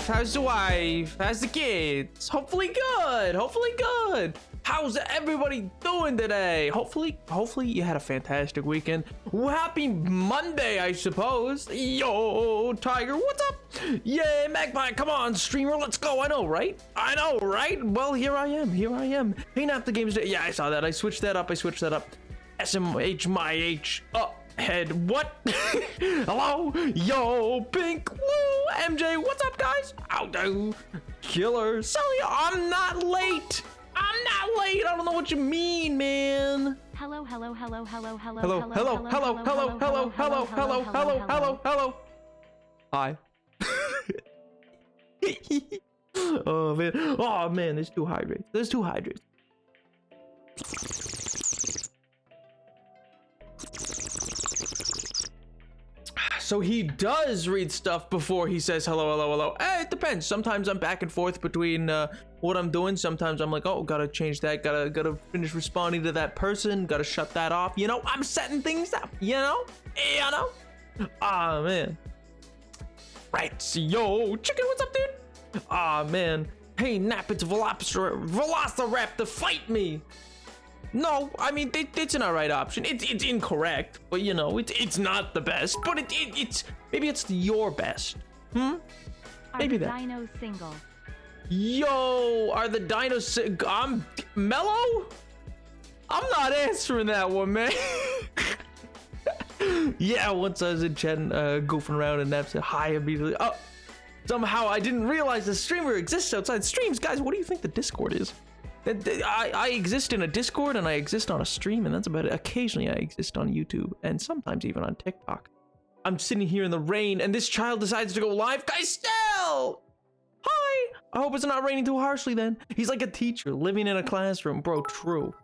How's the wife? How's the kids? Hopefully good. Hopefully good. How's everybody doing today? Hopefully you had a fantastic weekend. Well, happy Monday, I suppose. Yo, Tiger, what's up? Yeah, Magpie, come on, streamer, let's go. I know, right? Well, here I am. Hey, not the games. Yeah, I saw that. I switched that up. SMH, my H, head. What? Hello? Yo, Pink, Lou, MJ, what's up, guys? How do? Killer, Sully, I'm not late. I don't know what you mean, man. Hello. Hi. Oh man, there's two hydrates. So he does read stuff before he says hello. It depends. Sometimes I'm back and forth between what I'm doing. Sometimes I'm like, oh, gotta change that. Gotta finish responding to that person. Gotta shut that off. You know, I'm setting things up. You know. Ah, man. Right. So, yo, chicken, what's up, dude? Ah, man. Hey, Nap, it's Velociraptor, fight me. No, I mean, it's an alright option. It's incorrect, but you know, it's not the best, but it's maybe it's your best. Maybe that. Dino single. Yo, are the dinos I'm mellow? I'm not answering that one, man. Yeah, once I was in chat goofing around and Nap said hi immediately. Oh, somehow I didn't realize the streamer exists outside streams. Guys, what do you think the Discord is? I exist in a Discord and I exist on a stream, and that's about it. Occasionally I exist on YouTube and sometimes even on TikTok. I'm sitting here in the rain and this child decides to go live. Guys, still! Hi! I hope it's not raining too harshly then. He's like a teacher living in a classroom. Bro, true.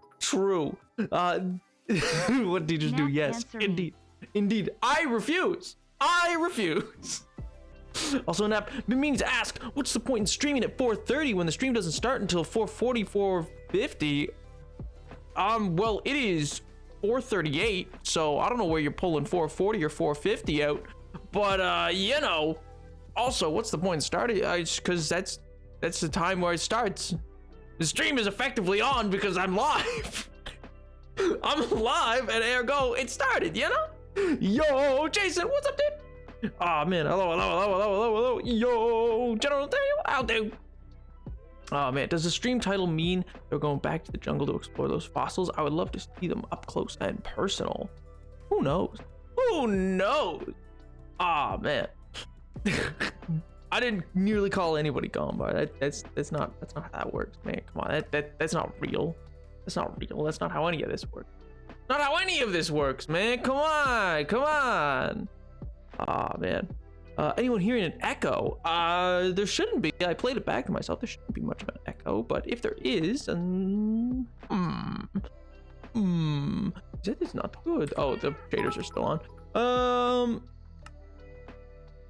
What teachers do? Yes, indeed. I refuse. Also, Nap, been meaning to ask, what's the point in streaming at 4:30 when the stream doesn't start until 4:40, 4:50? Well, it is 4:38, so I don't know where you're pulling 4:40 or 4:50 out, but you know. Also, what's the point in starting? Because that's the time where it starts. The stream is effectively on because I'm live. I'm live, and ergo, it started. You know? Yo, Jason, what's up, dude? Oh man, hello. Yo, General Daniel, how do? Oh man, does the stream title mean they're going back to the jungle to explore those fossils? I would love to see them up close and personal. Who knows? Ah man. I didn't nearly call anybody gone, but that's not how that works, man. Come on, that's not real. That's not how any of this works. Not how any of this works, man. Come on. Ah, man. Anyone hearing an echo? There shouldn't be. I played it back to myself. There shouldn't be much of an echo, but if there is, that is not good. Oh, the shaders are still on.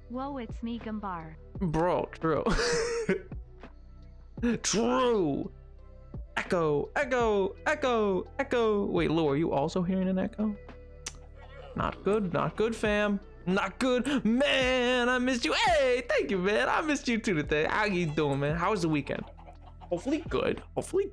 Whoa, it's me, Gumbar. Bro, true. True. Echo. Wait, Lou, are you also hearing an echo? Not good, fam. Not good, man. I missed you. Hey, thank you, man. I missed you too today. How you doing, man? How was the weekend? Hopefully good. Hopefully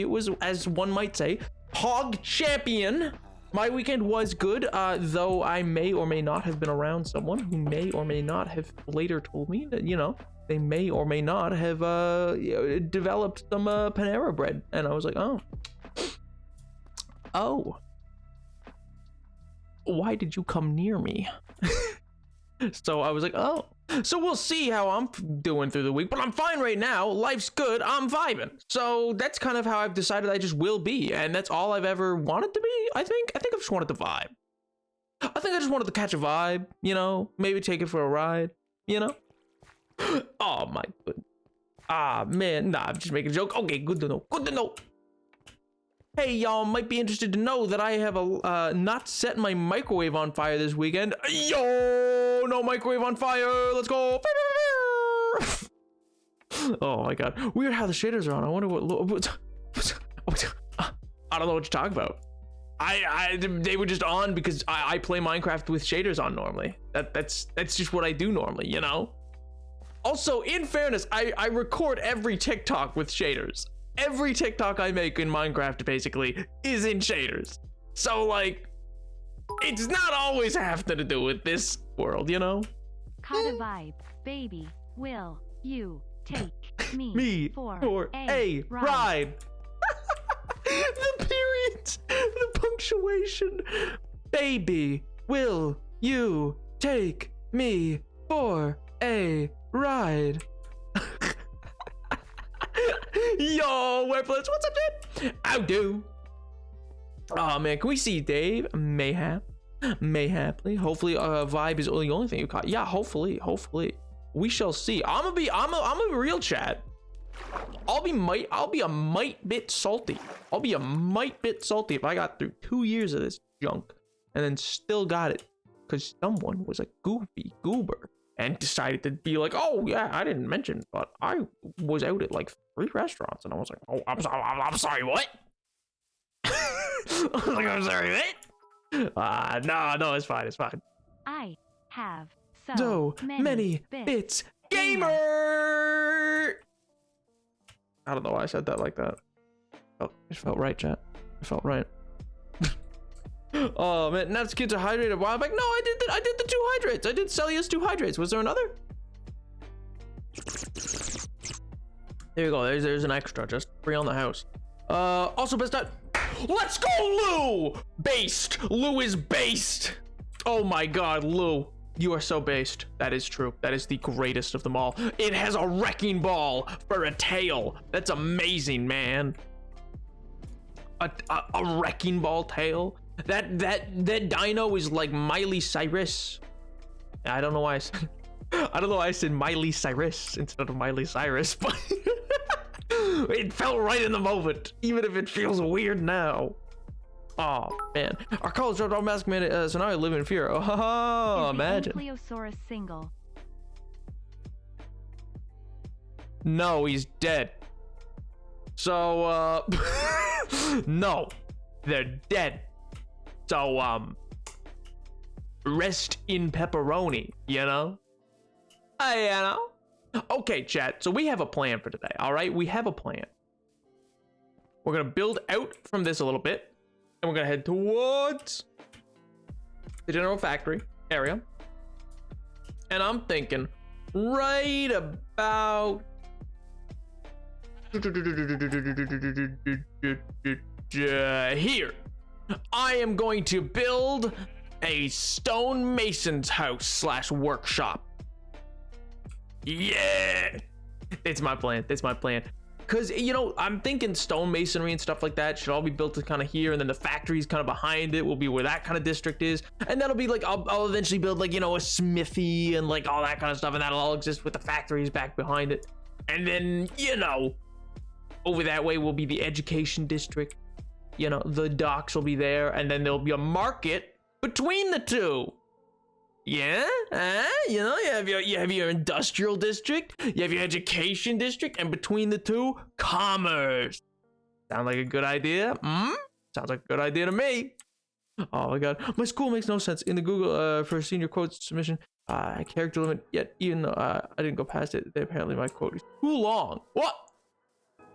it was, as one might say, hog champion. My weekend was good, though I may or may not have been around someone who may or may not have later told me that, you know, they may or may not have developed some Panera bread, and I was like, oh, why did you come near me? So I was like, oh, so we'll see how I'm doing through the week, but I'm fine right now. Life's good. I'm vibing. So that's kind of how I've decided I just will be, and that's all I've ever wanted to be. I think I just wanted to vibe. I think I just wanted to catch a vibe, you know, maybe take it for a ride, you know. Oh my goodness. Ah, man, nah, I'm just making a joke. Okay, good to know. Good to know. Hey, y'all might be interested to know that I have a not set my microwave on fire this weekend. Yo, no microwave on fire. Let's go. Oh my god. Weird how the shaders are on. I wonder what I don't know what you're talking about. They were just on because I play Minecraft with shaders on normally. That's just what I do normally, you know? Also, in fairness, I record every TikTok with shaders. Every TikTok I make in Minecraft basically is in shaders. So like, it's not always having to do with this world, you know? Caught a vibe, baby. Will you take Me for a ride? The periods, the punctuation. Baby, will you take me for a ride? Yo, Weblets, what's up, dude? How do? Oh man, can we see Dave? Mayhaply. Hopefully, vibe is the only thing you caught. Yeah, hopefully. We shall see. I'm a real chat. I'll be a mite bit salty. I'll be a mite bit salty if I got through 2 years of this junk and then still got it because someone was a goofy goober and decided to be like, oh yeah, I didn't mention, but I was out at like 3 restaurants, and I was like, oh, I'm sorry, what? I was like, I'm sorry, what? No, it's fine. I have so many bits. Gamer! I don't know why I said that like that. Oh, it felt right, chat. It felt right. Oh man, Nat's kids are hydrated a while back. No, I did the 2 hydrates. I did Celia's 2 hydrates. Was there another? There you go. There's an extra, just free on the house. Also best out. Let's go, Lou! Based. Lou is based. Oh my god, Lou. You are so based. That is true. That is the greatest of them all. It has a wrecking ball for a tail. That's amazing, man. A wrecking ball tail. That dino is like Miley Cyrus. I don't know why I said Miley Cyrus instead of Miley Cyrus, but it felt right in the moment, even if it feels weird now. Oh man, our college dropped out mask man, so now I live in fear. Oh, imagine. Plesiosaurus single. No, he's dead. So no, they're dead. So rest in pepperoni, you know? Okay, chat. So we have a plan for today. All right, we have a plan. We're gonna build out from this a little bit, and we're gonna head towards the general factory area. And I'm thinking right about here. I am going to build a stonemason's house / workshop. Yeah, it's my plan. Because, you know, I'm thinking stonemasonry and stuff like that should all be built to kind of here, and then the factory's kind of behind it will be where that kind of district is, and that'll be like I'll eventually build like, you know, a smithy and like all that kind of stuff, and that'll all exist with the factories back behind it. And then, you know, over that way will be the education district. You know, the docks will be there, and then there'll be a market between the two. Yeah, you know, you have your industrial district, you have your education district, and between the two, commerce. Sound like a good idea? Sounds like a good idea to me. Oh my god, my school makes no sense. In the Google for senior quote submission, character limit. Yet even though I didn't go past it, apparently my quote is too long. What?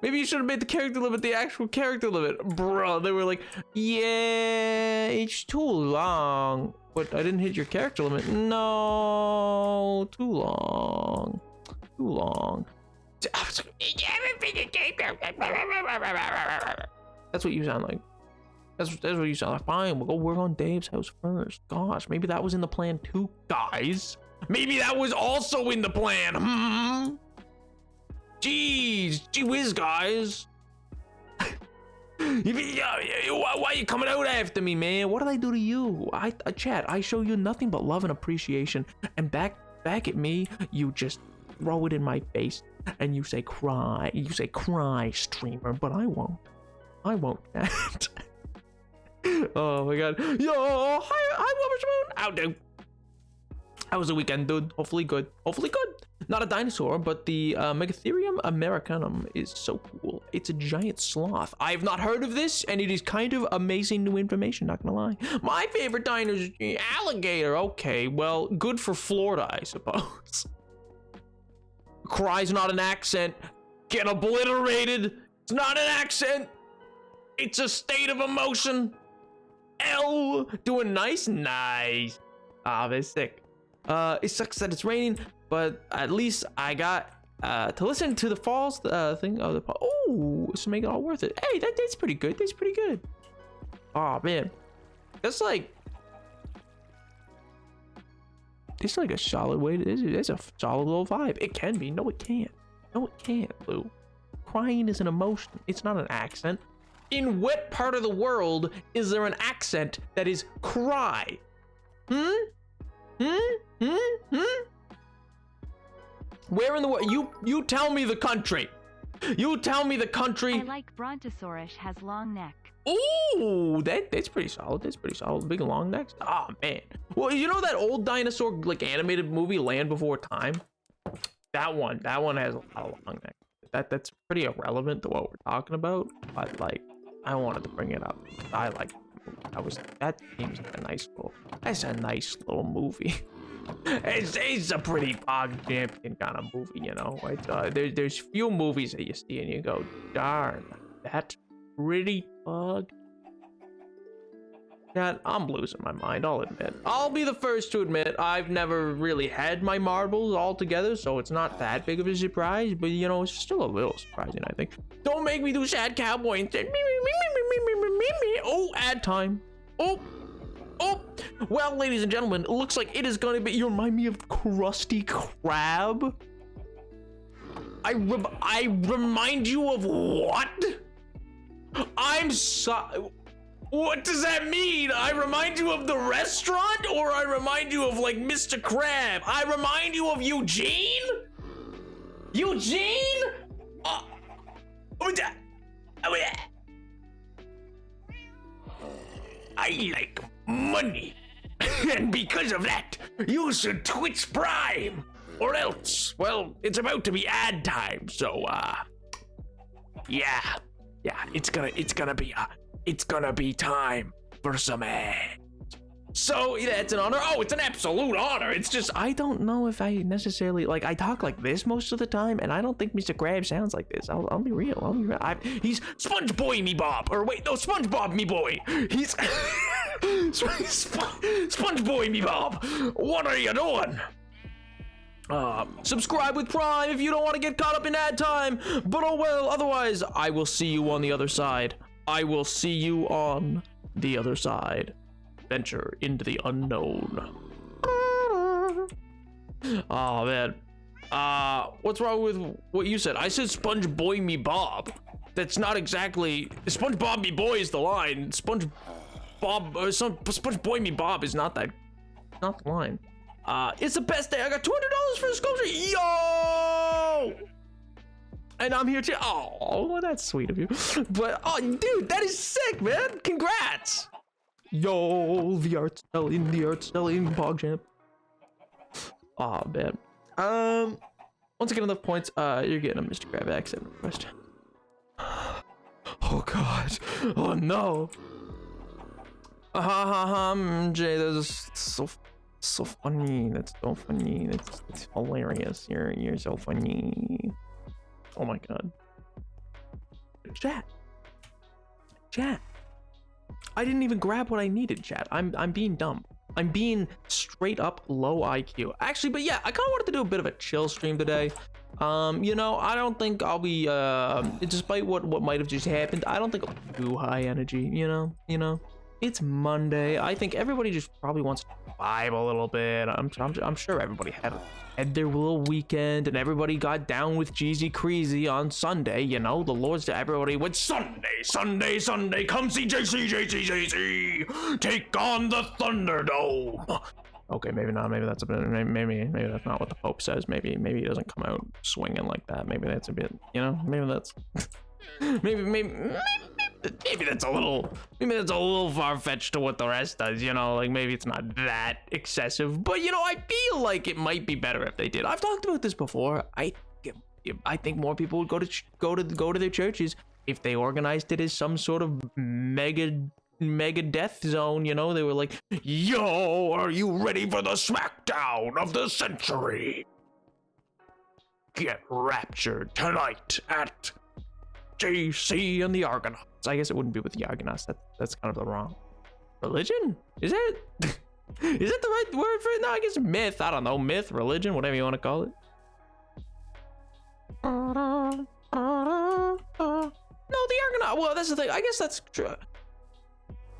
Maybe you should have made the character limit the actual character limit, bro. They were like, yeah, it's too long. But I didn't hit your character limit. No, too long. That's what you sound like. That's what you sound like. Fine, we'll go work on Dave's house first. Gosh, maybe that was in the plan too, guys. Maybe that was also in the plan. Jeez, gee whiz, guys. Why are you coming out after me, man? What did I do to you? Chat, I show you nothing but love and appreciation, and back at me, you just throw it in my face. and you say cry. You say cry, streamer, but I won't. I won't. Oh my god. Yo, hi, Wilbur Moon. How do? How was the weekend, dude? Hopefully good. Hopefully good. Not a dinosaur, but the Megatherium americanum is so cool. It's a giant sloth. I have not heard of this, and it is kind of amazing new information, not gonna lie. My favorite dinosaur is the alligator. Okay, well, good for Florida, I suppose. Cry's not an accent. Get obliterated. It's not an accent. It's a state of emotion. L. Doing nice? Nice. Ah, that's sick. It sucks that it's raining, but at least I got to listen to the falls thing of the oh, this will make it all worth it. Hey, that's pretty good. That's pretty good. Oh man, that's like a solid way to. It's a solid little vibe. It can be. No, it can't. No, it can't, Lou. Crying is an emotion. It's not an accent. In what part of the world is there an accent that is cry? Where in the world? You tell me the country. You tell me the country. I like Brontosaurus has long neck. Ooh, that's pretty solid. That's pretty solid. Big long necks. Oh man. Well, you know that old dinosaur like animated movie, Land Before Time? That one has a lot of long necks. That's pretty irrelevant to what we're talking about, but like I wanted to bring it up. I like that seems like that's a nice little movie. It's a pretty bog champion kind of movie, you know. It's there's few movies that you see and you go, darn, that's pretty bog. That I'm losing my mind, I'll admit. I'll be the first to admit I've never really had my marbles all together, so it's not that big of a surprise, but you know, it's still a little surprising, I think. Don't make me do sad cowboy and say, oh, ad time. Oh. Well, ladies and gentlemen, it looks like it is going to be, you remind me of Krusty Krab? I remind you of what? I'm sorry. What does that mean? I remind you of the restaurant, or I remind you of like Mr. Krab? I remind you of Eugene? Eugene? I like money, and because of that, you should Twitch Prime, or else, well, it's about to be ad time. So, yeah, it's gonna be time for some ads. So yeah, it's an honor. Oh, it's an absolute honor. It's just I don't know if I necessarily like. I talk like this most of the time, and I don't think Mr. Krab sounds like this. I'll be real. He's Sponge Boy me Bob, or wait, no, SpongeBob me boy. He's Sponge Boy me Bob. What are you doing? Subscribe with Prime if you don't want to get caught up in ad time. But oh well. Otherwise, I will see you on the other side. I will see you on the other side. Venture into the unknown. Oh man. What's wrong with what you said? I said Sponge Boy me Bob. That's not exactly SpongeBob me boy is the line. Sponge Boy me Bob is not the line. It's the best day. I got $200 for the sculpture. Yo! And I'm here too. Oh, well, that's sweet of you. But oh, dude, that is sick, man. Congrats. Yo, the art's selling, PogChamp. Oh man. Once again, enough points. You're getting a Mr. Krab accent request. Oh god. Oh no. Jay, that's so funny. That's so funny. It's hilarious. You're so funny. Oh my god. Chat. I didn't even grab what I needed, chat. I'm being dumb. I'm being straight up low IQ. Actually, but yeah, I kind of wanted to do a bit of a chill stream today. You know, I don't think I'll be despite what might have just happened, I don't think I'll be too high energy, you know. It's Monday. I think everybody just probably wants to vibe a little bit. I'm sure everybody had their little weekend and everybody got down with Jeezy Creasy on Sunday. You know, the Lord's to everybody went Sunday. Come see JC. Take on the Thunderdome. Okay, maybe not. Maybe that's a bit. Maybe that's not what the Pope says. Maybe he doesn't come out swinging like that. Maybe that's a bit. You know. Maybe that's. Maybe that's a little. Maybe that's a little far fetched to what the rest does. You know, like maybe it's not that excessive. But you know, I feel like it might be better if they did. I've talked about this before. I think more people would go to their churches if they organized it as some sort of mega death zone. You know, they were like, yo, are you ready for the smackdown of the century? Get raptured tonight at JC and the Argonauts. I guess it wouldn't be with the Argonauts. That's kind of the wrong religion. Is it? Is it the right word for it? No, I guess myth. I don't know. Myth, religion, whatever you want to call it. No, the Argonaut. Well, that's the thing. I guess that's true.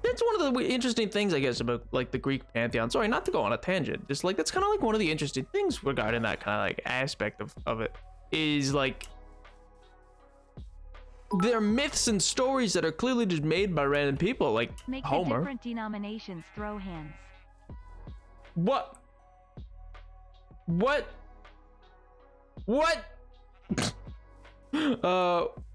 That's one of the interesting things, I guess, about like the Greek pantheon. Sorry, not to go on a tangent. Just like that's kind of like one of the interesting things regarding that kind of like aspect of it is like they're myths and stories that are clearly just made by random people, like Make Homer. the different denominations throw hands. What?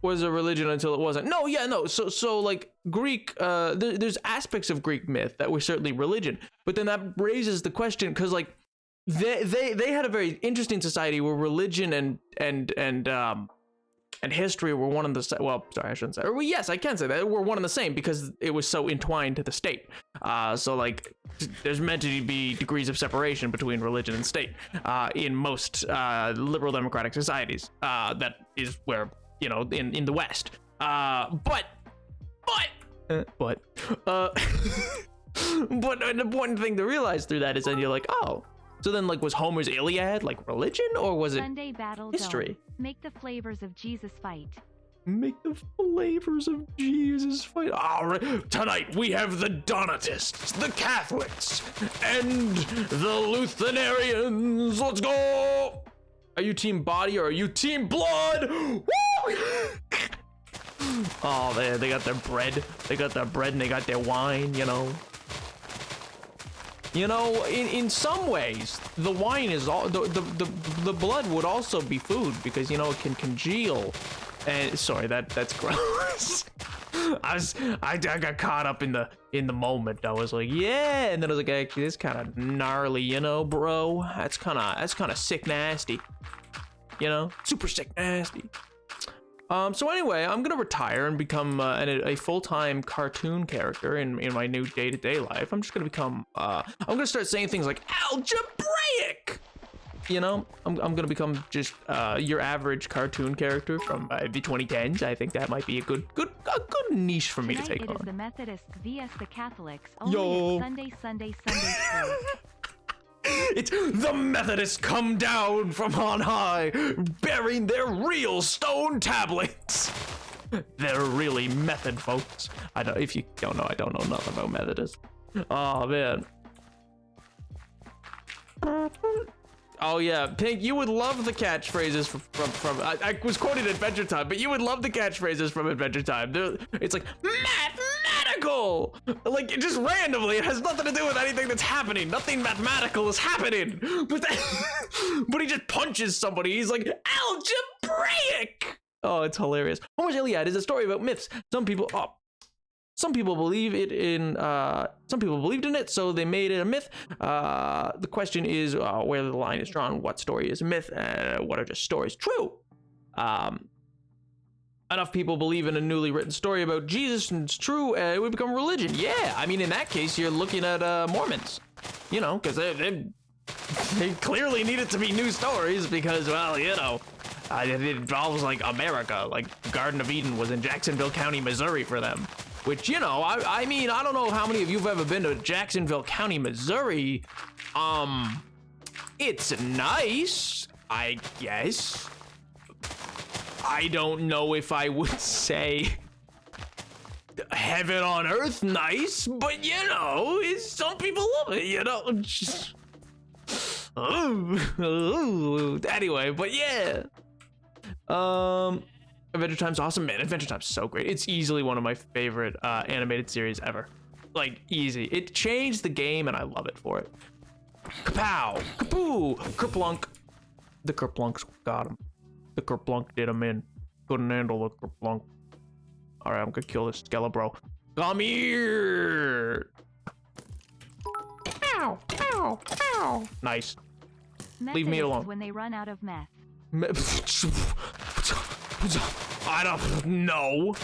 Was a religion until it wasn't. No, yeah, no. So like Greek, there's aspects of Greek myth that were certainly religion, but then that raises the question because like they had a very interesting society where religion and history were one and the same. Well, sorry, I shouldn't say. Or well, yes, I can say that we're one and the same because it was so entwined to the state. So like, there's meant to be degrees of separation between religion and state in most liberal democratic societies. That is where, you know, in the West. But the important thing to realize through that is then you're like, oh. So then, like, was Homer's Iliad like religion, or was it Sunday battle history? dome. Make the flavors of Jesus fight. Make the flavors of Jesus fight. All right, tonight we have the Donatists, the Catholics, and the Lutheranians. Let's go! Are you team body or are you team blood? Woo! Oh, they got their bread. They got their bread and they got their wine. You know. You know, in some ways, the wine is all the blood would also be food because you know it can congeal. And sorry, that's gross. I got caught up in the moment. I was like, yeah, and then I was like, actually, this kind of gnarly, you know, bro. That's kind of sick, nasty. You know, super sick, nasty. So anyway, I'm gonna retire and become a full-time cartoon character in my new day-to-day life. I'm just gonna become I'm gonna start saying things like algebraic. You know, I'm gonna become just your average cartoon character from the 2010s. I think that might be a good niche for me to take Tonight on. it is the Methodists vs the Catholics. Only Yo. at Sunday school. It's the Methodists come down from on high, bearing their real stone tablets. They're really method folks. If you don't know, I don't know nothing about Methodists. Oh man. Oh yeah, Pink, you would love the catchphrases from I was quoting Adventure Time, but you would love the catchphrases from Adventure Time. It's like mathematical, like just randomly. It has nothing to do with anything that's happening. Nothing mathematical is happening. But but he just punches somebody. He's like algebraic. Oh, it's hilarious. Homer's Iliad is a story about myths. Some people believe it in. Some people believed in it, so they made it a myth. The question is where the line is drawn. What story is a myth? What are just stories? True. Enough people believe in a newly written story about Jesus, and it's true. It would become religion. Yeah, I mean, in that case, you're looking at Mormons. You know, because they clearly need it to be new stories because, well, you know. It involves like America, like Garden of Eden was in Jacksonville County, Missouri for them. Which, you know, I mean, I don't know how many of you have ever been to Jacksonville County, Missouri. It's nice, I guess. I don't know if I would say heaven on earth nice, but you know, some people love it, you know. Just, anyway, but yeah. Adventure Time's awesome, man. Adventure Time's so great. It's easily one of my favorite animated series ever. Like, easy. It changed the game, and I love it for it. Kapow! Kapoo! Kerplunk. The Kerplunks got him. The Kerplunk did him in. Couldn't handle the Kerplunk. Alright, I'm gonna kill this Skelebro. Come here! Ow! Ow! Ow! Nice. Leave me alone. When they run out of meth. I don't know.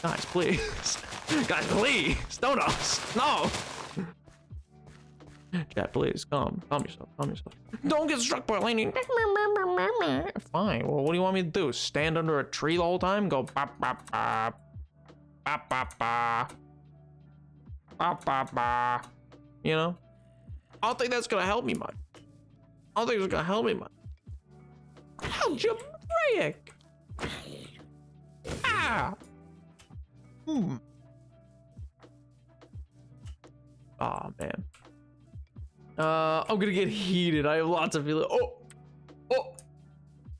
Guys, please. Guys, please. Don't us. No. Chat, please. Calm yourself. Calm yourself. Don't get struck by lightning. Fine. Well, what do you want me to do? Stand under a tree the whole time? Go bop, bop, bop. Bop, bop, bop. Bop, bop, bop. You know? I don't think that's gonna help me much. I don't think it's gonna help me much. Algebraic. Ah. Oh man. I'm gonna get heated. I have lots of feelings. Oh.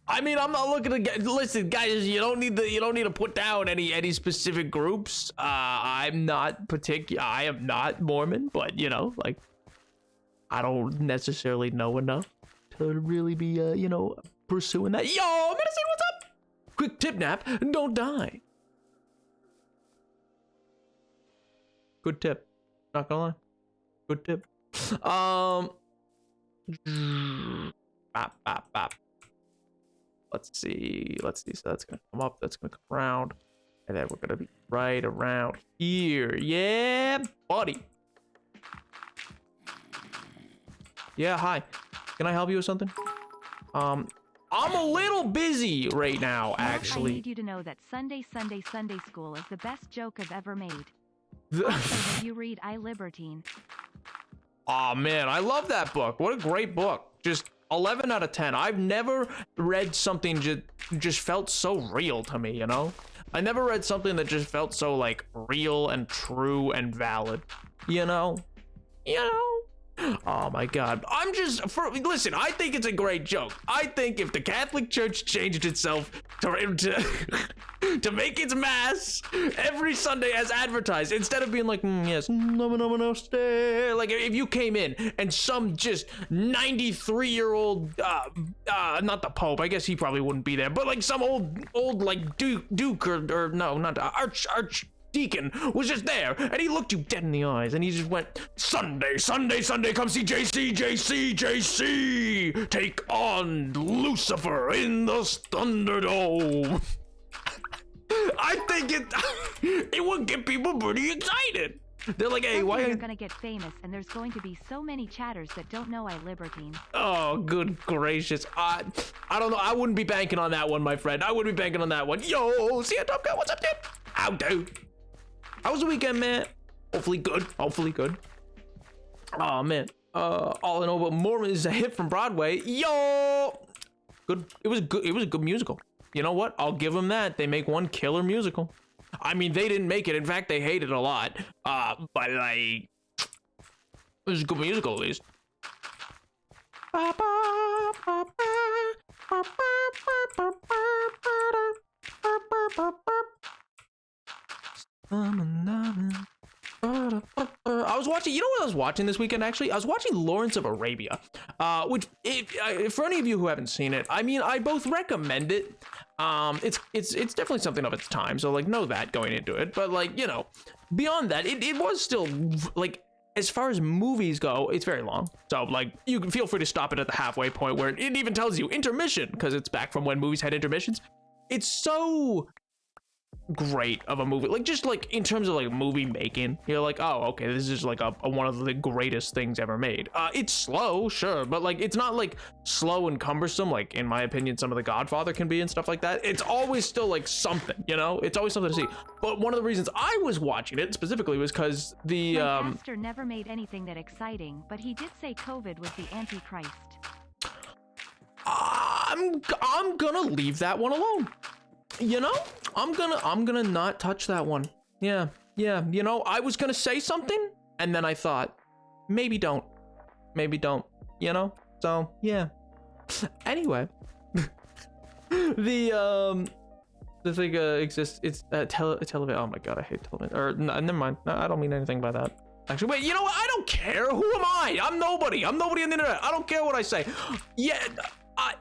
I mean, I'm not looking to get. Listen, guys, you don't need to put down any specific groups. I'm not particular. I am not Mormon, but you know, like, I don't necessarily know enough to really be, you know, pursuing that. Yo, Medicine, what's up? Quick tip nap, don't die. Good tip. Not gonna lie. Good tip. Bop, bop, bop. Let's see. So that's gonna come up. That's gonna come around, and then we're gonna be right around here. Yeah, buddy. Yeah, hi. Can I help you with something? I'm a little busy right now, actually. I need you to know that Sunday School is the best joke I've ever made. Also, when you read I Libertine. Aw, man, I love that book. What a great book. Just 11 out of 10. I've never read something just felt so real to me, you know? I never read something that just felt so, like, real and true and valid. You know? Oh my god. Listen, I think it's a great joke. I think if the Catholic Church changed itself to make its mass every Sunday as advertised, instead of being like, yes, like if you came in and some just 93-year-old, not the Pope, I guess he probably wouldn't be there, but like some old like Duke or no, not Archdeacon was just there, and he looked you dead in the eyes, and he just went, Sunday, come see JC, take on Lucifer in the Thunderdome. I think it would get people pretty excited. They're like, hey, why? You're gonna get famous, and there's going to be so many chatters that don't know I Libertine. Oh, good gracious. I don't know. I wouldn't be banking on that one, my friend. I wouldn't be banking on that one. Yo, see ya, Top Gun. What's up, dude? How do? How was the weekend, man? Hopefully good. Oh man. All in all, but Mormon is a hit from Broadway. Yo, good. It was a good musical. You know what? I'll give them that. They make one killer musical. I mean, they didn't make it. In fact, they hated it a lot. But like, it was a good musical at least. I was watching, you know what I was watching this weekend actually? I was watching Lawrence of Arabia, which for any of you who haven't seen it, I mean, I both recommend it. It's definitely something of its time, so like know that going into it, but like, you know, beyond that, it was still like, as far as movies go, it's very long. So like, you can feel free to stop it at the halfway point where it even tells you intermission, because it's back from when movies had intermissions. It's so great of a movie, like just like in terms of like movie making, you're like, oh okay, this is like a one of the greatest things ever made. It's slow, sure, but like it's not like slow and cumbersome like in my opinion some of the Godfather can be and stuff like that. It's always still like something, you know, it's always something to see. But one of the reasons I was watching it specifically was because the my pastor never made anything that exciting, but he did say COVID was the Antichrist. I'm gonna leave that one alone. You know, I'm gonna not touch that one. Yeah, you know, I was gonna say something and then I thought maybe don't, you know, so yeah. Anyway, the thing exists. It's television. Oh my god, I hate television. Or no, never mind. No, I don't mean anything by that. Actually, wait, you know what? I don't care. Who am I? I'm nobody. I'm nobody on the internet. I don't care what I say. Yeah,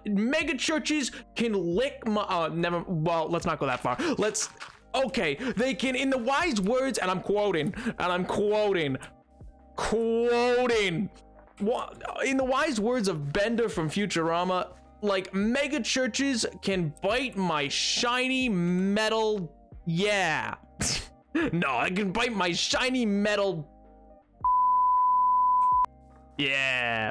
mega churches can lick my, well, let's not go that far. Okay, they can, in the wise words, and I'm quoting, in the wise words of Bender from Futurama, like, mega churches can bite my shiny metal, yeah. No, I can bite my shiny metal. Yeah.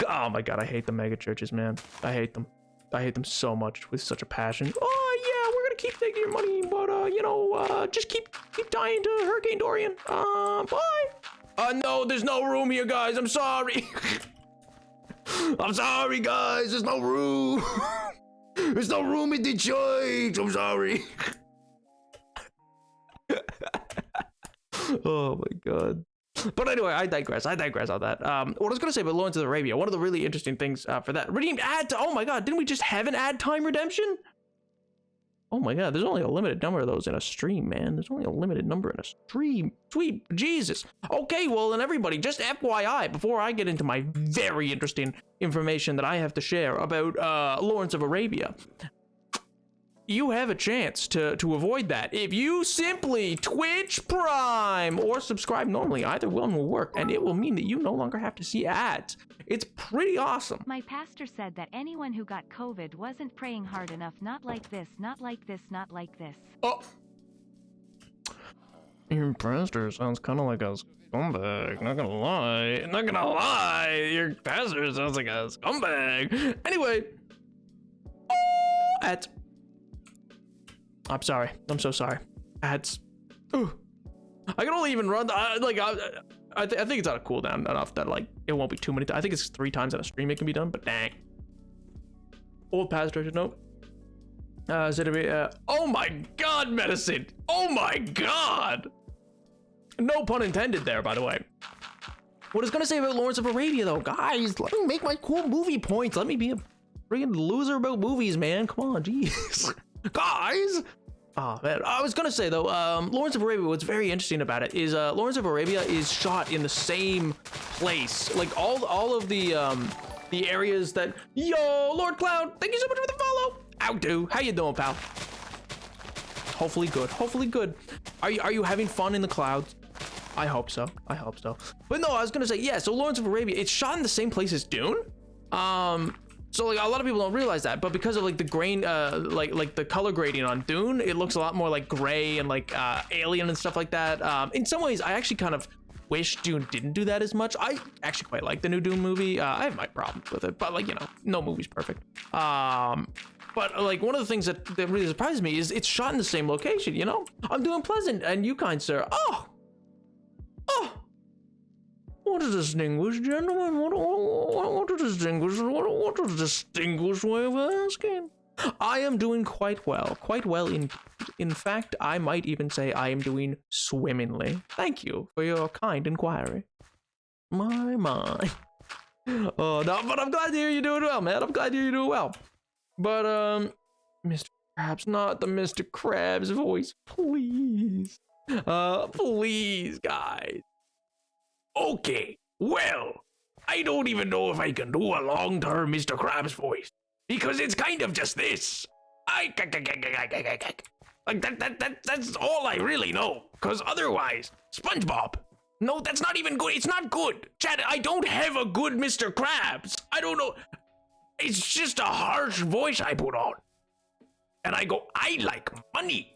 Oh my god, I hate the mega churches, man. I hate them. I hate them so much with such a passion. Oh yeah, we're gonna keep taking your money, but you know, just keep dying to Hurricane Dorian. Bye. No, there's no room here, guys. I'm sorry. I'm sorry, guys. There's no room. There's no room in the church. I'm sorry. Oh my god. But anyway, I digress on that. What I was gonna say about Lawrence of Arabia, one of the really interesting things for that redeemed ad. Oh my god, didn't we just have an ad time redemption? Oh my god, there's only a limited number of those in a stream, man. There's only a limited number in a stream. Sweet Jesus. Okay, well then everybody, just FYI, before I get into my very interesting information that I have to share about Lawrence of Arabia, you have a chance to avoid that if you simply Twitch Prime or subscribe normally. Either one will work, and it will mean that you no longer have to see ads. It's pretty awesome. My pastor said that anyone who got COVID wasn't praying hard enough. Not like this, not like this, not like this. Oh. Your pastor sounds kind of like a scumbag. Not gonna lie. Your pastor sounds like a scumbag. Anyway. Ads. I'm sorry. I'm so sorry. Ads. Ooh. I can only even run. I think it's on a cooldown enough that like it won't be too many. I think it's 3 times on a stream it can be done. But dang. Old pastor should know. Oh my god, medicine. Oh my god. No pun intended there, by the way. What I was gonna say about Lawrence of Arabia, though, guys, let me make my cool movie points. Let me be a friggin' loser about movies, man. Come on, jeez. Guys. Oh man, I was gonna say though, Lawrence of Arabia, what's very interesting about it is Lawrence of Arabia is shot in the same place. Like all of the areas that, yo, Lord Cloud, thank you so much for the follow. How you doing, pal? Hopefully good. Are you having fun in the clouds? I hope so. But no, I was gonna say, yeah, so Lawrence of Arabia, it's shot in the same place as Dune. So like a lot of people don't realize that, but because of like the grain, like the color grading on Dune, it looks a lot more like gray and like alien and stuff like that. In some ways, I actually kind of wish Dune didn't do that as much. I actually quite like the new Dune movie. I have my problems with it, but like, you know, no movie's perfect. But like one of the things that really surprised me is it's shot in the same location. You know, I'm doing Pleasant, and you, kind sir. Oh. What a distinguished gentleman. What a distinguished way of asking. I am doing quite well in fact, I might even say I am doing swimmingly. Thank you for your kind inquiry. My. Oh no, but I'm glad to hear you're doing well, man. I'm glad to hear you're doing well. But Mr. Krabs, not the Mr. Krabs voice, please. Please, guys. Okay, well, I don't even know if I can do a long-term Mr. Krabs voice, because it's kind of just this. Like that's all I really know, because otherwise, SpongeBob. No, that's not even good. It's not good. Chad, I don't have a good Mr. Krabs. I don't know. It's just a harsh voice I put on. And I go, I like money.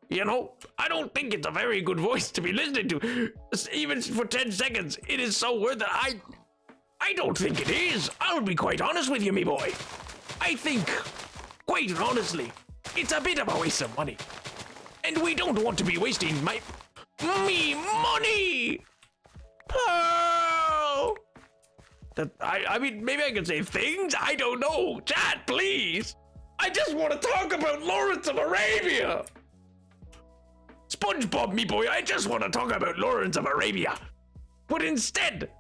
You know, I don't think it's a very good voice to be listening to. Even for 10 seconds, it is so weird that I don't think it is. I'll be quite honest with you, me boy. I think, quite honestly, it's a bit of a waste of money. And we don't want to be wasting me money. Oh. I mean, maybe I can say things. I don't know. Chat, please. I just want to talk about Lawrence of Arabia. SpongeBob, me boy, I just want to talk about Lawrence of Arabia. But instead,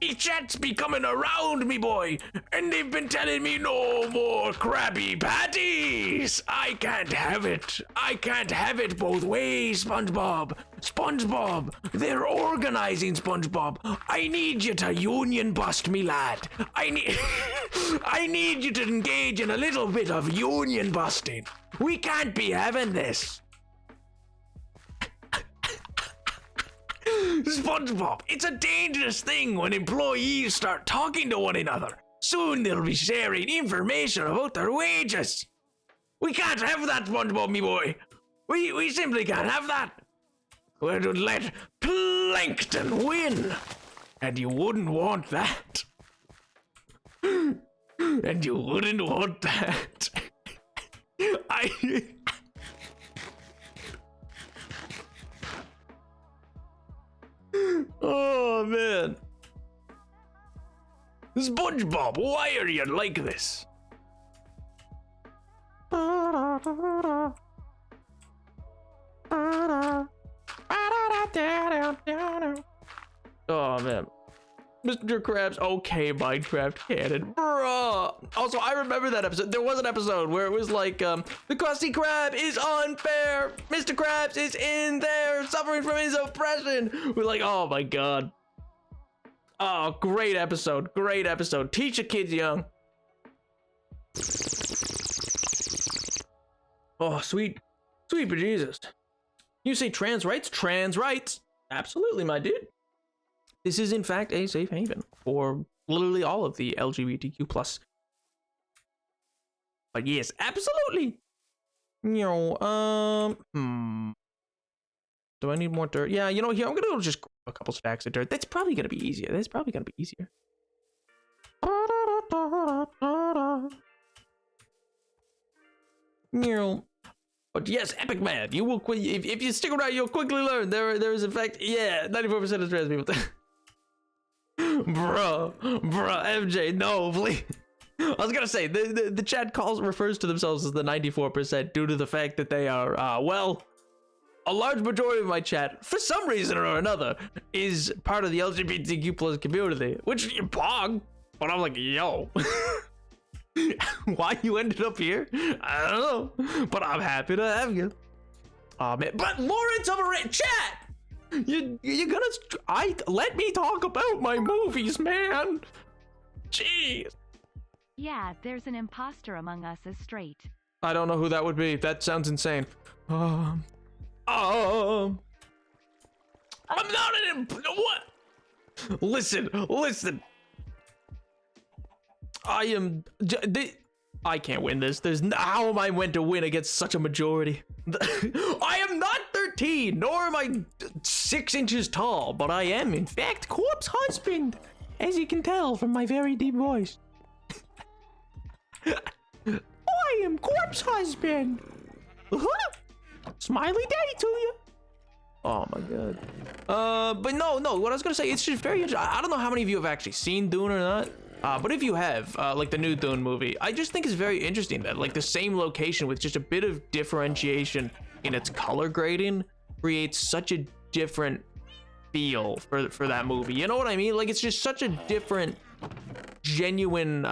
chat's be coming around, me boy, and they've been telling me no more Krabby Patties. I can't have it. I can't have it both ways, SpongeBob. SpongeBob, they're organizing, SpongeBob. I need you to union bust me, lad. I need you to engage in a little bit of union busting. We can't be having this. SpongeBob, it's a dangerous thing when employees start talking to one another. Soon they'll be sharing information about their wages. We can't have that, SpongeBob, me boy. We simply can't have that. We're to let Plankton win. And you wouldn't want that. And you wouldn't want that. Oh, man. SpongeBob, why are you like this? Oh, man. Mr. Krabs, okay, Minecraft canon. Bruh. Also, I remember that episode. There was an episode where it was like, the Krusty Krab is unfair. Mr. Krabs is in there suffering from his oppression. We're like, oh my God. Oh, great episode. Great episode. Teach the kids young. Oh, sweet bejesus. You say trans rights? Trans rights. Absolutely, my dude. This is, in fact, a safe haven for literally all of the LGBTQ+. But yes, absolutely. You know, do I need more dirt? Yeah, you know, here, I'm gonna just grab a couple stacks of dirt. That's probably gonna be easier. You know, but yes, Epic Man, you will if you stick around, you'll quickly learn. There is, in fact, yeah, 94% of trans people. Bro, MJ, no, please. I was gonna say the chat refers to themselves as the 94% due to the fact that they are well, a large majority of my chat, for some reason or another, is part of the LGBTQ+ community, which you pog. But I'm like, yo, why you ended up here? I don't know, but I'm happy to have you. Man, but Lawrence of chat. You're gonna let me talk about my movies, man. Jeez. Yeah, there's an imposter among us as straight. I don't know who that would be. That sounds insane. I'm not an what? Listen. I can't win this. How am I meant to win against such a majority? I am not 13, nor am I 6 inches tall, but I am, in fact, Corpse Husband, as you can tell from my very deep voice. I am Corpse Husband. Smiley day to you. Oh my God. But no, what I was gonna say, it's just very interesting. I don't know how many of you have actually seen Dune or not. But if you have, like the new Dune movie, I just think it's very interesting that like the same location with just a bit of differentiation in its color grading creates such a different feel for that movie. You know what I mean? Like it's just such a different, genuine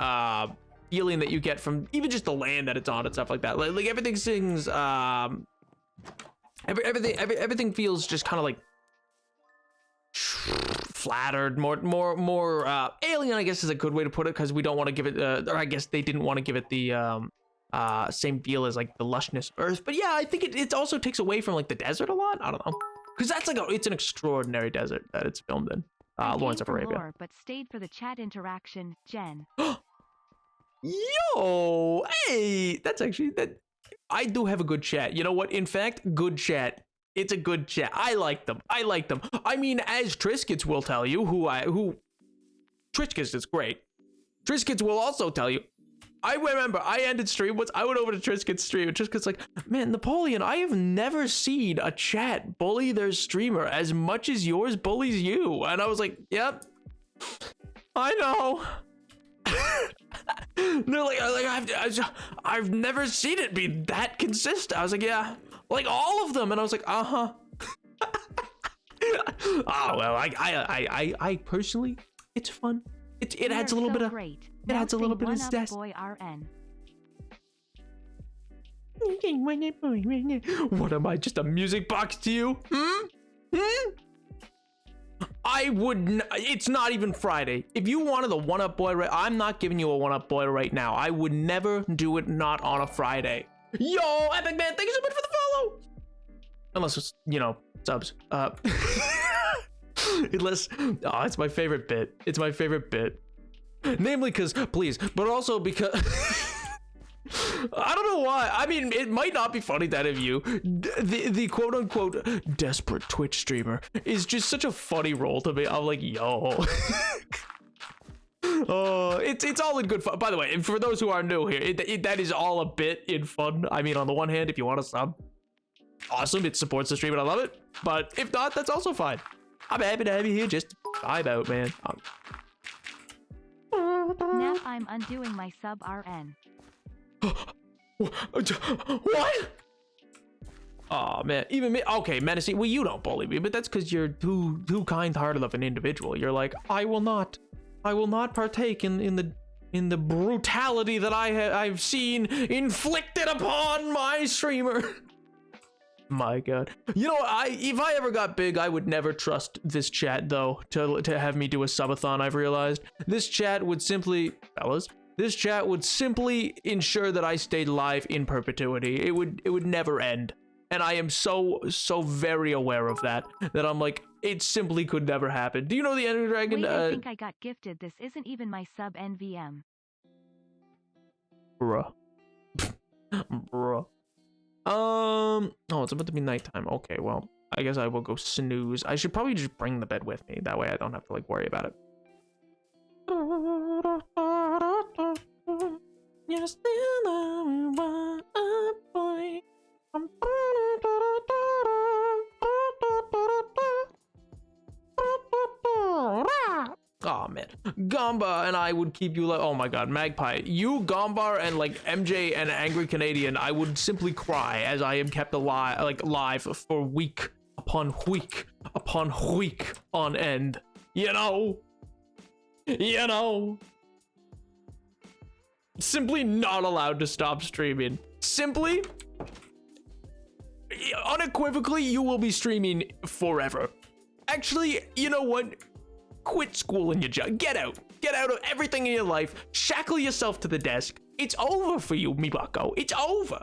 feeling that you get from even just the land that it's on and stuff like that. Like everything sings, everything feels just kind of like flattered, more alien, I guess is a good way to put it, because we don't want to give it or I guess they didn't want to give it the same feel as like the lushness of Earth. But yeah, I think it also takes away from like the desert a lot. I don't know, because that's like it's an extraordinary desert that it's filmed in. Lawrence of Arabia. Lore, but stayed for the chat interaction, Jen. Yo, hey, that's actually that. I do have a good chat. You know what? In fact, good chat. It's a good chat. I like them. I mean, as Triscuits will tell you, who Triscuits is great. Triscuits will also tell you. I remember I ended stream once. I went over to Triscuits' stream and Triscuits like, man, Napoleon, I have never seen a chat bully their streamer as much as yours bullies you. And I was like, yep, I know. They're like I've never seen it be that consistent. I was like, yeah, like all of them. And I was like, oh well, I personally, It's fun. It We adds a are little so bit of great. it Now adds a little sing bit of One Up zest. Boy RN. What am I, just a music box to you? I would. It's not even Friday. If you wanted a one-up boy, I'm not giving you a one-up boy right now. I would never do it not on a Friday. Yo, Epic Man, thank you so much for the follow. Unless it's, you know, subs. Unless, oh, it's my favorite bit. It's my favorite bit. Namely because, please, but also because. I don't know why. I mean, it might not be funny to any of you. The quote unquote desperate Twitch streamer is just such a funny role to me. I'm like, yo. Oh, it's all in good fun. By the way, for those who are new here, that is all a bit in fun. I mean, on the one hand, if you want to sub, awesome. It supports the stream and I love it. But if not, that's also fine. I'm happy to have you here. Just vibe out, man. Now I'm undoing my sub RN. What? Oh man, even me. Okay, Menacing. Well, you don't bully me, but that's because you're too kind-hearted of an individual. You're like, I will not partake in the brutality that I've seen inflicted upon my streamer. My God, you know, if I ever got big, I would never trust this chat though to have me do a subathon. I've realized this chat would simply, fellas. This chat would simply ensure that I stayed live in perpetuity. It would never end. And I am so very aware of that I'm like, it simply could never happen. Do you know the Ender Dragon? Wait, I think I got gifted. This isn't even my sub NVM. Bruh. Bruh. Oh, it's about to be nighttime. Okay, well, I guess I will go snooze. I should probably just bring the bed with me. That way I don't have to like worry about it. You're still the one boy. Oh man, Gamba and I would keep you like, oh my God, Magpie, you, Gombar, and like MJ and Angry Canadian, I would simply cry as I am kept alive, like live for week upon week upon week on end. You know. Simply not allowed to stop streaming. Simply, unequivocally, you will be streaming forever. Actually, you know what? Quit school and your job. Get out of everything in your life. Shackle yourself to the desk. It's over for you, mi bucko. It's over.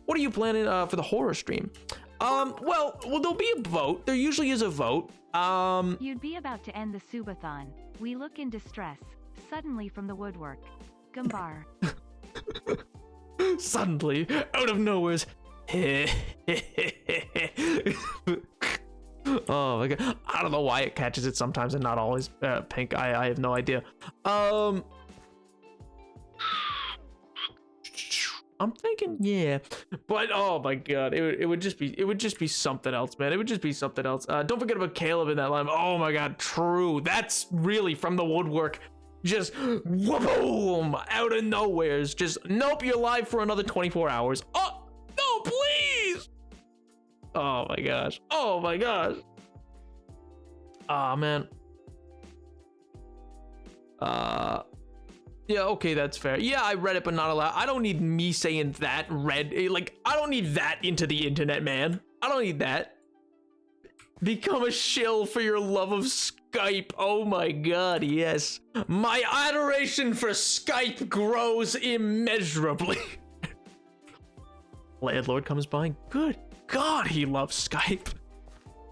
What are you planning for the horror stream? Well, there'll be a vote. There usually is a vote. You'd be about to end the subathon. We look in distress. Suddenly from the woodwork. Gumbar. Suddenly, out of nowhere. Oh my God, I don't know why it catches it sometimes and not always pink. I have no idea. I'm thinking, yeah, but oh my God, it would just be something else, man. It would just be something else. Don't forget about Caleb in that line. Oh my God, true. That's really from the woodwork. Just boom, out of nowheres. Just nope, you're live for another 24 hours. Oh no, please. Oh my gosh. Oh my gosh. Ah, man. Yeah, okay, that's fair. Yeah, I read it, but not allowed. I don't need me saying that like, I don't need that into the internet, man. I don't need that. Become a shill for your love of Skype. Oh my God, yes. My adoration for Skype grows immeasurably. Landlord comes by. Good God, he loves Skype.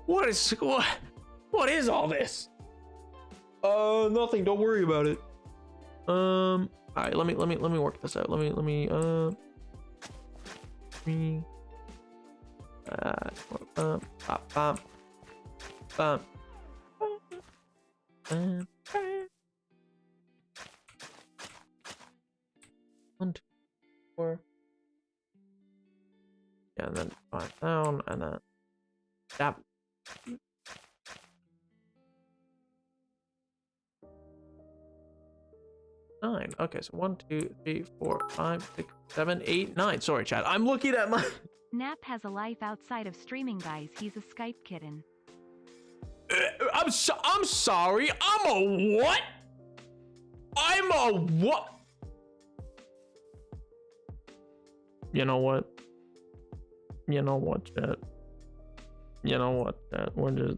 What is all this? Nothing. Don't worry about it. All right. Let me work this out. Let me. One, two, four. Yeah, and then 5 down, and then that. Nine. Okay, so 1, 2, 3, 4, 5, 6, 7, 8, 9. Sorry, chat. I'm looking at my. Nap has a life outside of streaming, guys. He's a Skype kitten. I'm sorry. I'm a what? I'm a what? You know what? You know what, chat? You know what, chat? We're just...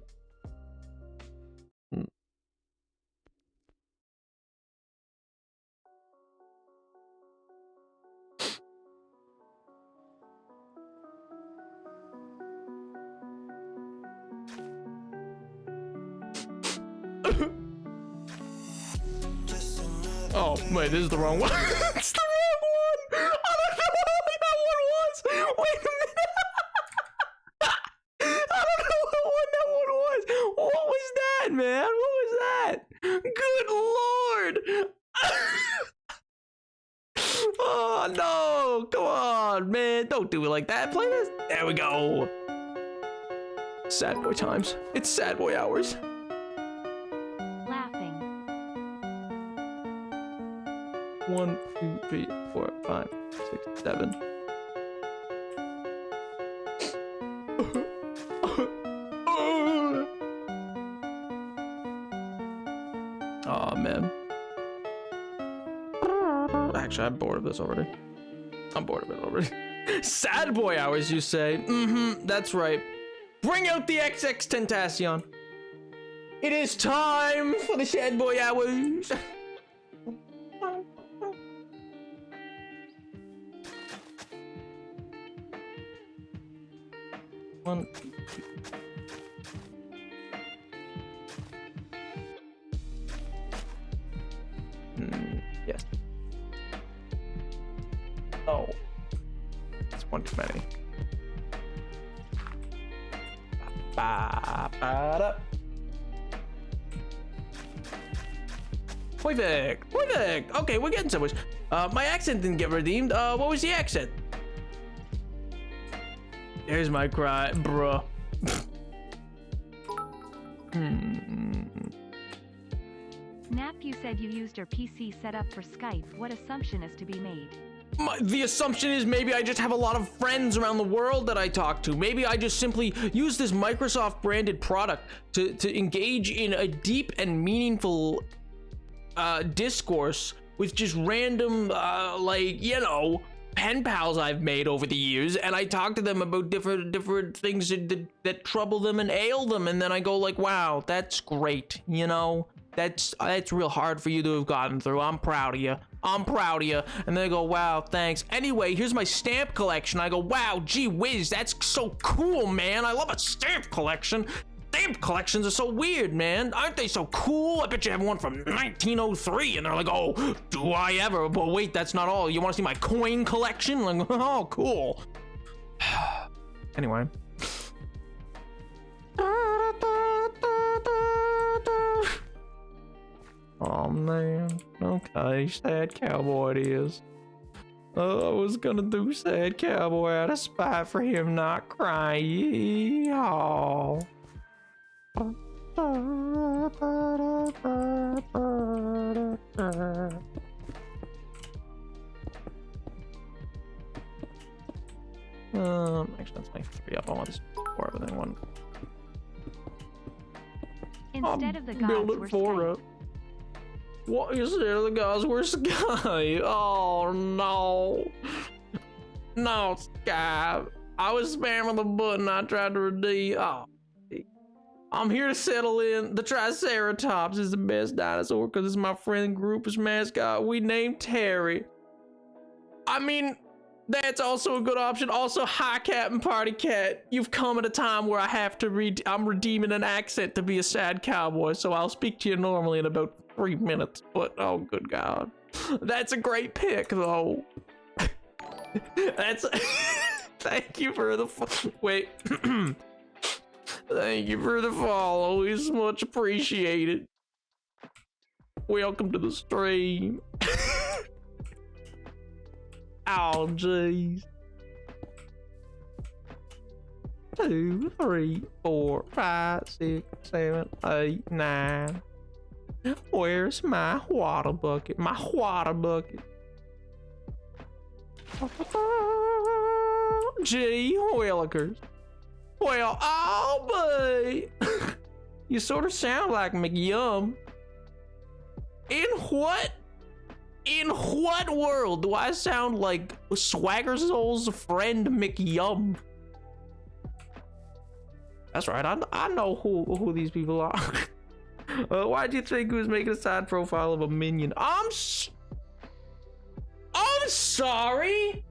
Oh, wait, this is the wrong one. It's the wrong one. I don't know what that one was. Wait a minute. I don't know what one that one was. What was that, man? What was that? Good Lord. Oh, no. Come on, man. Don't do it like that. Play this. There we go. Sad boy times. It's sad boy hours. Laughing. 1, 2, 3, 4, 5, 6, 7. Oh man. Actually, I'm bored of this already. I'm bored of it already. Sad boy hours, you say? Mm-hmm, that's right. Bring out the XX Tentacion. It is time for the sad boy hours. One, two, yes. Oh, it's one too many. Perfect. Perfect. Okay, we're getting somewhere. My accent didn't get redeemed. What was the accent? There's my cry, bruh. Nap, you said you used your PC set up for Skype. What assumption is to be made? The assumption is maybe I just have a lot of friends around the world that I talk to. Maybe I just simply use this Microsoft branded product to engage in a deep and meaningful discourse with just random, like, you know, pen pals I've made over the years, and I talk to them about different things that trouble them and ail them, and then I go like, wow, that's great, you know, that's real hard for you to have gotten through. I'm proud of you. I'm proud of you. And then I go, wow, thanks. Anyway, here's my stamp collection. I go, wow, gee whiz, that's so cool, man. I love a stamp collection. Stamp collections are so weird, man. Aren't they so cool? I bet you have one from 1903. And they're like, oh, do I ever? But wait, that's not all. You want to see my coin collection? Like, oh, cool. Anyway. Oh, man. Okay, sad cowboy it is. I was gonna do sad cowboy out of spite for him not crying. Oh. Actually, let's make 3 up. I want this 4 of everything. 1. Instead of the gods were Skype. What instead of the gods were Skype? Oh no. No, Skype. I was spamming the button I tried to redeem. Oh. I'm here to settle in. The Triceratops is the best dinosaur because it's my friend group's mascot. We named Terry. I mean, that's also a good option. Also, hi, Captain Party Cat. You've come at a time where I have to I'm redeeming an accent to be a sad cowboy, so I'll speak to you normally in about 3 minutes. But oh, good God, that's a great pick, though. That's. Thank you for the wait. Thank you for the follow. It's much appreciated. Welcome to the stream. Oh, jeez. 2, 3, 4, 5, 6, 7, 8, 9. Where's my water bucket? My water bucket. Gee willikers. Well, I'll be. You sort of sound like McYum. In what world do I sound like Swagger Soul's friend McYum? That's right, I know who these people are. Why'd you think he was making a side profile of a minion? I'm sorry.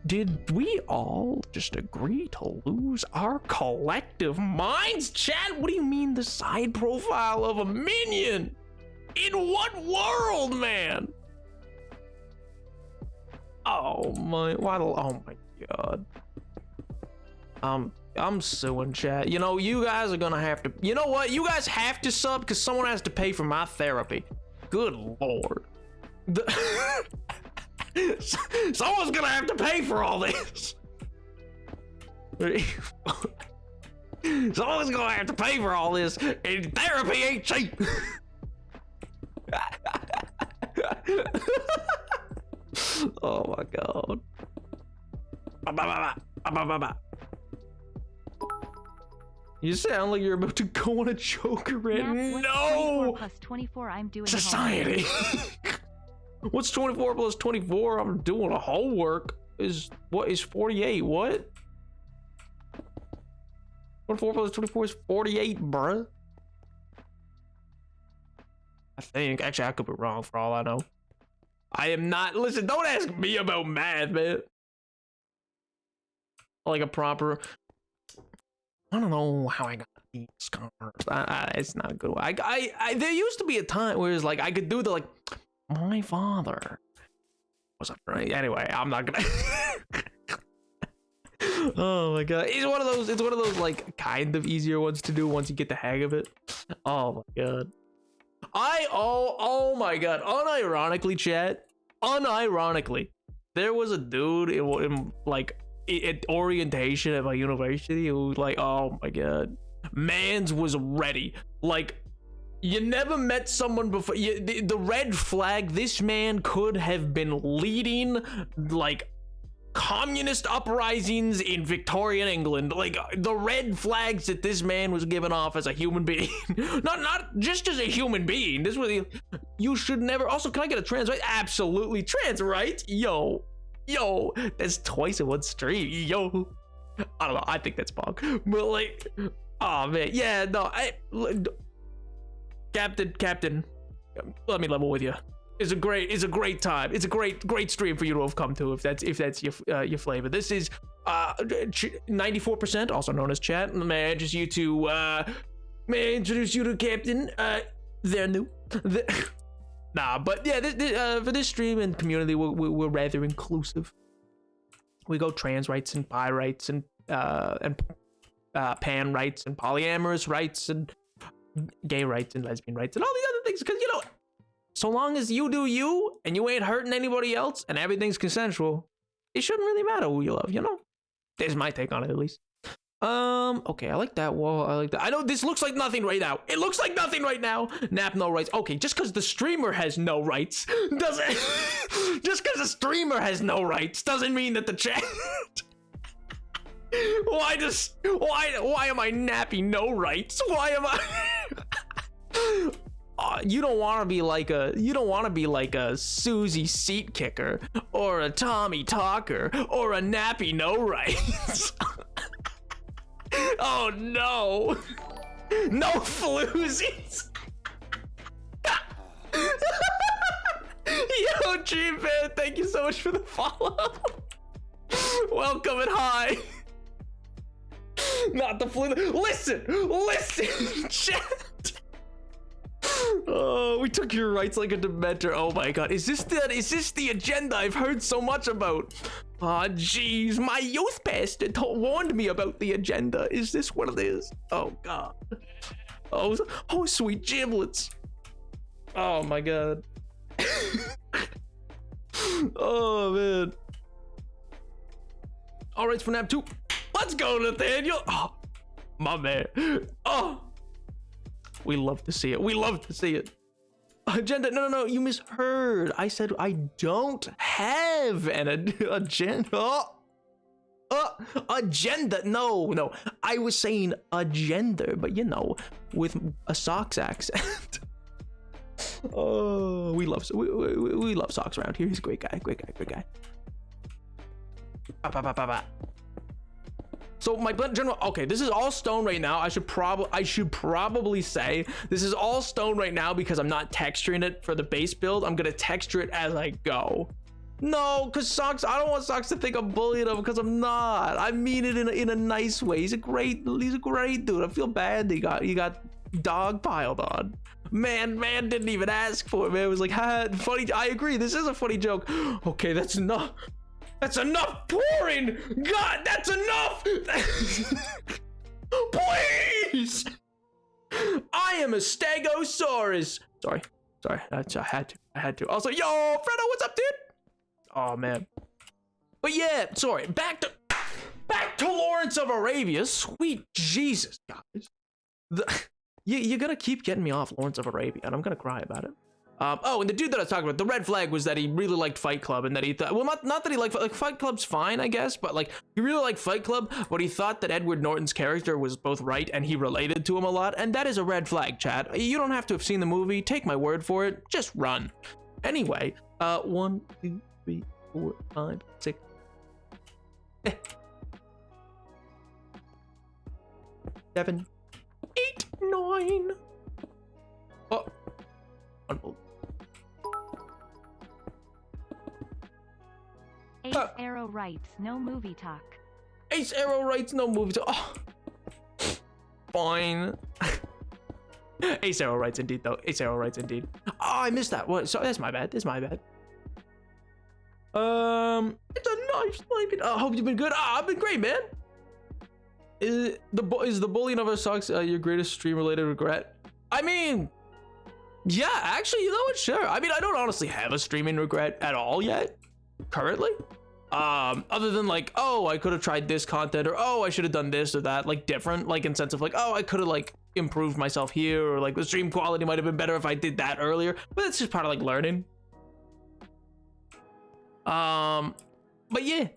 Did we all just agree to lose our collective minds, chat? What do you mean the side profile of a minion? In what world, man? Oh my god. I'm suing chat. You know, you guys are gonna have to, you know what? You guys have to sub because someone has to pay for my therapy. Good lord. Someone's gonna have to pay for all this. Someone's gonna have to pay for all this, and therapy ain't cheap. Oh my god. You sound like you're about to go on a Joker rant. No! 24 plus 24, I'm doing society. What's 24 plus 24? I'm doing a homework. What is 48? What? 24 plus 24 is 48, bruh. I think. Actually, I could be wrong for all I know. I am not. Listen, don't ask me about math, man. Like a proper. I don't know how I got these scars. It's not a good one. There used to be a time where it's like I could do the like, my father was a right. Anyway, I'm not gonna. Oh my god, it's one of those. It's one of those like kind of easier ones to do once you get the hang of it. Oh my god. Oh my god. Unironically, chat. Unironically, there was a dude in like at orientation at my university who was like, oh my god, mans was ready. Like, you never met someone before. The red flag. This man could have been leading like communist uprisings in Victorian England. Like the red flags that this man was giving off as a human being. not just as a human being. This was, you should never. Also, can I get a trans right? Absolutely trans right? Yo, that's twice in one stream. Yo, I don't know. I think that's bunk. But like, oh man, yeah, no. Captain, let me level with you. It's a great time. It's a great stream for you to have come to if that's your flavor. This is 94%, also known as chat. May I introduce you to Captain? They're new. Nah, but yeah, for this stream and community, we're rather inclusive. We go trans rights and bi rights and pan rights and polyamorous rights and gay rights and lesbian rights and all these other things, because you know, so long as you do you and you ain't hurting anybody else and everything's consensual, it shouldn't really matter who you love, you know? There's my take on it, at least. Okay, I like that wall. I like that. I know this looks like nothing right now. It looks like nothing right now. Nap no rights. Okay, just because the streamer has no rights doesn't. Just because the streamer has no rights doesn't mean that the chat. Why am I nappy no rights? Why am I? You don't want to be like a Susie seat kicker or a Tommy talker or a nappy no rights. Oh no, no floozies. Yo, G-Man, thank you so much for the follow. Welcome and hi. Not the flu. Listen, chat. Oh, we took your rights like a dementor. Oh my god, is this the agenda I've heard so much about? Ah, jeez, my youth pastor warned me about the agenda. Is this what it is? Oh god. Oh, sweet giblets. Oh my god. Oh man. All right, for nap 2. Let's go, Nathaniel. Oh, my man. Oh, we love to see it. We love to see it. Agenda. No. You misheard. I said I don't have an agenda. agenda. No, I was saying agenda, but you know, with a Sox accent. Oh, we love Sox around here. He's a great guy. So my general, okay, this is all stone right now. I should probably say this is all stone right now because I'm not texturing it for the base build. I'm gonna texture it as I go. No, because Sox, I don't want Sox to think I'm bullying him because I'm not. I mean it in a nice way. He's a great dude. I feel bad that he got dog piled on. Man didn't even ask for it, man. It was like, ha, funny. I agree, this is a funny joke. Okay, that's enough. That's enough pouring. God, that's enough. Please. I am a Stegosaurus. Sorry. I had to. Also, yo, Fredo, what's up, dude? Oh man. But yeah, sorry. Back to Lawrence of Arabia. Sweet Jesus, guys. You're gonna keep getting me off Lawrence of Arabia, and I'm gonna cry about it. Oh, and the dude that I was talking about, the red flag was that he really liked Fight Club, and that he thought, well, not that he liked, like, Fight Club's fine, I guess, but like, he really liked Fight Club, but he thought that Edward Norton's character was both right and he related to him a lot, and that is a red flag, chat. You don't have to have seen the movie, take my word for it, just run. Anyway, 1, 2, 3, 4, 5, 6. 7, 8, 9. Oh, unbelievable. Ace Arrow writes, no movie talk. Ace Arrow writes, no movie talk. Oh. Fine. Ace Arrow writes indeed, though. Ace Arrow writes indeed. Oh, I missed that. What? Sorry, that's my bad. It's a nice life. I hope you've been good. I've been great, man. Is the bullying of our socks your greatest stream-related regret? I mean, yeah, actually, you know what? Sure. I mean, I don't honestly have a streaming regret at all yet, currently. Other than like, oh, I could have tried this content, or oh, I should have done this or that, like different, like in sense of like, oh, I could have like improved myself here, or like the stream quality might have been better if I did that earlier. But it's just part of like learning. But yeah.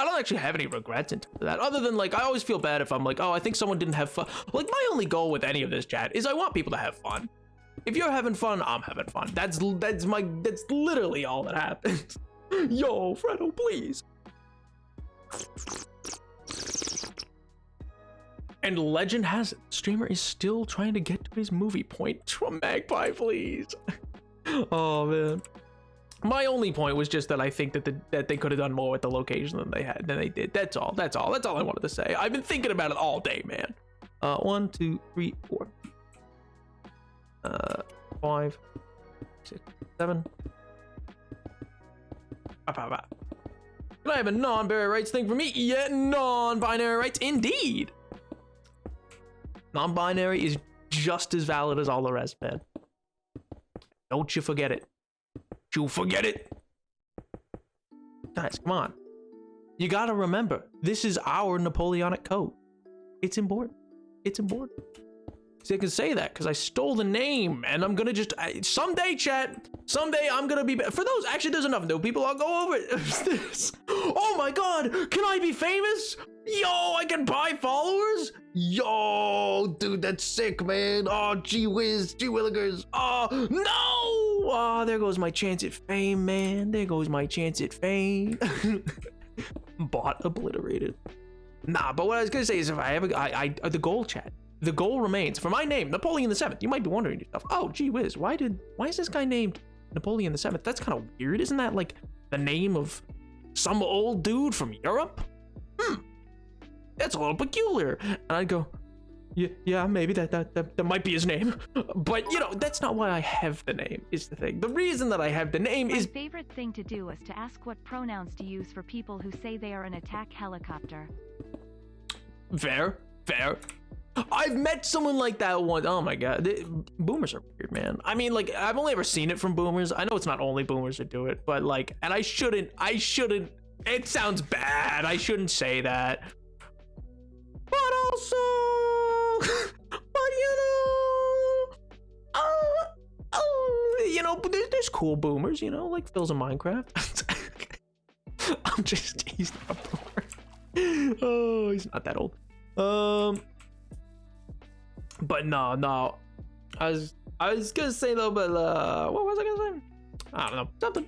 I don't actually have any regrets into that, other than like I always feel bad if I'm like, oh, I think someone didn't have fun. Like my only goal with any of this chat is I want people to have fun. If you're having fun, I'm having fun. That's literally all that happens. Yo, Fredo, please. And legend has it, the streamer is still trying to get to his movie point from Magpie, please. Oh man. My only point was just that I think that they could have done more with the location than they did. That's all I wanted to say. I've been thinking about it all day, man. 1, 2, 3, 4. 5, 6, 7. Can I have a non-binary rights thing for me? Yeah, non-binary rights indeed. Non-binary is just as valid as all the rest, man. Don't you forget it. You forget it. Guys, come on. You gotta remember, this is our Napoleonic code. It's important. It's important. See, I can say that because I stole the name, and I'm gonna just someday, chat. Someday I'm gonna be for those. Actually, there's enough new people. I'll go over it. This. Oh my God! Can I be famous? Yo, I can buy followers. Yo, dude, that's sick, man. Oh, gee whiz, gee willikers. Oh no! Oh, there goes my chance at fame, man. There goes my chance at fame. Bot obliterated. Nah, but what I was gonna say is, if I ever, the goal, chat. The goal remains for my name, Napoleon VII. You might be wondering yourself, oh, gee whiz, why is this guy named Napoleon VII? That's kind of weird. Isn't that like the name of some old dude from Europe? That's a little peculiar. And I'd go, yeah, maybe that might be his name. But you know, that's not why I have the name, is the thing. The reason that I have the name is... My favorite thing to do is to ask what pronouns to use for people who say they are an attack helicopter. Fair. I've met someone like that once. Oh my God, boomers are weird, man. I mean, like, I've only ever seen it from boomers. I know it's not only boomers that do it, but like, and I shouldn't, it sounds bad. I shouldn't say that. But also, you know, there's cool boomers, you know, like Phil's in Minecraft. He's not born. Oh, he's not that old. But no. I was gonna say though, but what was I gonna say? I don't know. Something.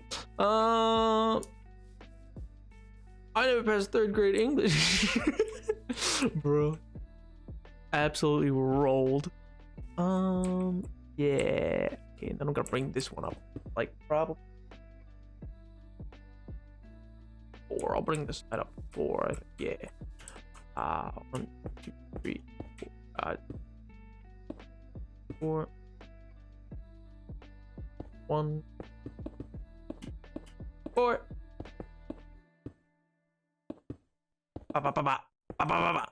I never passed 3rd grade English. Bro. Absolutely rolled. Yeah. Okay, then I'm gonna bring this one up. Like probably 4. I'll bring this side up 4. Yeah. 1, 2, 3, 4. 4. 1, 4. Ba, ba, ba, ba. Ba, ba, ba, ba.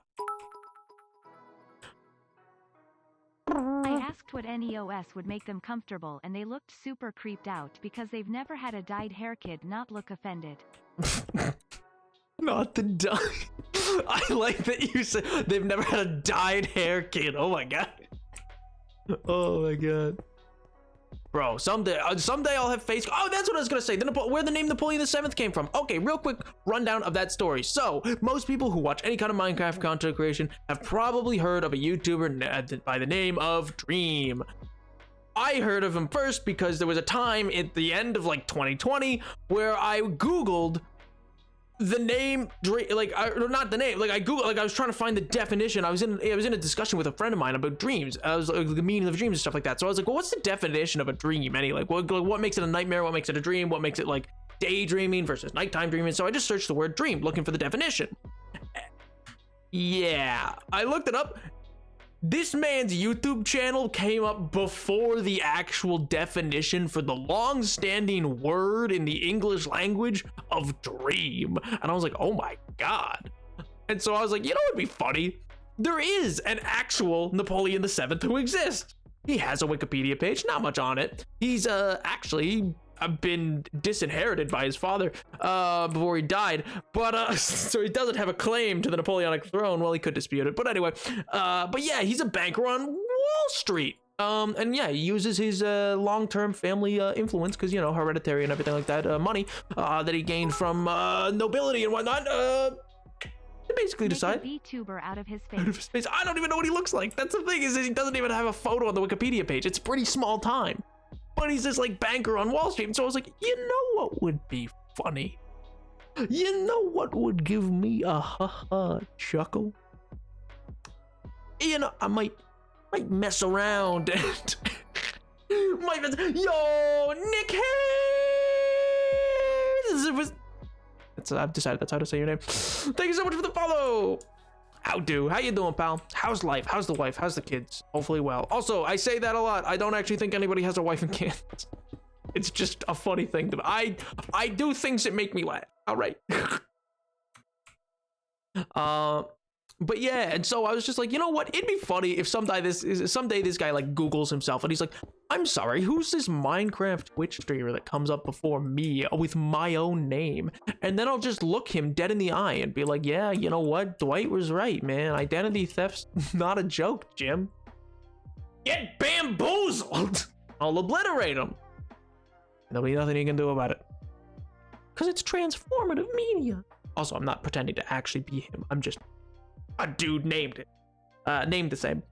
I asked what NEOS would make them comfortable and they looked super creeped out because they've never had a dyed hair kid not look offended. Not the dye. I like that you said they've never had a dyed hair kid. Oh my god. Oh my god. Bro, someday I'll have face. Oh, that's what I was gonna say. Where the name Napoleon VII came from. Okay, real quick rundown of that story. So, most people who watch any kind of Minecraft content creation have probably heard of a YouTuber by the name of Dream. I heard of him first because there was a time at the end of like 2020 where I Googled the name or not the name, like I Googled, like I was trying to find the definition. I was in a discussion with a friend of mine about dreams. I was like the meaning of dreams and stuff like that. So I was like, well, what's the definition of a dream? Like what makes it a nightmare? What makes it a dream? What makes it like daydreaming versus nighttime dreaming? So I just searched the word dream, looking for the definition. Yeah, I looked it up. This man's YouTube channel came up before the actual definition for the long-standing word in the English language of dream. And I was like, oh my god. And so I was like, you know what would be funny? There is an actual Napoleon VII who exists. He has a Wikipedia page, not much on it. He's actually been disinherited by his father before he died, but so he doesn't have a claim to the Napoleonic throne. Well, he could dispute it, but anyway, but yeah, he's a banker on Wall Street, and yeah, he uses his long-term family influence, because you know, hereditary and everything like that, money that he gained from nobility and whatnot, to basically decide. VTuber out of his face. I don't even know what he looks like. That's the thing, is he doesn't even have a photo on the Wikipedia page. It's pretty small time. But he's this like banker on Wall Street. And so I was like, you know what would be funny? You know what would give me a chuckle? You know, I might mess around and yo, Nick Hayes! I've decided that's how to say your name. Thank you so much for the follow. How you doing, pal? How's life? How's the wife? How's the kids? Hopefully well. Also, I say that a lot. I don't actually think anybody has a wife and kids. It's just a funny thing to me. I do things that make me laugh. All right. But yeah, and so I was just like, you know what? It'd be funny if someday this guy like Googles himself and he's like, I'm sorry, who's this Minecraft Twitch streamer that comes up before me with my own name? And then I'll just look him dead in the eye and be like, yeah, you know what? Dwight was right, man. Identity theft's not a joke, Jim. Get bamboozled! I'll obliterate him. There'll be nothing you can do about it. Because it's transformative media. Also, I'm not pretending to actually be him. I'm just a dude named it. Named the same.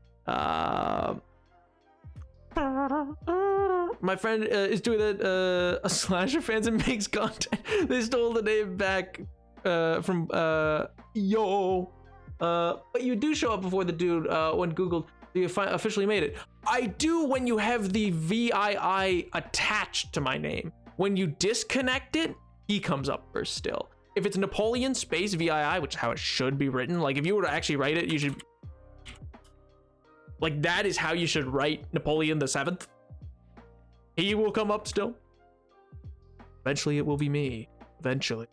My friend is doing a slasher fans and makes content. They stole the name back from yo. But you do show up before the dude when Googled. You officially made it. I do when you have the VII attached to my name. When you disconnect it, he comes up first still. If it's Napoleon space VII, which is how it should be written, like if you were to actually write it, you should, like that is how you should write Napoleon VII. He will come up still. Eventually it will be me. Eventually.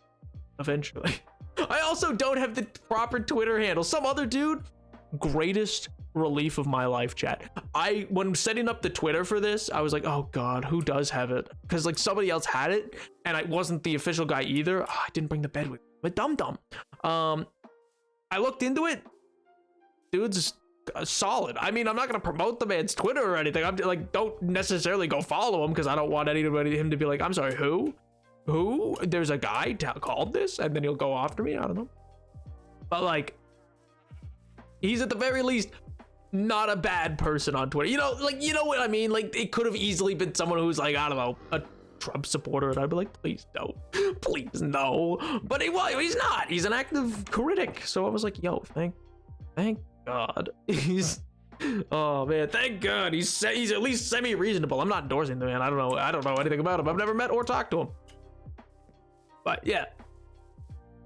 I also don't have the proper Twitter handle. Some other dude, greatest relief of my life, chat. When setting up the Twitter for this, I was like, oh god, who does have it? Because like somebody else had it and I wasn't the official guy either. Oh, I didn't bring the bed with me, but dumb. I looked into it. Dude's solid. I mean, I'm not gonna promote the man's Twitter or anything. I'm like, don't necessarily go follow him because I don't want him to be like, I'm sorry, who? who? There's a guy called this, and then he'll go after me. I don't know. But like, he's at the very least not a bad person on Twitter. You know, like, you know what I mean? Like, it could have easily been someone who's like, I don't know, a Trump supporter, and I'd be like, please no, please no. But he's not. He's an active critic. So I was like, yo, thank God. Oh man, thank God. He's at least semi-reasonable. I'm not endorsing the man. I don't know anything about him. I've never met or talked to him. But yeah,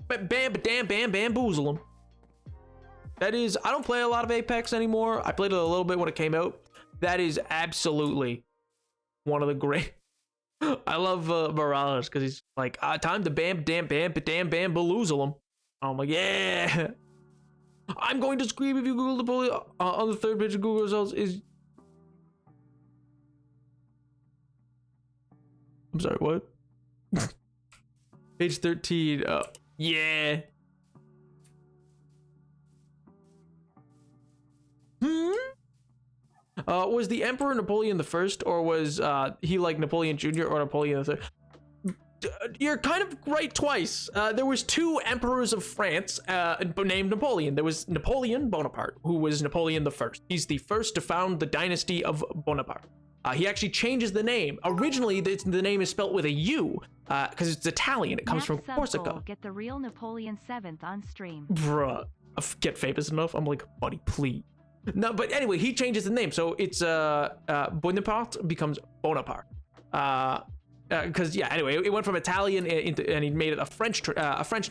bamboozle him. That is, I don't play a lot of Apex anymore. I played it a little bit when it came out. That is absolutely one of the great. I love Morales because he's like, time to bamboozle him. I'm like, yeah. I'm going to scream if you Google the bully on the third page of Google results is. I'm sorry, what? Page 13. Yeah. Was the Emperor Napoleon the First, or was he like Napoleon Jr. or Napoleon the Third? You're kind of right twice. There was two emperors of France named Napoleon. There was Napoleon Bonaparte, who was Napoleon the First. He's the first to found the dynasty of Bonaparte. He actually changes the name. Originally, the name is spelt with a U because it's Italian. It comes from Corsica. Get the real Napoleon 7th on stream. Bruh, get famous enough? I'm like, buddy, please. No, but anyway, he changes the name. So it's Bonaparte becomes Bonaparte. Because yeah, anyway, it went from Italian and he made it a French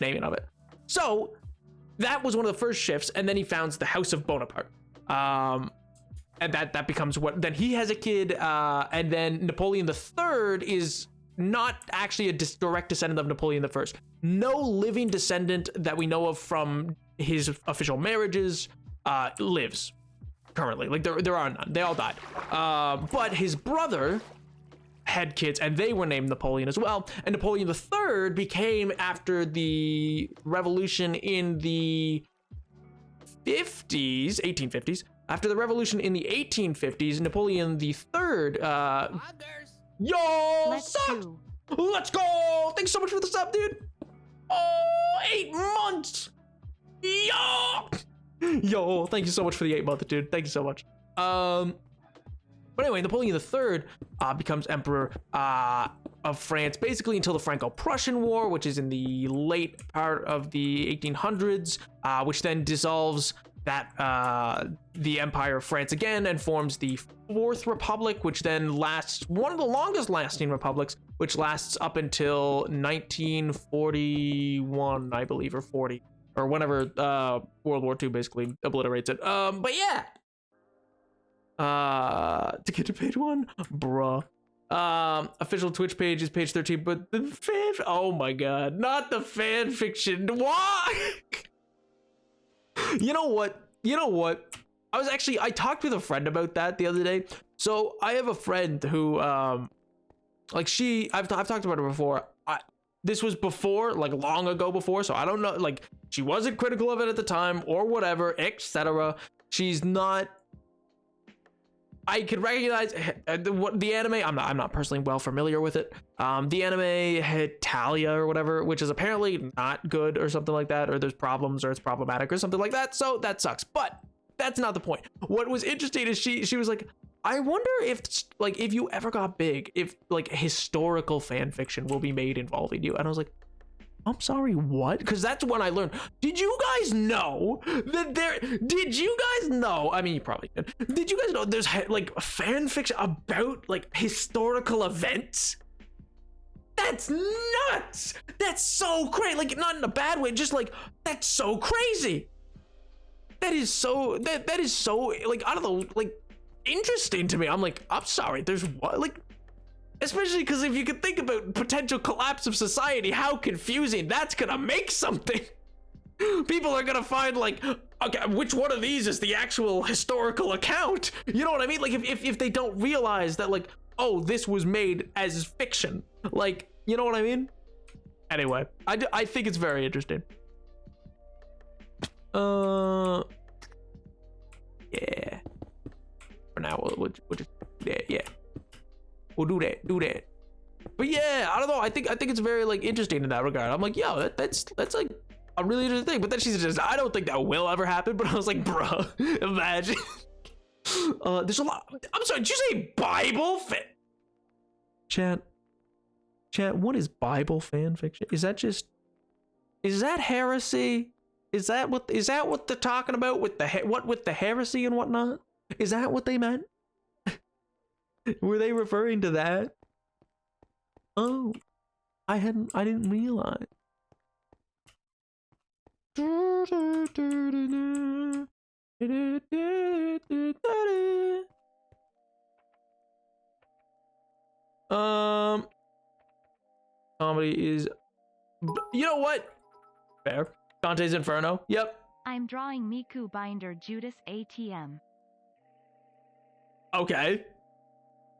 naming of it. So that was one of the first shifts, and then he founds the House of Bonaparte. And that becomes what, then he has a kid, and then Napoleon III is not actually a direct descendant of Napoleon I. No living descendant that we know of from his official marriages lives currently. Like there are none. They all died. But his brother had kids, and they were named Napoleon as well. And Napoleon III became, after the revolution in the 1850s, after the revolution in the 1850s, Napoleon III, let's go! Thanks so much for the sub, dude! Oh, 8 months! Yo, thank you so much for the 8 month, dude. Thank you so much. But anyway, Napoleon III becomes emperor of France basically until the Franco-Prussian War, which is in the late part of the 1800s, which then dissolves the Empire of France again and forms the Fourth Republic, which then lasts, one of the longest lasting republics, which lasts up until 1941, I believe, or 40, or whenever World War II basically obliterates it. But yeah. To get to page 1, bruh. Official Twitch page is page 13, but the oh my god, not the fan fiction. Why? You know what? I talked with a friend about that the other day. So I have a friend who, like I've talked about her before. This was before, like long ago before, so I don't know, like she wasn't critical of it at the time or whatever, etc. She's not. I could recognize the anime. I'm not personally well familiar with it. The anime Hetalia or whatever, which is apparently not good or something like that, or there's problems or it's problematic or something like that. So that sucks. But that's not the point. What was interesting is she was like, I wonder if you ever got big, if like historical fan fiction will be made involving you. And I was like, I'm sorry, what? Because that's when I learned. Did you guys know that did you guys know? I mean, you probably did. Did you guys know there's like fan fiction about like historical events? That's nuts. That's so crazy. Like, not in a bad way, just like, that's so crazy. That is so, that is so, like, I don't know, like, interesting to me. I'm like, I'm sorry, there's what? Like, especially because if you could think about potential collapse of society, how confusing that's gonna make something. People are gonna find like, okay, which one of these is the actual historical account? You know what I mean? Like if they don't realize that like, oh, this was made as fiction. Like, you know what I mean? Anyway, I think it's very interesting. Yeah. For now, we'll just, yeah. We'll do that. But yeah, I don't know. I think it's very like interesting in that regard. I'm like, yo, that's like a really interesting thing. But then she says, I don't think that will ever happen. But I was like, bro, imagine. There's a lot. I'm sorry, did you say Bible fan? Chat, what is Bible fan fiction? Is that heresy? Is that what they're talking about with the heresy and whatnot? Is that what they meant? Were they referring to that? Oh, I didn't realize. Comedy is, you know what? Fair. Dante's Inferno. Yep. I'm drawing Miku Binder Judas ATM. Okay.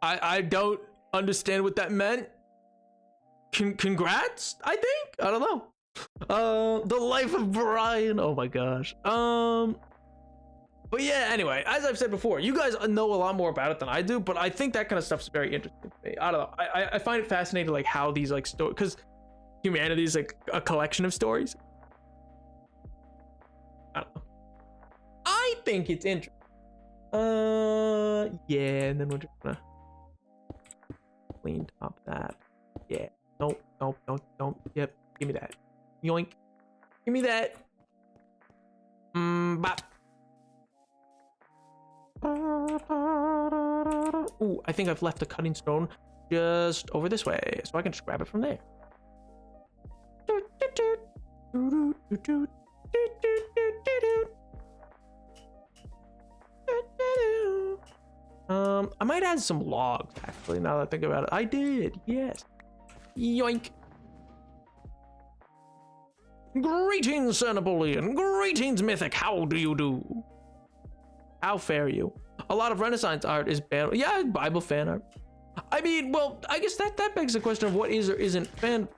I don't understand what that meant. Congrats, I think. I don't know. The Life of Brian. Oh my gosh. But yeah, anyway, as I've said before, you guys know a lot more about it than I do, but I think that kind of stuff's very interesting to me. I don't know. I find it fascinating, like how these like stories, because humanity is like a collection of stories. I don't know. I think it's interesting. Yeah, and then we're just gonna clean top that. Yeah. Nope. Yep. Give me that. Yoink. Give me that. Bop. Ooh, I think I've left the cutting stone just over this way, so I can just grab it from there. I might add some logs, actually, now that I think about it. I did, yes. Yoink. Greetings, Sir Napoleon. Greetings, Mythic. How do you do? How fare you? A lot of Renaissance art is banned. Yeah, Bible fan art. I mean, well, I guess that begs the question of what is or isn't fan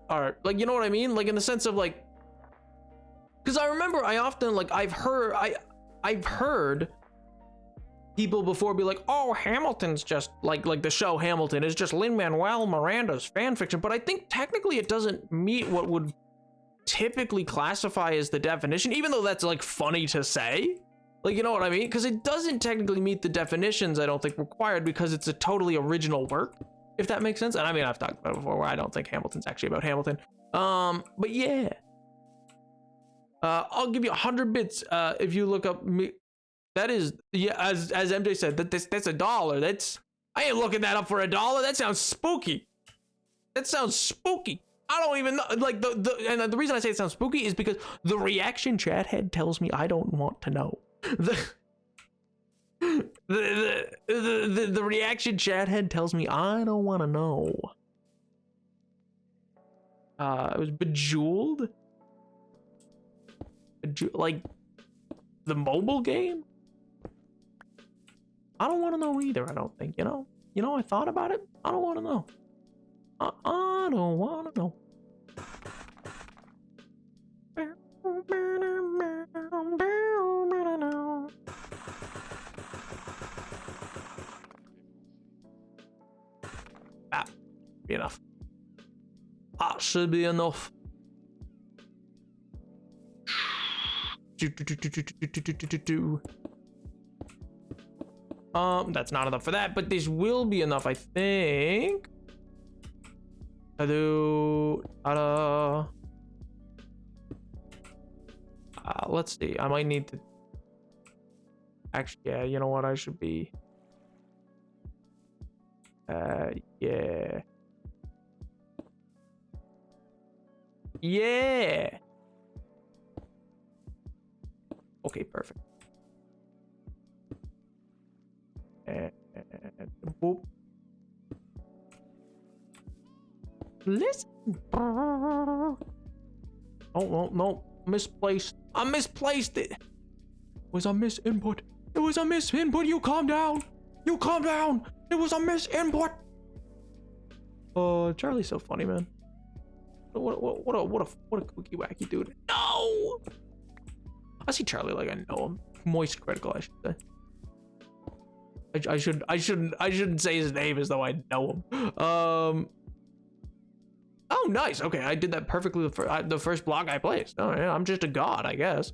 art. Like, you know what I mean? Like in the sense of like, because I remember I often like I've heard people before be like, oh, Hamilton's just like the show Hamilton is just Lin-Manuel Miranda's fan fiction. But I think technically it doesn't meet what would typically classify as the definition, even though that's like funny to say. Like, you know what I mean? Because it doesn't technically meet the definitions, I don't think, required, because it's a totally original work, if that makes sense. And I mean, I've talked about it before where I don't think Hamilton's actually about Hamilton. But yeah. I'll give you 100 bits if you look up me. That is, yeah, as MJ said, that's $1. That's, I ain't looking that up for $1. That sounds spooky. That sounds spooky. I don't even know, like and the reason I say it sounds spooky is because the reaction chat head tells me I don't want to know. The reaction chat head tells me I don't want to know. It was Bejeweled, like the mobile game. I don't want to know either. I don't think, you know, I thought about it. I don't want to know. I don't want to know. Be enough. That should be enough. That's not enough for that, but this will be enough, I think. Let's see. I might need to. Actually, yeah. You know what? I should be. Yeah. Yeah. Okay, perfect. And boop. Listen. Oh, no. Misplaced. I misplaced it. It was a misinput. It was a misinput. You calm down. You calm down. It was a misinput. Oh, Charlie's so funny, man. What a kooky wacky dude. No. I see Charlie like I know him. Moist critical, I should say. I shouldn't say his name as though I know him. Oh, nice. Okay, I did that perfectly the first block I placed. Oh yeah, I'm just a god, I guess.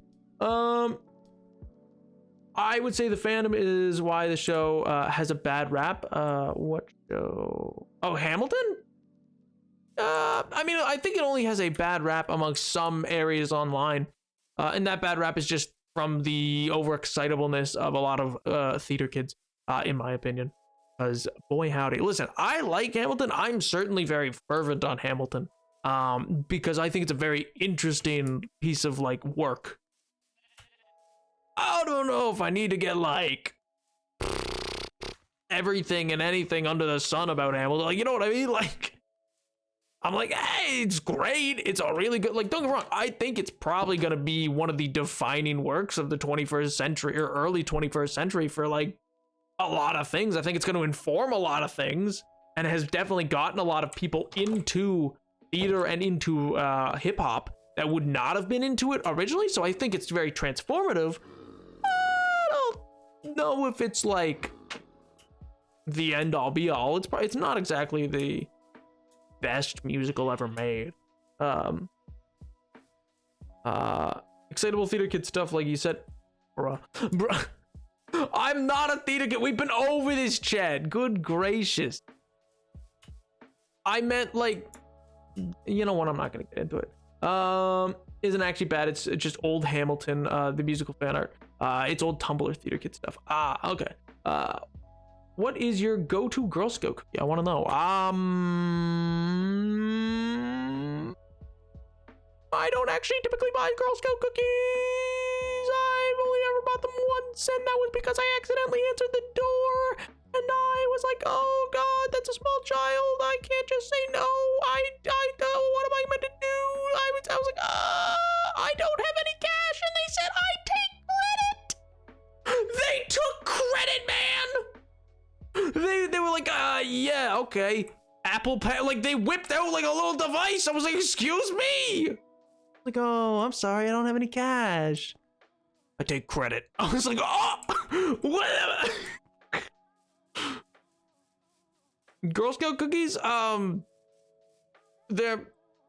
I would say the fandom is why the show has a bad rap. What show? Oh, Hamilton? I mean, I think it only has a bad rap amongst some areas online. And that bad rap is just from the overexcitableness of a lot of theater kids, in my opinion. Because, boy howdy. Listen, I like Hamilton. I'm certainly very fervent on Hamilton. Because I think it's a very interesting piece of, like, work. I don't know if I need to get like everything and anything under the sun about Hamilton. Like, you know what I mean? Like, I'm like, hey, it's great. It's a really good, like, don't get me wrong. I think it's probably going to be one of the defining works of the 21st century or early 21st century for like a lot of things. I think it's going to inform a lot of things and has definitely gotten a lot of people into theater and into hip hop that would not have been into it originally. So I think it's very transformative. I don't know if it's like the end all be all. It's not exactly the best musical ever made. Excitable theater kid stuff, like you said, bruh. I'm not a theater kid. We've been over this, Chad. Good gracious. I meant like, you know what? I'm not gonna get into it. Isn't actually bad. It's just old Hamilton, the musical fan art. It's old Tumblr theater kid stuff. Okay. What is your go-to Girl Scout cookie? I want to know. I don't actually typically buy Girl Scout cookies. I've only ever bought them once, and that was because I accidentally answered the door, and I was like, "Oh God, that's a small child. I can't just say no. I what am I meant to do?" I was like, I don't have any cash, and they said I take credit. They took credit, man. They were like, yeah, okay. Apple Pay, like they whipped out like a little device. I was like, excuse me. Like, oh, I'm sorry, I don't have any cash. I take credit. I was like, oh, whatever. Girl Scout cookies, they're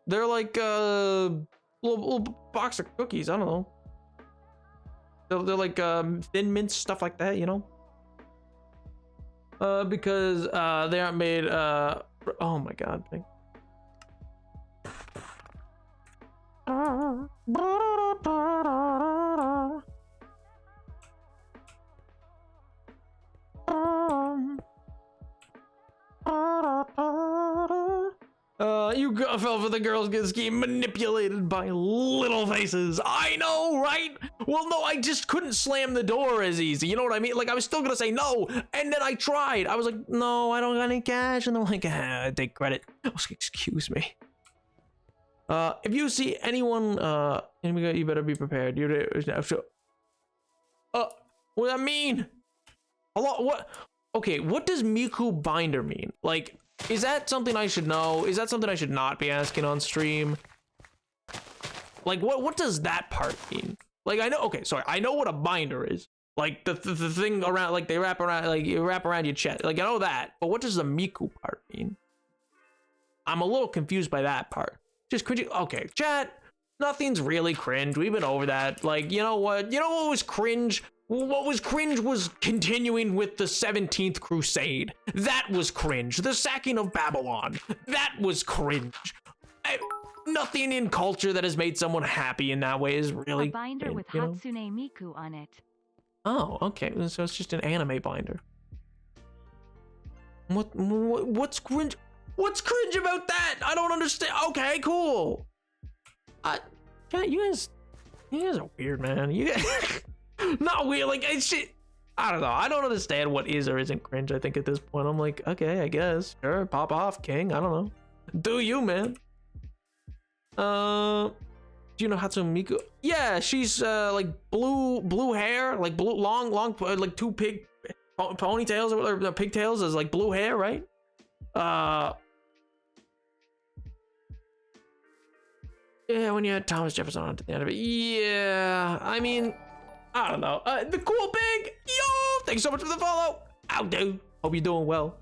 like little box of cookies. I don't know. They're like Thin Mints, stuff like that, you know. Because they aren't made. Oh my God. You fell for the girls get scheme manipulated by little faces. I know, right? Well, no, I just couldn't slam the door as easy. You know what I mean? Like, I was still gonna say no, and then I tried. I was like, no, I don't got any cash, and they're like, take credit. I was like, excuse me. If you see anyone, you better be prepared. What does that mean? A lot. What? Okay, what does Miku Binder mean? Like, is that something I should know? Is that something I should not be asking on stream? Like, what does that part mean? Like, I know, okay, sorry, I know what a binder is. Like, the thing around, like, they wrap around, like, you wrap around your chest. Like, I know that, but what does the Miku part mean? I'm a little confused by that part. Just cringy. Okay, chat, nothing's really cringe. We've been over that. Like, you know what? You know what was cringe? What was cringe was continuing with the 17th Crusade. That was cringe. The sacking of Babylon. That was cringe. Nothing in culture that has made someone happy in that way is really. A binder with Hatsune Miku on it. Oh, okay. So it's just an anime binder. What's cringe? What's cringe about that? I don't understand. Okay, cool. You guys are weird, man. You guys. Not weird, like, it's shit. I don't know. I don't understand what is or isn't cringe. I think at this point, I'm like, okay, I guess. Sure, pop off, king. I don't know. Do you, man? Do you know Hatsune Miku? Yeah, she's like blue hair, like blue long, like two pig ponytails or pigtails is like blue hair, right? Yeah, when you had Thomas Jefferson on at the end of it. Yeah, I mean, I don't know. The cool pig, yo, thanks so much for the follow. How do? Hope you're doing well.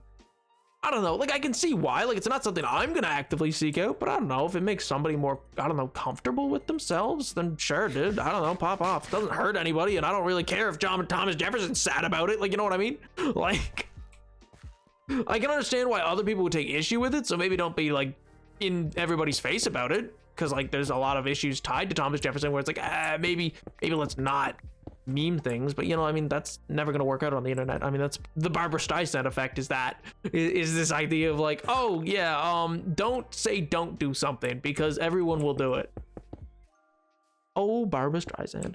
I don't know. Like, I can see why. Like, it's not something I'm gonna actively seek out, but I don't know if it makes somebody more, I don't know, comfortable with themselves. Then sure, dude. I don't know. Pop off. It doesn't hurt anybody, and I don't really care if Thomas Jefferson's sad about it. Like, you know what I mean? Like, I can understand why other people would take issue with it. So maybe don't be like in everybody's face about it, because like there's a lot of issues tied to Thomas Jefferson where it's like, maybe let's not meme things, but you know, I mean, that's never gonna work out on the internet. I mean, that's the Barbara Streisand effect, is this idea of like, oh yeah, don't do something because everyone will do it. Oh, Barbara Streisand.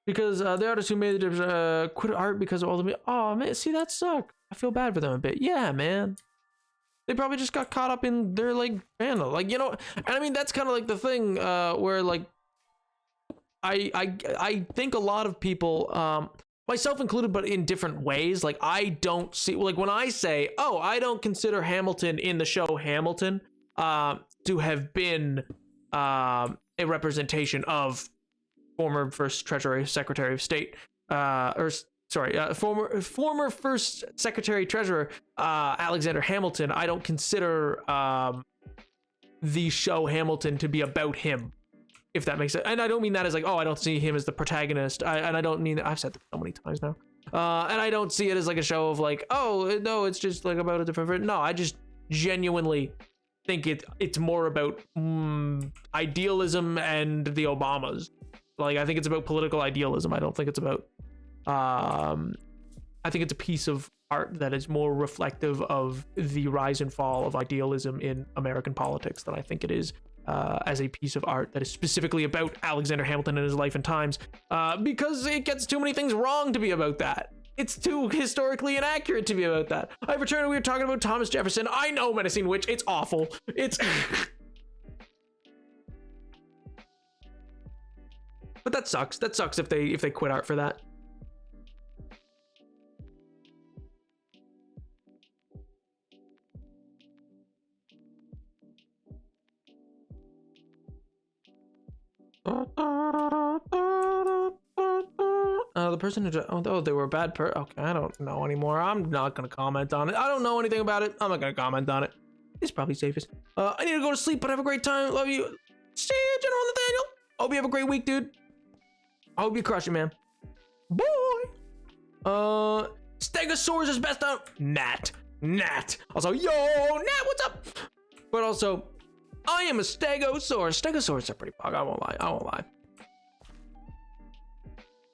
Because the artists who made the difference quit art because of all the, oh man, see, that sucked. I feel bad for them a bit. Yeah, man. They probably just got caught up in their like fandom, like, you know. And I mean, that's kind of like the thing where like I think a lot of people, myself included, but in different ways. Like, I don't see, like, when I say, oh, I don't consider Hamilton in the show Hamilton to have been a representation of former first Treasury Secretary of State, former first Secretary Treasurer Alexander Hamilton. I don't consider the show Hamilton to be about him, if that makes sense. And I don't mean that as like, oh, I don't see him as the protagonist. And I don't mean that. I've said that so many times now. And I don't see it as like a show of like, oh no, it's just like about a different. No, I just genuinely think it's more about idealism and the Obamas. Like, I think it's about political idealism. I don't think it's about, I think it's a piece of art that is more reflective of the rise and fall of idealism in American politics than I think it is as a piece of art that is specifically about Alexander Hamilton and his life and times, because it gets too many things wrong to be about that. It's too historically inaccurate to be about that. I've returned, we were talking about Thomas Jefferson. I know, Menacing Witch, it's awful. It's... But that sucks. That sucks if they quit art for that. The person who, oh, they were a bad okay, I don't know anymore. I'm not gonna comment on it. I don't know anything about it. I'm not gonna comment on it. It's probably safest. I need to go to sleep, but have a great time. Love you. See you, General Nathaniel. Hope you have a great week, dude. I hope you crush it, man. Boy. Stegosaurus is best out. Nat. Also, yo, Nat, what's up? But also, I am a Stegosaurus. Stegosaurus are pretty pog. I won't lie.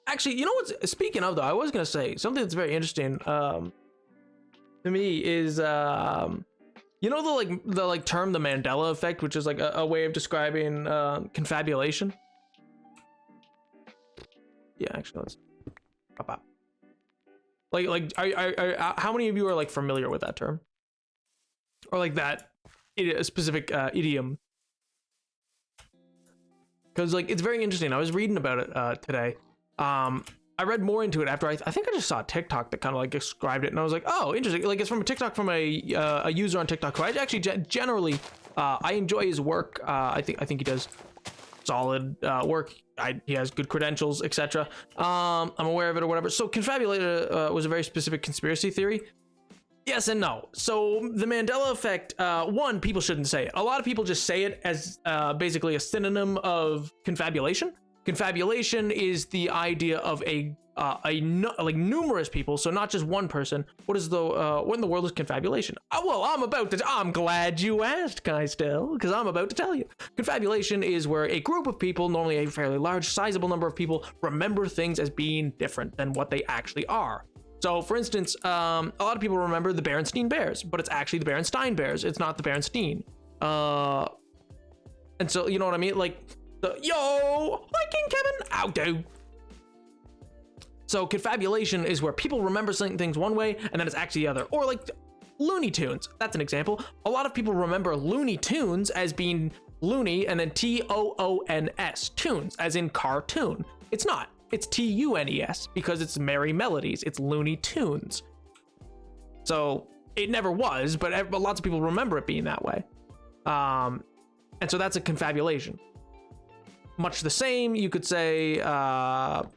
Actually, you know what's, speaking of though, I was gonna say something that's very interesting to me is you know the term the Mandela effect, which is like a way of describing confabulation. Yeah, actually, let's pop up. Like, how many of you are like familiar with that term, or like that specific idiom? Because like it's very interesting. I was reading about it today. I read more into it after I think I just saw a TikTok that kind of like described it, and I was like, oh, interesting. Like, it's from a TikTok from a user on TikTok who I actually generally I enjoy his work. I think he does solid work. He has good credentials, etc. I'm aware of it or whatever. So confabulated was a very specific conspiracy theory. Yes and no. So the Mandela effect, one, people shouldn't say it. A lot of people just say it as basically a synonym of confabulation. Confabulation is the idea of like numerous people, so not just one person. What in the world is confabulation? Well, I'm glad you asked, Kystel, because I'm about to tell you. Confabulation is where a group of people, normally a fairly large, sizable number of people, remember things as being different than what they actually are. So, for instance, a lot of people remember the Berenstain Bears, but it's actually the Berenstein Bears. It's not the Berenstein. And so, you know what I mean? Like, yo, hi, King Kevin. Ow, dude. So confabulation is where people remember things one way and then it's actually the other. Or like Looney Tunes, that's an example. A lot of people remember Looney Tunes as being loony and then Toons, tunes, as in cartoon. It's not. It's Tunes because it's Merry Melodies. It's Looney Tunes. So it never was, but lots of people remember it being that way. And so that's a confabulation. Much the same, you could say, oh,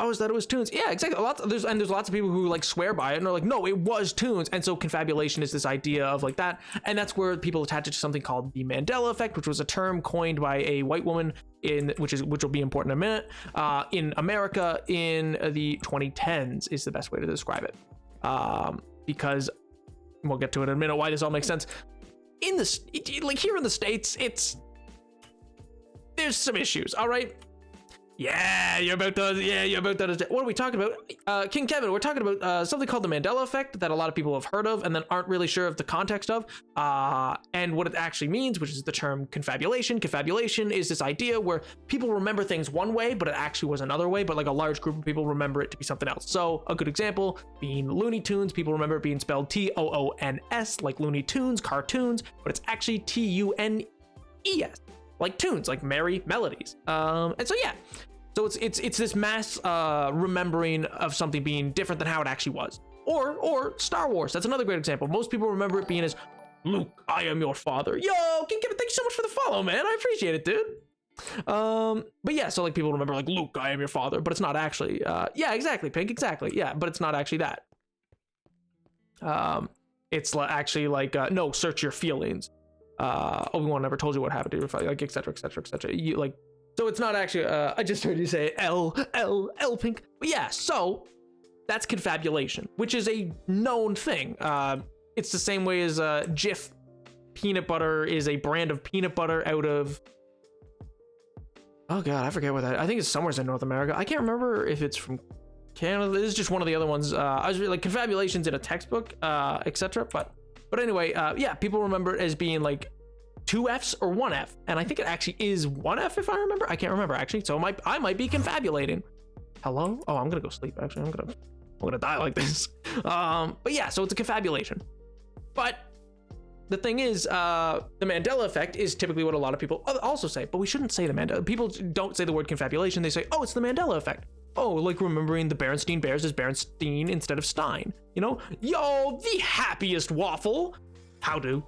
is that it was tunes? Yeah, exactly. There's lots of people who like swear by it and are like, no, it was tunes. And so confabulation is this idea of like that, and that's where people attach it to something called the Mandela effect, which was a term coined by a white woman which will be important in a minute, in America in the 2010s is the best way to describe it, because we'll get to it in a minute why this all makes sense. Like here in the States, there's some issues, all right? Yeah, you're about to. What are we talking about? King Kevin, we're talking about something called the Mandela effect that a lot of people have heard of and then aren't really sure of the context of, and what it actually means, which is the term confabulation. Confabulation is this idea where people remember things one way, but it actually was another way, but like a large group of people remember it to be something else. So a good example being Looney Tunes. People remember it being spelled Toons, like Looney Tunes, cartoons, but it's actually Tunes. Like tunes, like merry melodies. And so yeah, so it's this mass remembering of something being different than how it actually was. Or Star Wars. That's another great example. Most people remember it being as Luke, I am your father. Yo, King Kevin, thank you so much for the follow, man. I appreciate it, dude. But yeah, so like people remember like Luke, I am your father, but it's not actually. Yeah, exactly, Pink, exactly. Yeah, but it's not actually that. It's actually like no, search your feelings. Obi-Wan never told you what happened to your father, like etc. You like, so it's not actually I just heard you say L Pink. But yeah, so that's confabulation, which is a known thing. It's the same way as Jif peanut butter is a brand of peanut butter out of, oh god, I forget what that, I think it's somewhere in North America. I can't remember if it's from Canada. This is just one of the other ones. I was really like confabulations in a textbook, etc. But anyway, yeah, people remember it as being like 2 F's or 1 F, and I think it actually is 1 F if I remember. I can't remember actually, so I might be confabulating. Hello? Oh, I'm gonna go sleep. Actually, I'm gonna die like this. But yeah, so it's a confabulation. But the thing is, the Mandela effect is typically what a lot of people also say, but we shouldn't say the Mandela. People don't say the word confabulation. They say, oh, it's the Mandela effect. Oh, like remembering the Berenstein Bears as Berenstein instead of Stein. You know, yo, the happiest waffle. How you doing?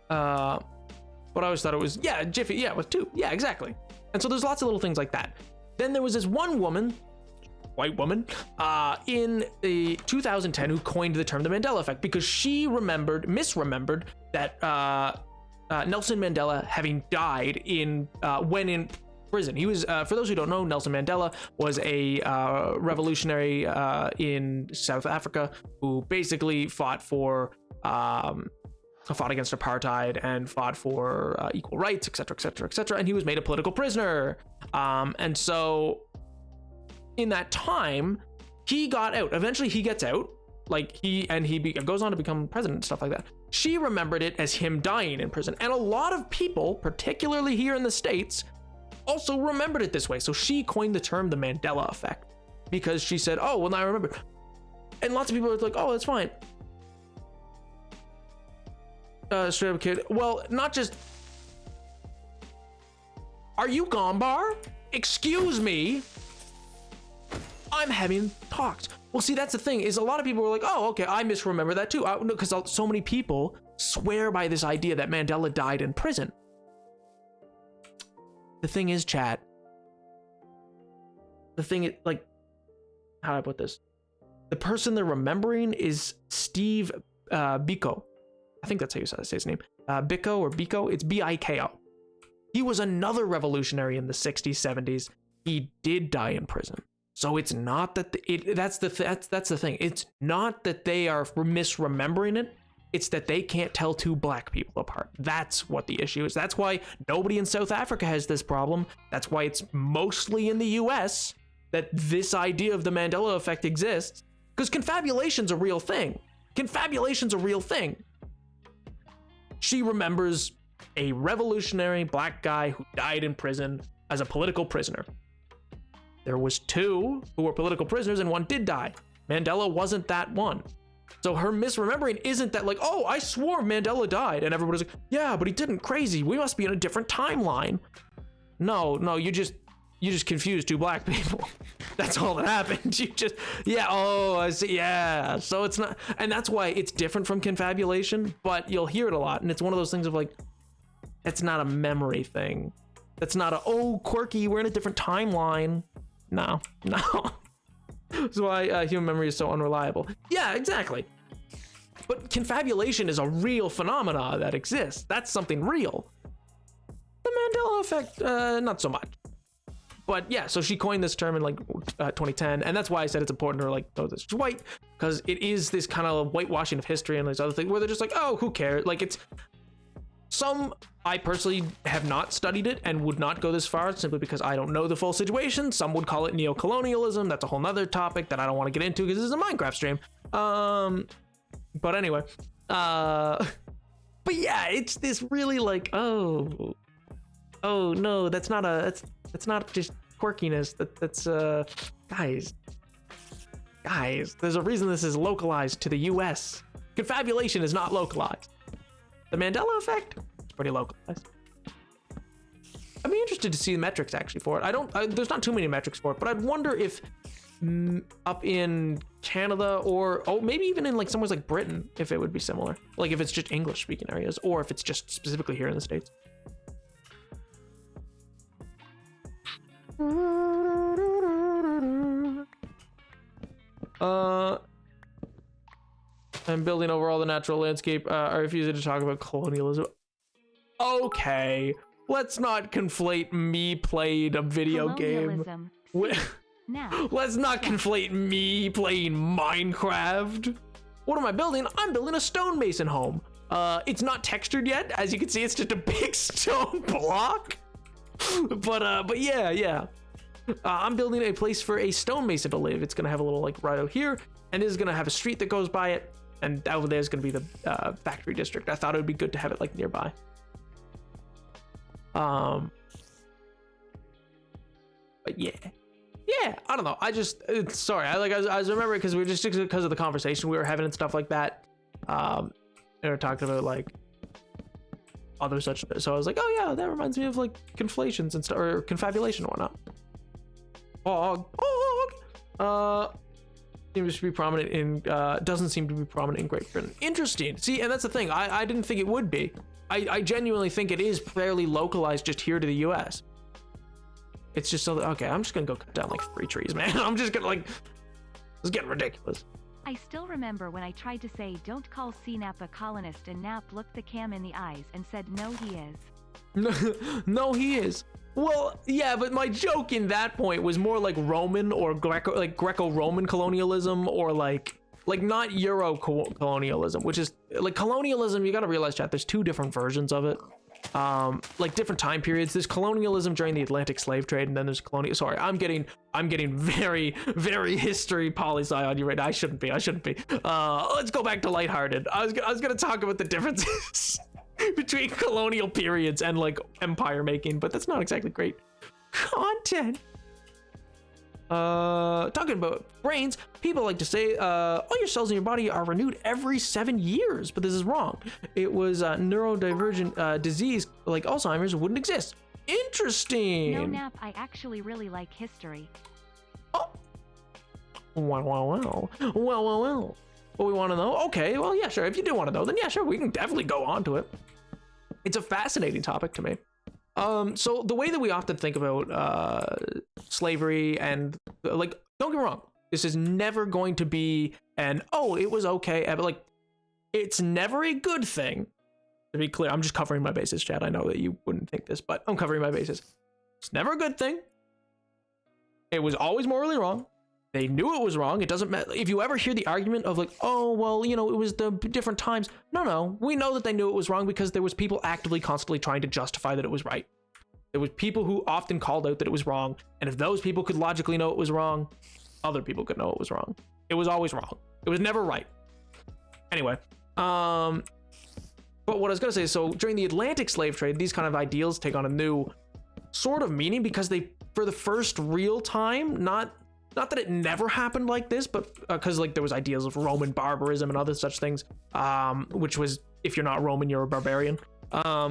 But I always thought it was, yeah, Jiffy, yeah, with 2. Yeah, exactly. And so there's lots of little things like that. Then there was this one woman, white woman, in the 2010 who coined the term the Mandela effect because she misremembered that Nelson Mandela having died when in prison. He was, for those who don't know, Nelson Mandela was a revolutionary in South Africa who basically fought against apartheid and fought for equal rights, etc. And he was made a political prisoner. And so in that time, he got out. Eventually he gets out, like he goes on to become president and stuff like that. She remembered it as him dying in prison. And a lot of people, particularly here in the States, also remembered it this way. So she coined the term the Mandela effect because she said, oh, well, now I remember. And lots of people are like, oh, that's fine. Straight up kid. Well, not just. Are you Gombar? Excuse me. I'm having talks. Well, see, that's the thing is a lot of people were like, oh, okay, I misremember that too. Because so many people swear by this idea that Mandela died in prison. The thing is, chat. The thing is, like, how do I put this? The person they're remembering is Steve Biko. I think that's how you say his name. Biko or Biko. It's Biko. He was another revolutionary in the 60s, 70s. He did die in prison. So it's not that that's the thing. It's not that they are misremembering it. It's that they can't tell 2 black people apart. That's what the issue is. That's why nobody in South Africa has this problem. That's why it's mostly in the US that this idea of the Mandela effect exists. Because confabulation's a real thing. Confabulation's a real thing. She remembers a revolutionary black guy who died in prison as a political prisoner. There was 2 who were political prisoners and 1 did die. Mandela wasn't that one. So her misremembering isn't that like, oh, I swore Mandela died. And everybody's like, yeah, but he didn't. Crazy. We must be in a different timeline. No, you just confused 2 black people. That's all that happened. You just, yeah, oh, I see, yeah. So it's not, and that's why it's different from confabulation, but you'll hear it a lot. And it's one of those things of like, it's not a memory thing. That's not a, oh, quirky, we're in a different timeline. No. That's why human memory is so unreliable. Yeah, exactly. But confabulation is a real phenomena that exists. That's something real. The Mandela effect, not so much. But yeah, so she coined this term in like 2010, and that's why I said it's important to like know this she's white, because it is this kind of whitewashing of history and these other things where they're just like, oh, who cares? Like it's I personally have not studied it and would not go this far simply because I don't know the full situation. Some would call it neocolonialism. That's a whole nother topic that I don't want to get into because this is a Minecraft stream. But anyway, but yeah, it's this really like, oh no, that's not just quirkiness. That's guys, there's a reason this is localized to the US. Confabulation is not localized. The Mandela effect is pretty localized. I'd be interested to see the metrics actually for it. There's not too many metrics for it, but I'd wonder if up in Canada or maybe even in like somewhere like Britain, if it would be similar. Like if it's just English speaking areas or if it's just specifically here in the States. I'm building over all the natural landscape. I refuse to talk about colonialism. Okay, let's not conflate me playing a video game. Now, let's not conflate me playing Minecraft. What am I building? I'm building a stonemason home. It's not textured yet. As you can see, it's just a big stone block. But yeah. I'm building a place for a stonemason to live. It's gonna have a little like right out here, and this is gonna have a street that goes by it, and over there is gonna be the factory district. I thought it would be good to have it like nearby. But yeah, I don't know. Sorry. I was remembering because we were just because of the conversation we were having and stuff like that. And we were talking about like other such. So I was like, oh yeah, that reminds me of like conflations and stuff, or confabulation and whatnot. Seems to be prominent in doesn't seem to be prominent in Great Britain. Interesting. See, and that's the thing. I didn't think it would be. I genuinely think it is fairly localized just here to the US. It's just so that, okay, I'm just gonna go cut down like 3 trees, man. I'm just gonna like, it's getting ridiculous. I still remember when I tried to say don't call CNAP a colonist and Nap looked the cam in the eyes and said no he is. No he is. Well, yeah, but my joke in that point was more like Roman or Greco-Roman colonialism, or like not Euro colonialism, which is like colonialism. You got to realize, chat, there's 2 different versions of it. Like different time periods. There's colonialism during the Atlantic slave trade, and then there's sorry, I'm getting very, very history poli-sci on you right now. I shouldn't be. Let's go back to lighthearted. I was gonna talk about the differences between colonial periods and like empire making, but that's not exactly great content. Talking about brains, people like to say all your cells in your body are renewed every 7 years, but this is wrong. It was neurodivergent disease like Alzheimer's wouldn't exist. Interesting. No, Nap, I actually really like history. Oh. Wow. Well, what we want to know? Okay, well, yeah, sure. If you do want to know, then yeah, sure, we can definitely go on to it. It's a fascinating topic to me. So the way that we often think about slavery and like, don't get me wrong, this is never going to be it was okay, but like, it's never a good thing. To be clear, I'm just covering my bases, Chad. I know that you wouldn't think this, but I'm covering my bases. It's never a good thing. It was always morally wrong. They knew it was wrong. It doesn't matter. If you ever hear the argument of like, oh, well, it was the different times. No. We know that they knew it was wrong because there was people actively, constantly trying to justify that it was right. There was people who often called out that it was wrong. And if those people could logically know it was wrong, other people could know it was wrong. It was always wrong. It was never right. Anyway, but what I was going to say, so during the Atlantic slave trade, these kind of ideals take on a new sort of meaning because they, for the first real time, not that it never happened like this, but because like there was ideas of Roman barbarism and other such things, which was, if you're not Roman, you're a barbarian,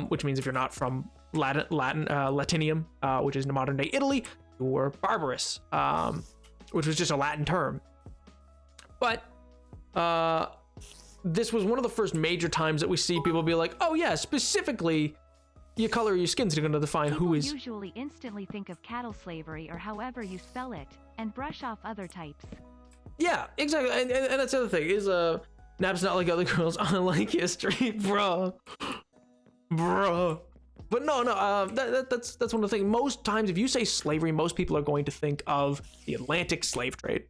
which means if you're not from Latinium, which is modern day Italy, you were barbarous. which was just a Latin term. But this was one of the first major times that we see people be like, oh yeah, specifically your color of your skin's going to define People who is. usually instantly think of cattle slavery or however you spell it, and brush off other types. Yeah, exactly. And that's the other thing is Nap's not like other girls. I like history, bro. But no, that's one of the things. Most times, if you say slavery, most people are going to think of the Atlantic slave trade.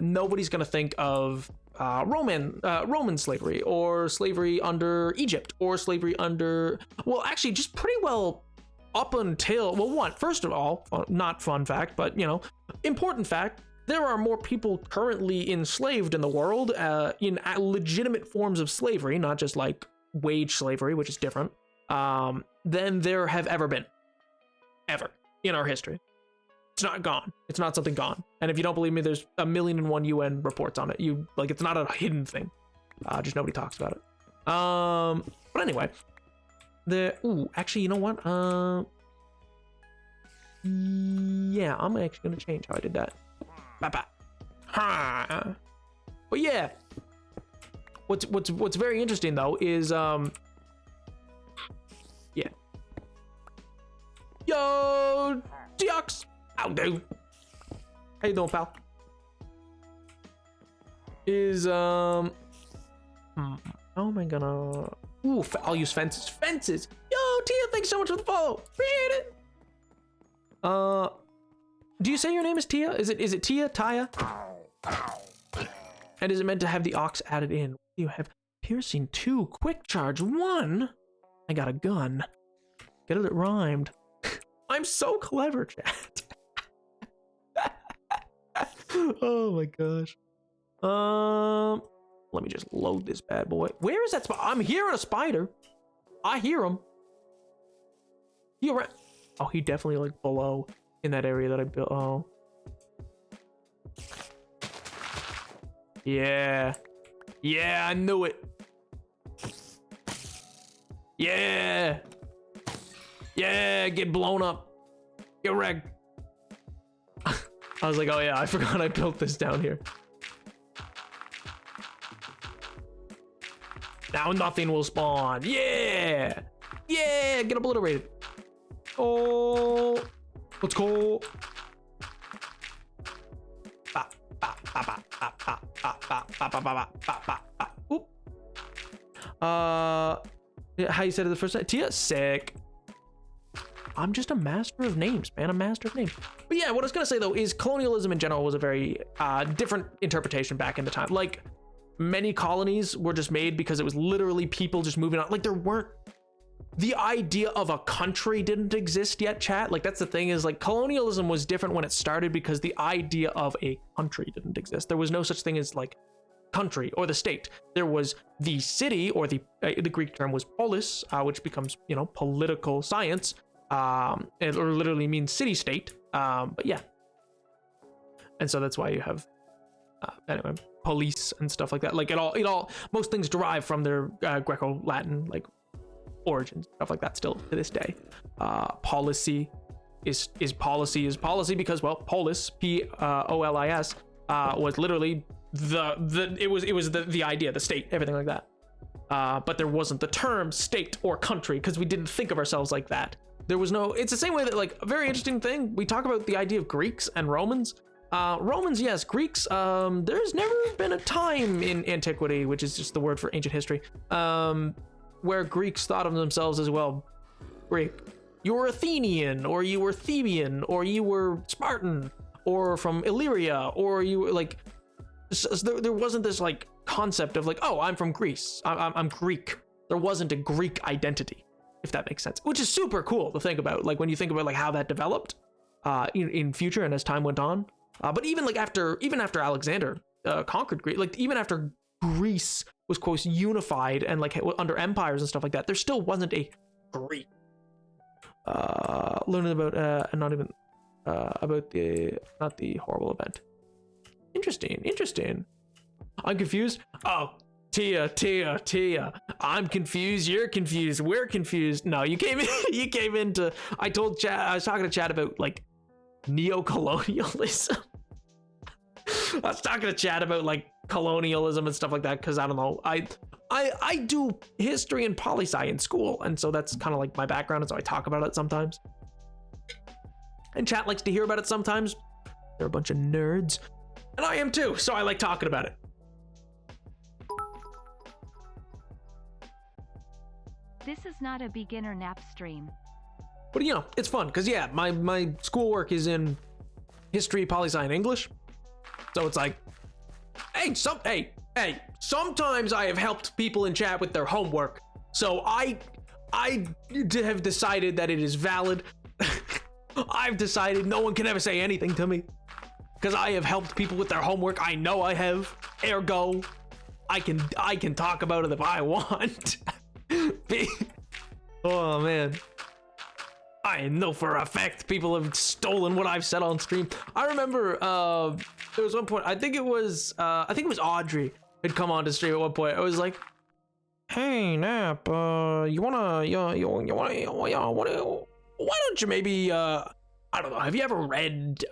Nobody's going to think of Roman slavery or slavery under Egypt or slavery under, well, actually just pretty well up until, well, first of all, not fun fact, but important fact, there are more people currently enslaved in the world in legitimate forms of slavery, not just like wage slavery, which is different, than there have ever been, ever in our history. It's not gone. It's not something gone. And if you don't believe me, there's 1,000,001 UN reports on it. It's not a hidden thing. Just nobody talks about it. But anyway, actually, you know what? Yeah, I'm actually gonna change how I did that. Ha. But yeah, what's very interesting though is yeah. Yo, Deox. How do? How you doing, pal? How am I gonna? Ooh, I'll use fences. Fences. Yo, Tia, thanks so much for the follow. Appreciate it. Do you say your name is Tia? Is it Tia? Taya? And is it meant to have the ox added in? You have piercing 2, quick charge 1. I got a gun. Get it rhymed. I'm so clever, chat. Oh my gosh. Let me just load this bad boy. Where is that spider? I'm hearing a spider. I hear him. He around. Oh, he definitely like below in that area that I built. Oh. Yeah. Yeah, I knew it. Yeah. Yeah, get blown up. Get wrecked. I was like, oh yeah, I forgot I built this down here. Now nothing will spawn. Yeah. Yeah, get obliterated. Oh, let's go. Oop. How you said it the first time? Tia, sick. I'm just a master of names, man. A master of names. But yeah, what I was gonna say though is colonialism in general was a very different interpretation back in the time. Like many colonies were just made because it was literally people just moving on. Like there weren't, the idea of a country didn't exist yet, chat. Like that's the thing is like colonialism was different when it started because the idea of a country didn't exist. There was no such thing as like country or the state. There was the city, or the Greek term was polis, which becomes, political science. It literally means city state. But yeah. And so that's why you have, anyway, police and stuff like that. Like it all, most things derive from their Greco-Latin, like origins, stuff like that still to this day. Policy is policy because, well, polis, P-O-L-I-S, was literally the idea, the state, everything like that. But there wasn't the term state or country because we didn't think of ourselves like that. There was no, it's the same way that, like, a very interesting thing, we talk about the idea of Greeks and Romans. Romans, yes. Greeks, there's never been a time in antiquity, which is just the word for ancient history, where Greeks thought of themselves as, well, Greek. You were Athenian, or you were Theban, or you were Spartan, or from Illyria, or you were, like, there wasn't this, like, concept of, like, oh, I'm from Greece. I'm Greek. There wasn't a Greek identity, if that makes sense, which is super cool to think about. Like, when you think about, like, how that developed in future and as time went on. But even, like, after Alexander conquered Greece, like, even after Greece was, quote, unified and, like, under empires and stuff like that, there still wasn't a Greek. Learning about, not the horrible event. Interesting. I'm confused. Oh, Tia. I'm confused. You're confused. We're confused. No, you came into, I was talking to Chad about, like, neo-colonialism. I was talking to Chad about like colonialism and stuff like that because I don't know. I do history and poli-sci in school, and so that's kind of like my background, and so I talk about it sometimes. And chat likes to hear about it sometimes. They're a bunch of nerds, and I am too, so I like talking about it. This is not a beginner nap stream. But you know, it's fun because yeah, my schoolwork is in history, poli-sci, and English. So it's like, hey, sometimes I have helped people in chat with their homework. So I have decided that it is valid. I've decided no one can ever say anything to me because I have helped people with their homework. I know I have. Ergo, I can talk about it if I want. Oh man. I know for a fact people have stolen what I've said on stream. I remember there was one point, I think it was Audrey had come on to stream at one point. I was like, hey Nap, why don't you maybe I don't know, have you ever read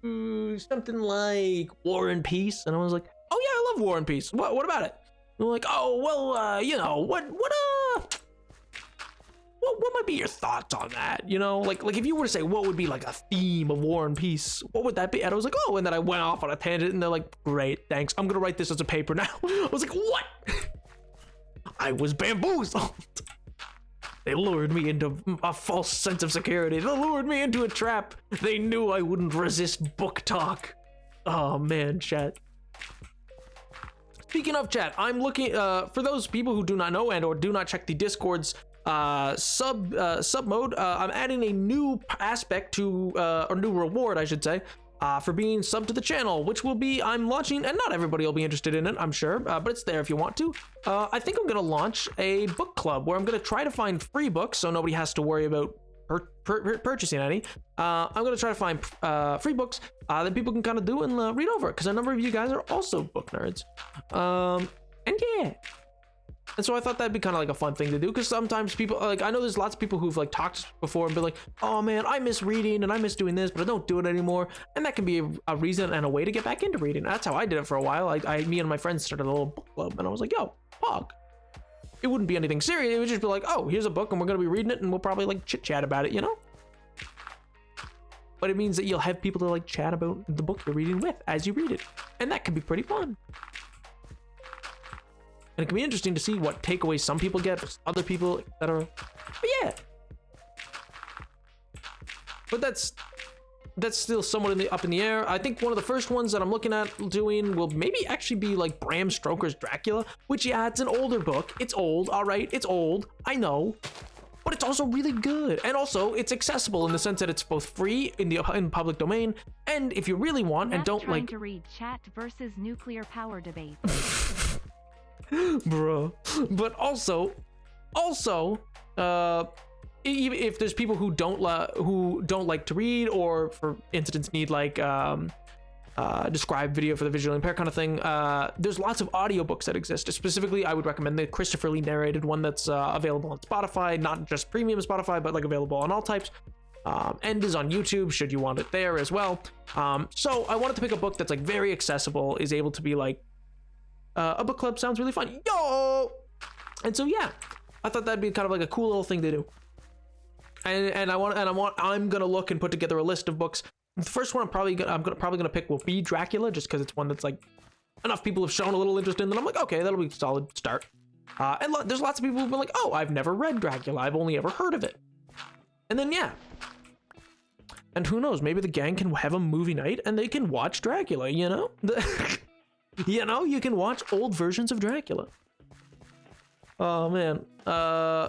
something like War and Peace? And I was like, oh yeah, I love War and Peace. What about it? And they're like, oh well, you know, what might be your thoughts on that? You know, like if you were to say what would be like a theme of War and Peace, what would that be? And I was like, oh, and then I went off on a tangent, and they're like, great, thanks. I'm gonna write this as a paper now. I was like, what? I was bamboozled. They lured me into a false sense of security. They lured me into a trap. They knew I wouldn't resist book talk. Oh man, chat. Speaking of chat, I'm looking for those people who do not know and or do not check the Discord's sub mode. I'm adding a new aspect to or new reward, I should say, for being sub to the channel, which will be I'm launching, and not everybody will be interested in it, I'm sure, but it's there if you want to. I think I'm gonna launch a book club where I'm gonna try to find free books so nobody has to worry about purchasing any. I'm gonna try to find free books that people can kind of do and read over, because a number of you guys are also book nerds. And yeah. And so I thought that'd be kind of like a fun thing to do, because sometimes people, like, I know there's lots of people who've like talked before and been like, oh man, I miss reading and I miss doing this, but I don't do it anymore. And that can be a reason and a way to get back into reading. That's how I did it for a while. Me and my friends started a little book club, and I was like, yo, pog. It wouldn't be anything serious. It would just be like, oh, here's a book and we're going to be reading it, and we'll probably like chit chat about it, you know? But it means that you'll have people to like chat about the book you're reading with as you read it. And that can be pretty fun. And it can be interesting to see what takeaways some people get versus other people, etc. But yeah. But that's still somewhat up in the air. I think one of the first ones that I'm looking at doing will maybe actually be like Bram Stoker's Dracula, which, yeah, it's an older book. It's old, all right, it's old, I know. But it's also really good. And also, it's accessible in the sense that it's both free in public domain, and if you really want and don't like... to read chat versus nuclear power debate. Bro. But also, even if there's people who don't like to read, or for instance need like described video for the visually impaired kind of thing, there's lots of audiobooks that exist. Specifically, I would recommend the Christopher Lee narrated one that's available on Spotify, not just premium Spotify, but like available on all types, and is on YouTube should you want it there as well. So I wanted to pick a book that's like very accessible, is able to be like a book club. Sounds really fun, yo. And so yeah, I thought that'd be kind of like a cool little thing to do. And I'm gonna look and put together a list of books. The first one I'm probably gonna pick will be Dracula, just because it's one that's like enough people have shown a little interest in that I'm like, okay, that'll be a solid start. And there's lots of people who've been like, oh, I've never read Dracula, I've only ever heard of it. And then yeah, and who knows, maybe the gang can have a movie night and they can watch Dracula, you know. You know, you can watch old versions of Dracula. Oh man, I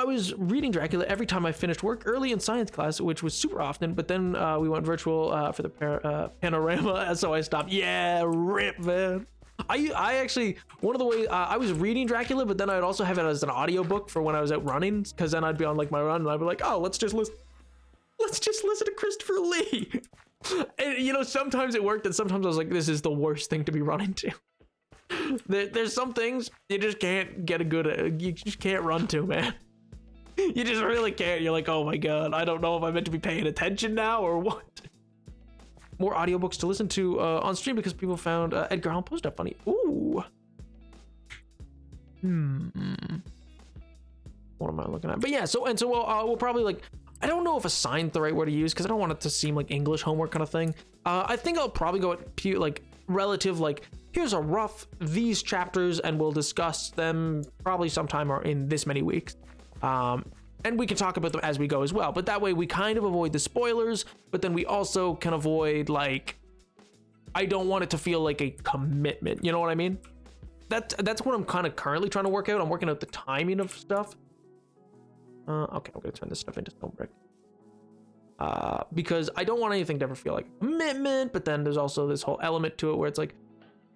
was reading Dracula every time I finished work early in science class, which was super often, but then we went virtual for the panorama, so I stopped. Yeah, rip, man. I actually, one of the ways I was reading Dracula, but then I'd also have it as an audiobook for when I was out running, because then I'd be on like my run and I'd be like, oh, let's just listen to Christopher Lee. And you know, sometimes it worked, and sometimes I was like, this is the worst thing to be running to. There's some things you just can't get you just can't run to, man. You just really can't. You're like, oh my god, I don't know if I'm meant to be paying attention now or what. More audiobooks to listen to on stream because people found Edgar Allan Poe stuff funny. Ooh. What am I looking at? But yeah, so we'll probably like, I don't know if assigned the right word to use because I don't want it to seem like English homework kind of thing. I think I'll probably go at like relative, like here's a rough these chapters and we'll discuss them probably sometime or in this many weeks. And we can talk about them as we go as well. But that way we kind of avoid the spoilers, but then we also can avoid like, I don't want it to feel like a commitment. You know what I mean? That's what I'm kind of currently trying to work out. I'm working out the timing of stuff. Okay, I'm gonna turn this stuff into stone brick. Because I don't want anything to ever feel like a commitment, but then there's also this whole element to it where it's like,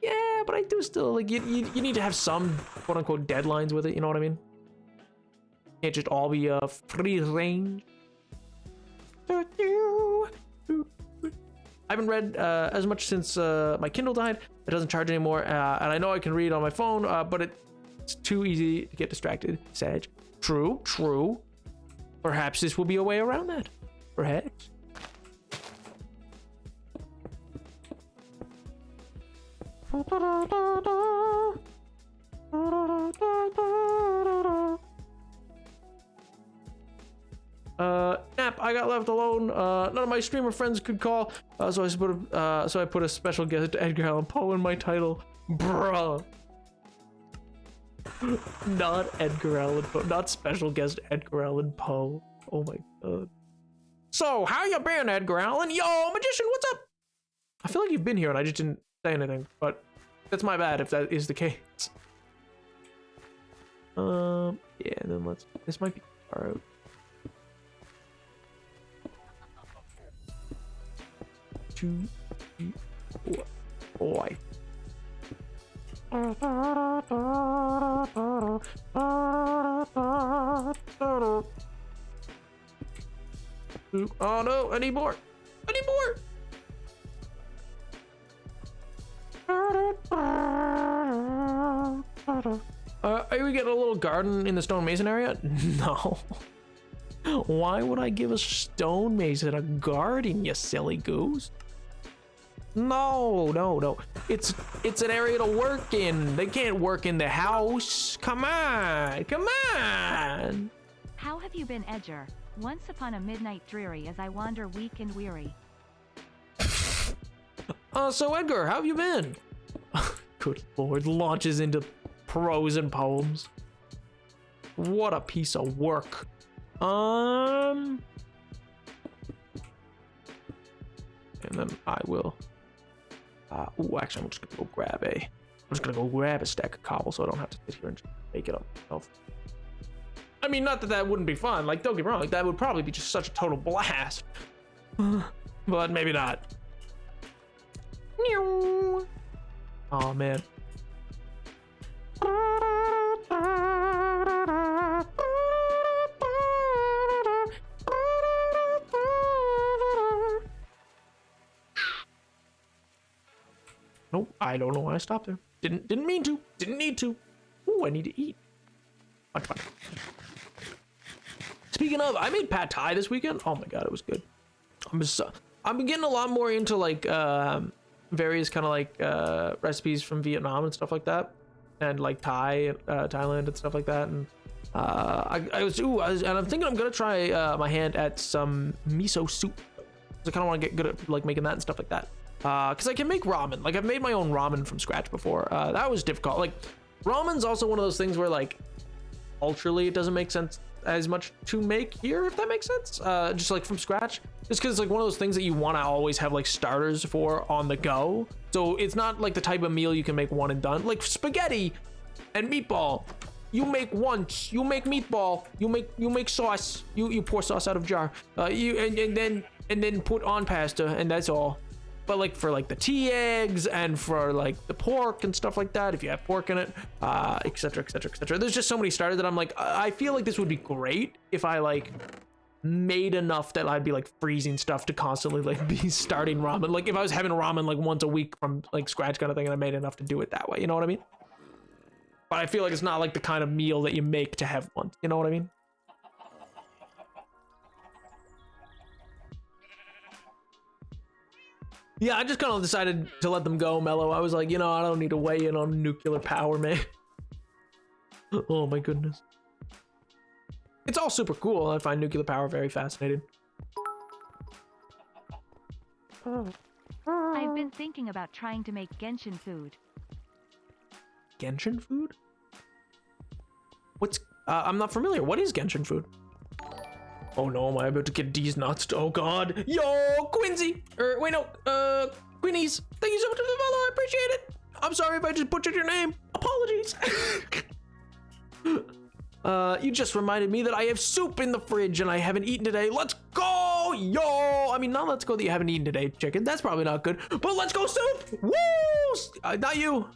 yeah, but I do still like you need to have some quote unquote deadlines with it, you know what I mean? Can't just all be free range. I haven't read as much since my Kindle died. It doesn't charge anymore, and I know I can read on my phone, but it's too easy to get distracted. Sag. True. Perhaps this will be a way around that. Perhaps. Nap, I got left alone. None of my streamer friends could call, so I put a special guest Edgar Allan Poe in my title. Bruh. Not Edgar Allan Poe, not special guest Edgar Allan Poe. Oh my god. So, how you been, Edgar Allan? Yo, magician, what's up? I feel like you've been here and I just didn't say anything, but that's my bad if that is the case. Yeah, and then this might be far out. Two, three, four. Boy. Oh no, I need more. Are we getting a little garden in the stone-mason area? No. Why would I give a stonemason a garden, you silly goose? No. It's an area to work in. They can't work in the house. Come on. How have you been, Edgar? Once upon a midnight dreary as I wander weak and weary. So Edgar, how have you been? Good lord, launches into prose and poems. What a piece of work. And then I will actually I'm just gonna go grab a stack of cobble so I don't have to sit here and just make it up myself. I mean, not that that wouldn't be fun, like don't get me wrong, like that would probably be just such a total blast. But maybe not. Oh man. Nope, I don't know why I stopped there. Didn't mean to. Didn't need to. Ooh, I need to eat. Much fun. Speaking of, I made pad thai this weekend. Oh my god, it was good. I'm getting a lot more into like various kind of like recipes from Vietnam and stuff like that, and like Thailand and stuff like that. And and I'm thinking I'm gonna try my hand at some miso soup. I kind of want to get good at like making that and stuff like that. Because I can make ramen. Like I've made my own ramen from scratch before. That was difficult. Like ramen's also one of those things where like culturally it doesn't make sense as much to make here, if that makes sense. Just like from scratch, just because it's like one of those things that you want to always have like starters for on the go. So it's not like the type of meal you can make one and done. Like spaghetti and meatball, you make once. You make meatball, you make sauce, you pour sauce out of jar, and then put on pasta, and that's all. But like for like the tea eggs and for like the pork and stuff like that, if you have pork in it, etc. There's just so many starters that I'm like, I feel like this would be great if I like made enough that I'd be like freezing stuff to constantly like be starting ramen. Like if I was having ramen like once a week from like scratch kind of thing, and I made enough to do it that way, you know what I mean? But I feel like it's not like the kind of meal that you make to have once, you know what I mean? Yeah, I just kind of decided to let them go, Mellow. I was like, you know, I don't need to weigh in on nuclear power, man. Oh my goodness. It's all super cool. I find nuclear power very fascinating. I've been thinking about trying to make Genshin food. Genshin food? What's I'm not familiar. What is Genshin food? Oh no, am I about to get D's nuts? Oh god. Yo, Quincy! Or wait, no, Quinnies. Thank you so much for the follow. I appreciate it. I'm sorry if I just butchered your name. Apologies. You just reminded me that I have soup in the fridge and I haven't eaten today. Let's go, yo! I mean, not let's go that you haven't eaten today, chicken. That's probably not good, but let's go soup! Woo! Not you.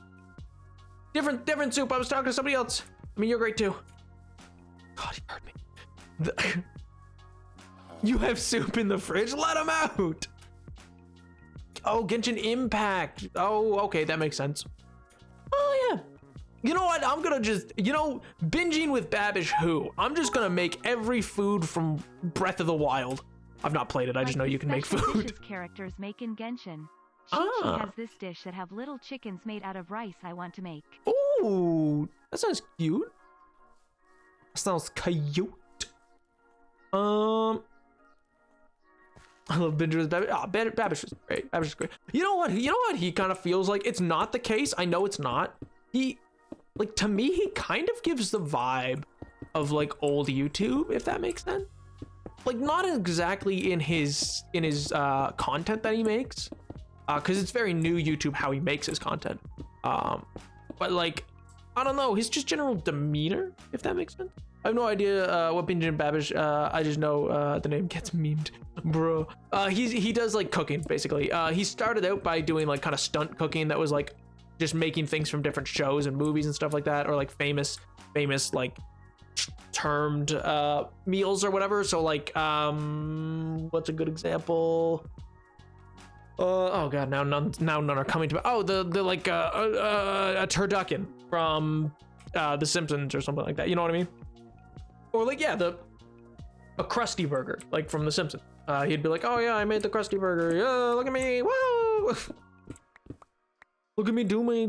Different soup. I was talking to somebody else. I mean, you're great too. God, you heard me. You have soup in the fridge? Let him out! Oh, Genshin Impact. Oh, okay, that makes sense. Oh, yeah. You know what? I'm gonna just, you know, binging with Babish who? I'm just gonna make every food from Breath of the Wild. I've not played it, I just know you can make food. Dishes characters make in Genshin. Chi-Chi has this dish that have little chickens made out of rice I want to make. Ooh, that sounds cute. That sounds cute. I love binging with Babish. Oh, Babish is great. Babish is great. You know what? You know what he kind of feels like? It's not the case. I know it's not. Like, to me, he kind of gives the vibe of like old YouTube, if that makes sense. Like, not exactly in his content that he makes, because it's very new YouTube how he makes his content. But like, I don't know, his just general demeanor, if that makes sense. I have no idea what Bingin' Babish. I just know the name gets memed, bro. He does like cooking basically. He started out by doing like kind of stunt cooking that was like just making things from different shows and movies and stuff like that, or like famous like termed meals or whatever. So like what's a good example? Oh god, now none are coming to me. Oh, the like a turducken from The Simpsons or something like that. You know what I mean? Or like, yeah, a Krusty Burger, like from The Simpsons. He'd be like, oh yeah, I made the Krusty Burger. Yeah, look at me, whoa! Look at me do my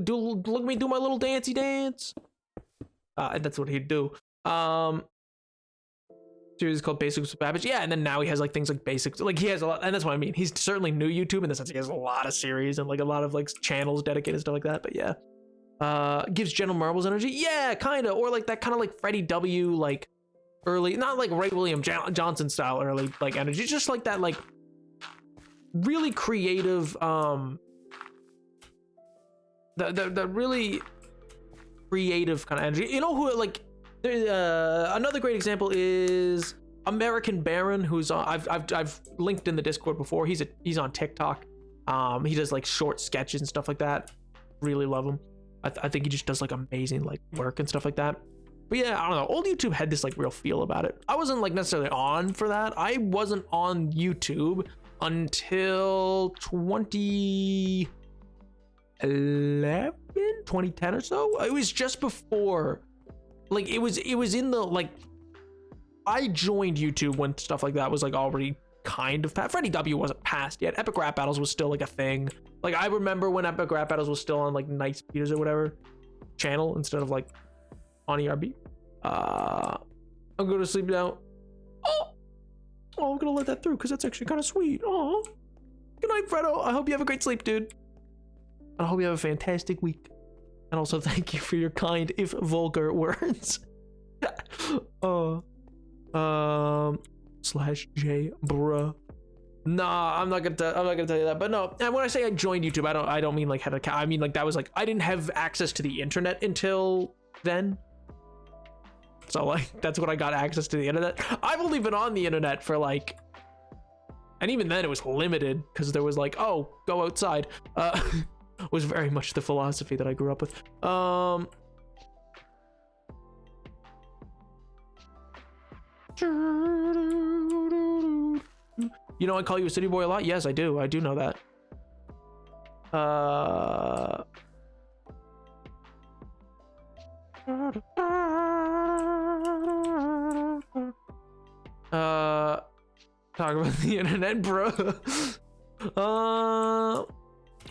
little dancey dance. And that's what he'd do. Series called Basics with Babbage. Yeah, and then now he has like things like Basics. Like he has a lot, and that's what I mean. He's certainly new YouTube in the sense he has a lot of series and like a lot of like channels dedicated stuff like that. But yeah, gives General Marbles energy. Yeah, kind of, or like that kind of like Freddie W. like early, not like Ray William Johnson style early like energy, just like that like really creative the really creative kind of energy. You know who like another great example is American Baron, who's on I've linked in the Discord before. He's on TikTok. He does like short sketches and stuff like that. Really love him. I think he just does like amazing like work and stuff like that. But yeah, I don't know. Old YouTube had this like real feel about it. I wasn't like necessarily on for that. I wasn't on YouTube until 2010 or so. It was just before, like it was in the like, I joined YouTube when stuff like that was like already kind of Freddie W wasn't passed yet. Epic Rap Battles was still like a thing. Like I remember when Epic Rap Battles was still on like Night Speeders or whatever channel instead of like on ERB. I'm going to sleep now. Oh, I'm gonna let that through because that's actually kind of sweet. Oh, good night, Fredo. I hope you have a great sleep, dude. I hope you have a fantastic week. And also thank you for your kind, if vulgar, words. /J bruh. Nah, I'm not gonna tell you that. But no, and when I say I joined YouTube, I don't mean like had an account. I mean like that was like I didn't have access to the internet until then. So like that's when I got access to the internet. I've only been on the internet for like, and even then it was limited because there was like, oh, go outside. Was very much the philosophy that I grew up with. You know I call you a city boy a lot? Yes, I do. I do know that. Talk about the internet, bro.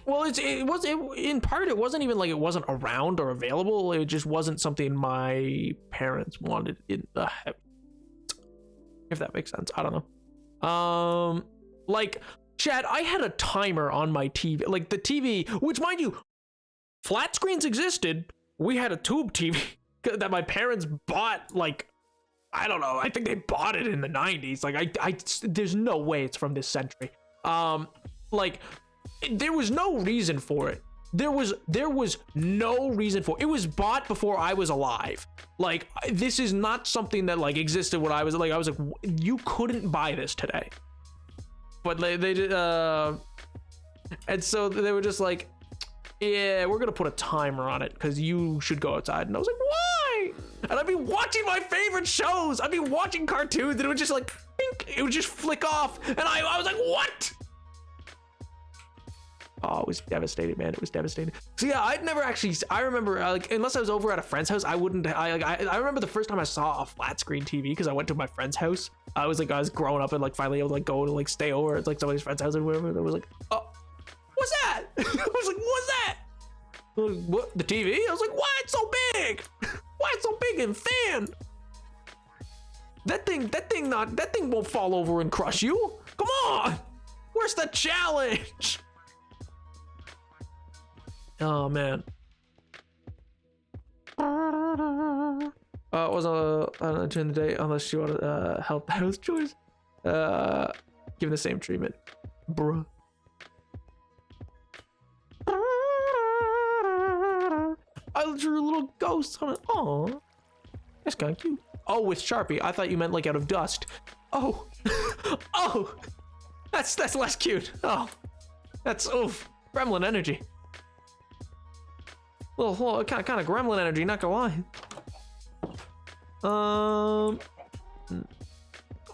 Well, in part, it wasn't even like it wasn't around or available. It just wasn't something my parents wanted in the house. If that makes sense. I don't know. Like, Chad, I had a timer on my TV. Like, the TV, which, mind you, flat screens existed. We had a tube TV that my parents bought, like, I don't know. I think they bought it in the 90s. Like, there's no way it's from this century. Like, there was no reason for it. There was no reason for it. It was bought before I was alive. Like, this is not something that like existed when I was like, you couldn't buy this today. But they did, and so they were just like, yeah, we're gonna put a timer on it because you should go outside. And I was like, why? And I'd be watching my favorite shows. I'd be watching cartoons, and it would just like, bink, it would just flick off, and I was like, what? Oh, it was devastating, man. It was devastating. So yeah, I'd never actually. I remember, like, unless I was over at a friend's house, I wouldn't. I remember the first time I saw a flat screen TV because I went to my friend's house. I was growing up and like finally able to like go and like stay over at like somebody's friend's house or whatever. It was like, oh, what's that? I was like, what's that? Like, what, the TV? I was like, why it's so big? Why it's so big and thin? That thing won't fall over and crush you. Come on, where's the challenge? Oh man. It wasn't during the day unless you want to help the house chores. Given the same treatment, bruh. I drew a little ghost on it. Oh, that's kind of cute. Oh, with Sharpie. I thought you meant like out of dust. Oh, oh, that's less cute. Oh, that's gremlin energy. Little kind of gremlin energy, not gonna lie. Oh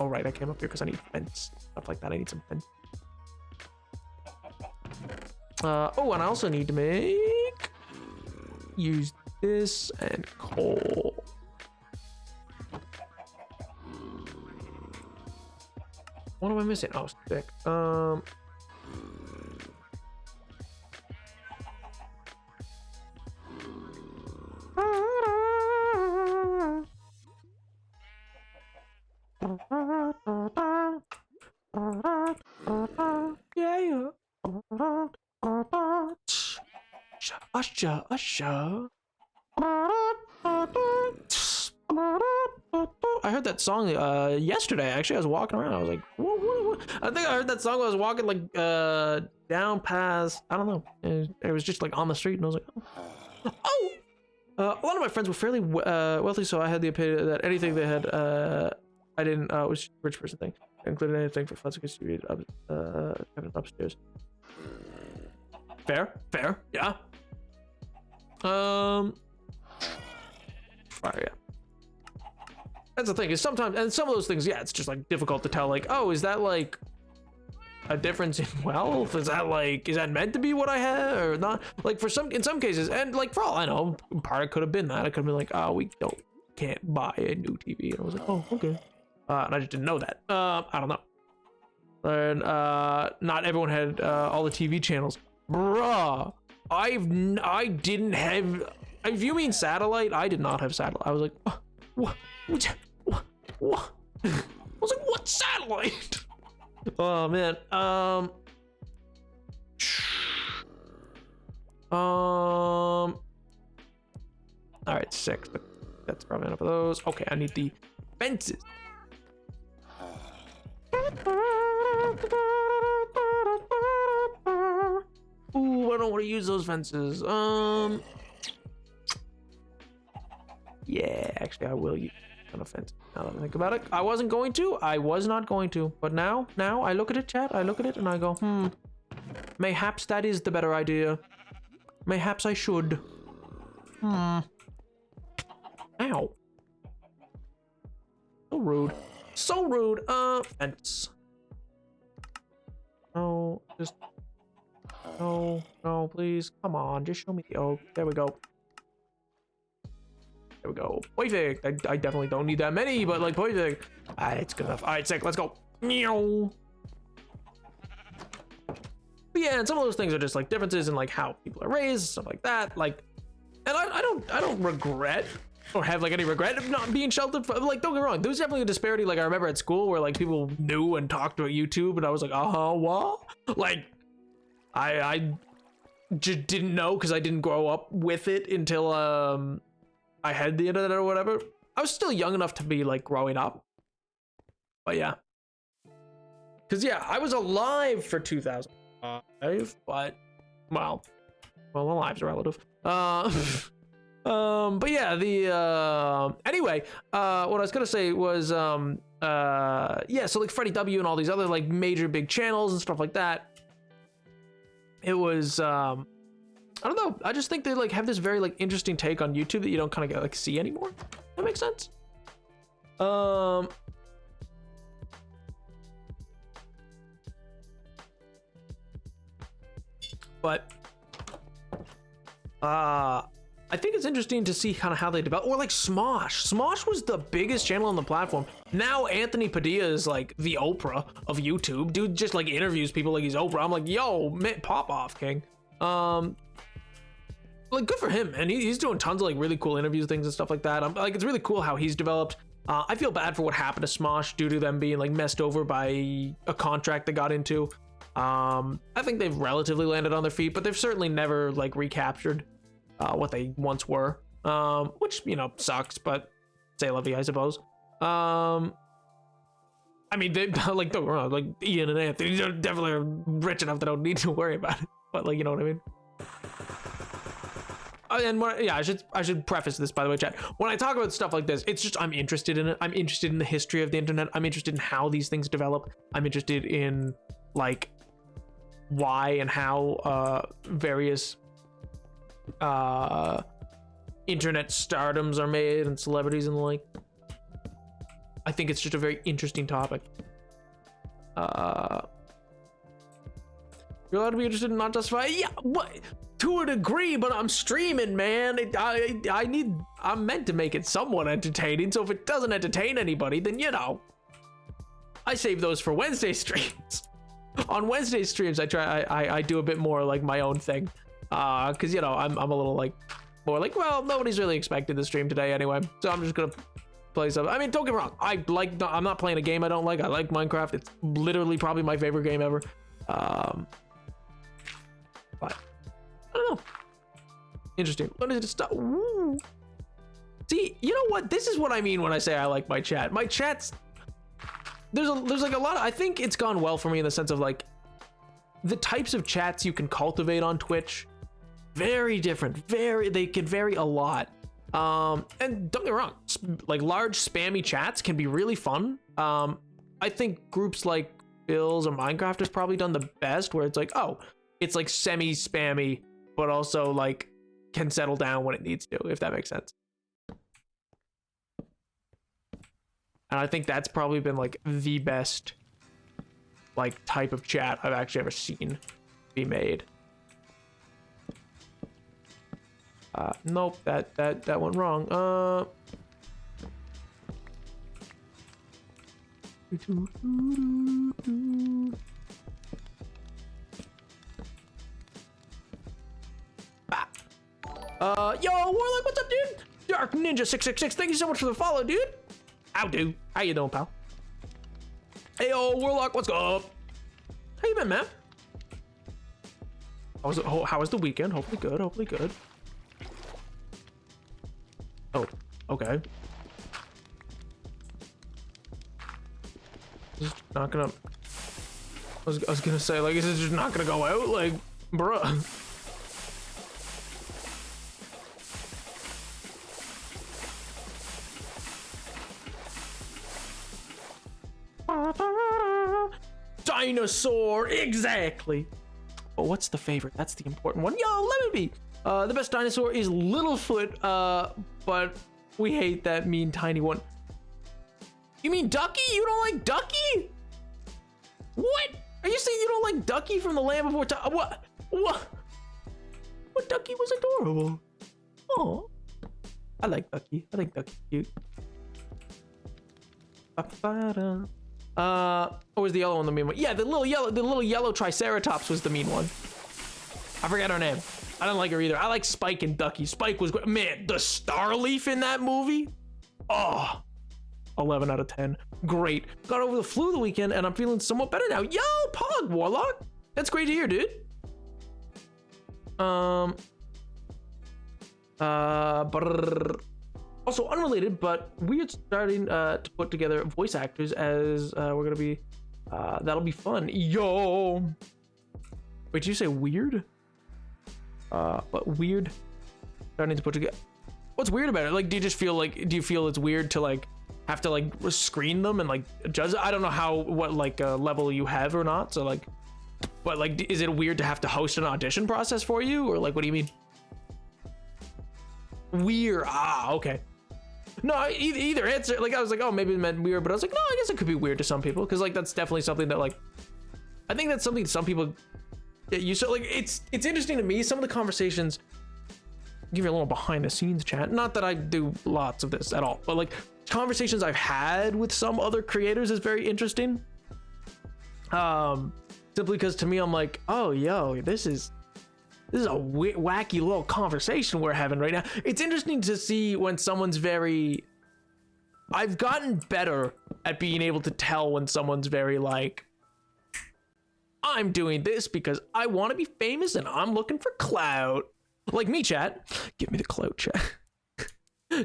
right, I came up here because I need fence, stuff like that. I need some fence. Oh, and I also need to use this and coal. What am I missing? Oh, stick. Yeah. Usher. I heard that song yesterday. Actually, I was walking around. I was like, what? I think I heard that song when I was walking like down past, I don't know. It was just like on the street, and I was like, oh. A lot of my friends were fairly wealthy, so I had the opinion that anything they had, I didn't, was a rich person thing. I included anything for funds distributed upstairs. Fair, yeah. Fire, yeah. That's the thing, is sometimes, and some of those things, yeah, it's just like difficult to tell, like, oh, is that like a difference in wealth? Is that meant to be what I have or not? Like in some cases, and like for all I know, part of it could have been that. I could have been like, oh, we can't buy a new TV. And I was like, oh, okay. And I just didn't know that. I don't know. And not everyone had all the TV channels. Bruh, I didn't have, if you mean satellite, I did not have satellite. I was like, what? I was like, what satellite? Oh man. All right, 6, but that's probably enough of those. Okay, I need the fences. Ooh, I don't want to use those fences. Yeah, actually I will use a fence. Now that I think about it, I was not going to, but now I look at it, chat, I look at it and I go, mayhaps that is the better idea. Mayhaps I should. Ow. So rude. Fence. No, just, no, please, come on, just show me the oak. There we go. There we go. Perfect. I definitely don't need that many, but like perfect. It's good enough. All right, sick. Let's go. Meow. But yeah, and some of those things are just like differences in like how people are raised, stuff like that. Like, and I don't regret or have like any regret of not being sheltered from, like, don't get me wrong, there was definitely a disparity. Like I remember at school where like people knew and talked about YouTube, and I was like, what? Like I just didn't know because I didn't grow up with it until I had the internet or whatever. I was still young enough to be like growing up, but yeah, because yeah, I was alive for 2005, but well, alive's relative. But yeah, anyway, what I was gonna say was yeah, so like Freddie W and all these other like major big channels and stuff like that. It was I don't know, I just think they like have this very like interesting take on YouTube that you don't kind of like see anymore. That makes sense. But I think it's interesting to see kind of how they develop, or like Smosh. Smosh was the biggest channel on the platform. Now Anthony Padilla is like the Oprah of YouTube. Dude just like interviews people like he's Oprah. I'm like, yo, man, pop off, king. Like good for him, and he's doing tons of like really cool interviews, things and stuff like that. I'm like, it's really cool how he's developed. I feel bad for what happened to Smosh due to them being like messed over by a contract they got into. I think they've relatively landed on their feet, but they've certainly never like recaptured what they once were, which, you know, sucks, but say la vie, I suppose. I mean, they like, don't get me wrong, like Ian and Anthony definitely are rich enough they don't need to worry about it, but like, you know what I mean? And yeah, I should preface this, by the way, chat. When I talk about stuff like this, it's just I'm interested in it. I'm interested in the history of the internet. I'm interested in how these things develop. I'm interested in like why and how various internet stardoms are made and celebrities and the like. I think it's just a very interesting topic. You're allowed to be interested in not justify. Yeah, what? To a degree, but I'm streaming, man. I'm meant to make it somewhat entertaining. So if it doesn't entertain anybody, then you know, I save those for Wednesday streams. On Wednesday streams, I do a bit more like my own thing, because you know I'm a little like more like, well, nobody's really expecting the stream today anyway, so I'm just gonna play some. I mean, don't get me wrong, I'm not playing a game I don't like. I like Minecraft. It's literally probably my favorite game ever. But I don't know. Interesting. When did it stop? Ooh. See, you know what? This is what I mean when I say I like my chat. My chat's there's like a lot of, I think it's gone well for me in the sense of like the types of chats you can cultivate on Twitch, very different. They can vary a lot. And don't get me wrong, like large spammy chats can be really fun. I think groups like Bill's or Minecraft has probably done the best, where it's like, oh, it's like semi-spammy, but also like can settle down when it needs to, if that makes sense. And I think that's probably been like the best like type of chat I've actually ever seen be made. Nope, that went wrong. Yo, Warlock, what's up, dude? Dark Ninja 666, thank you so much for the follow, dude. How you doing, pal? Hey, yo, Warlock, what's up? How you been, man? How was the weekend? Hopefully good. Oh, okay. Just not gonna. I was gonna say, like, is it just not gonna go out? Like, bruh. Dinosaur, exactly. But what's the favorite? That's the important one. Yo, Lemon Bee. The best dinosaur is Littlefoot, but we hate that mean tiny one. You mean Ducky? You don't like Ducky? What? Are you saying you don't like Ducky from The Land Before Time? What? What? Ducky was adorable. Oh, I like Ducky. I think Ducky's cute. Or was the yellow one the mean one? Yeah, the little yellow Triceratops was the mean one. I forget her name. I don't like her either. I like Spike and Ducky. Spike was great. Man, the Starleaf in that movie. Oh, 11 out of 10. Great. Got over the flu the weekend and I'm feeling somewhat better now. Yo, Pog Warlock. That's great to hear, dude. Also unrelated, but we're starting to put together voice actors as we're gonna be. That'll be fun. Yo. Wait, did you say weird? But weird. Starting to put together. What's weird about it? Like, do you just feel like? Do you feel it's weird to like have to like screen them and like judge? I don't know what like level you have or not. So like, but like, is it weird to have to host an audition process for you, or like, what do you mean? Weird. Ah, okay. No, either answer. Like, I was like, oh, maybe it meant weird, but I was like, no, I guess it could be weird to some people because like that's definitely something that like, I think that's something some people get used to. Like, it's interesting to me. Some of the conversations. Give you a little behind the scenes chat. Not that I do lots of this at all, but like conversations I've had with some other creators is very interesting. Simply because to me, I'm like, oh, yo, this is a wacky little conversation we're having right now. It's interesting to see when someone's very, I've gotten better at being able to tell when someone's very like, I'm doing this because I want to be famous and I'm looking for clout. Like me, chat. Give me the clout, chat.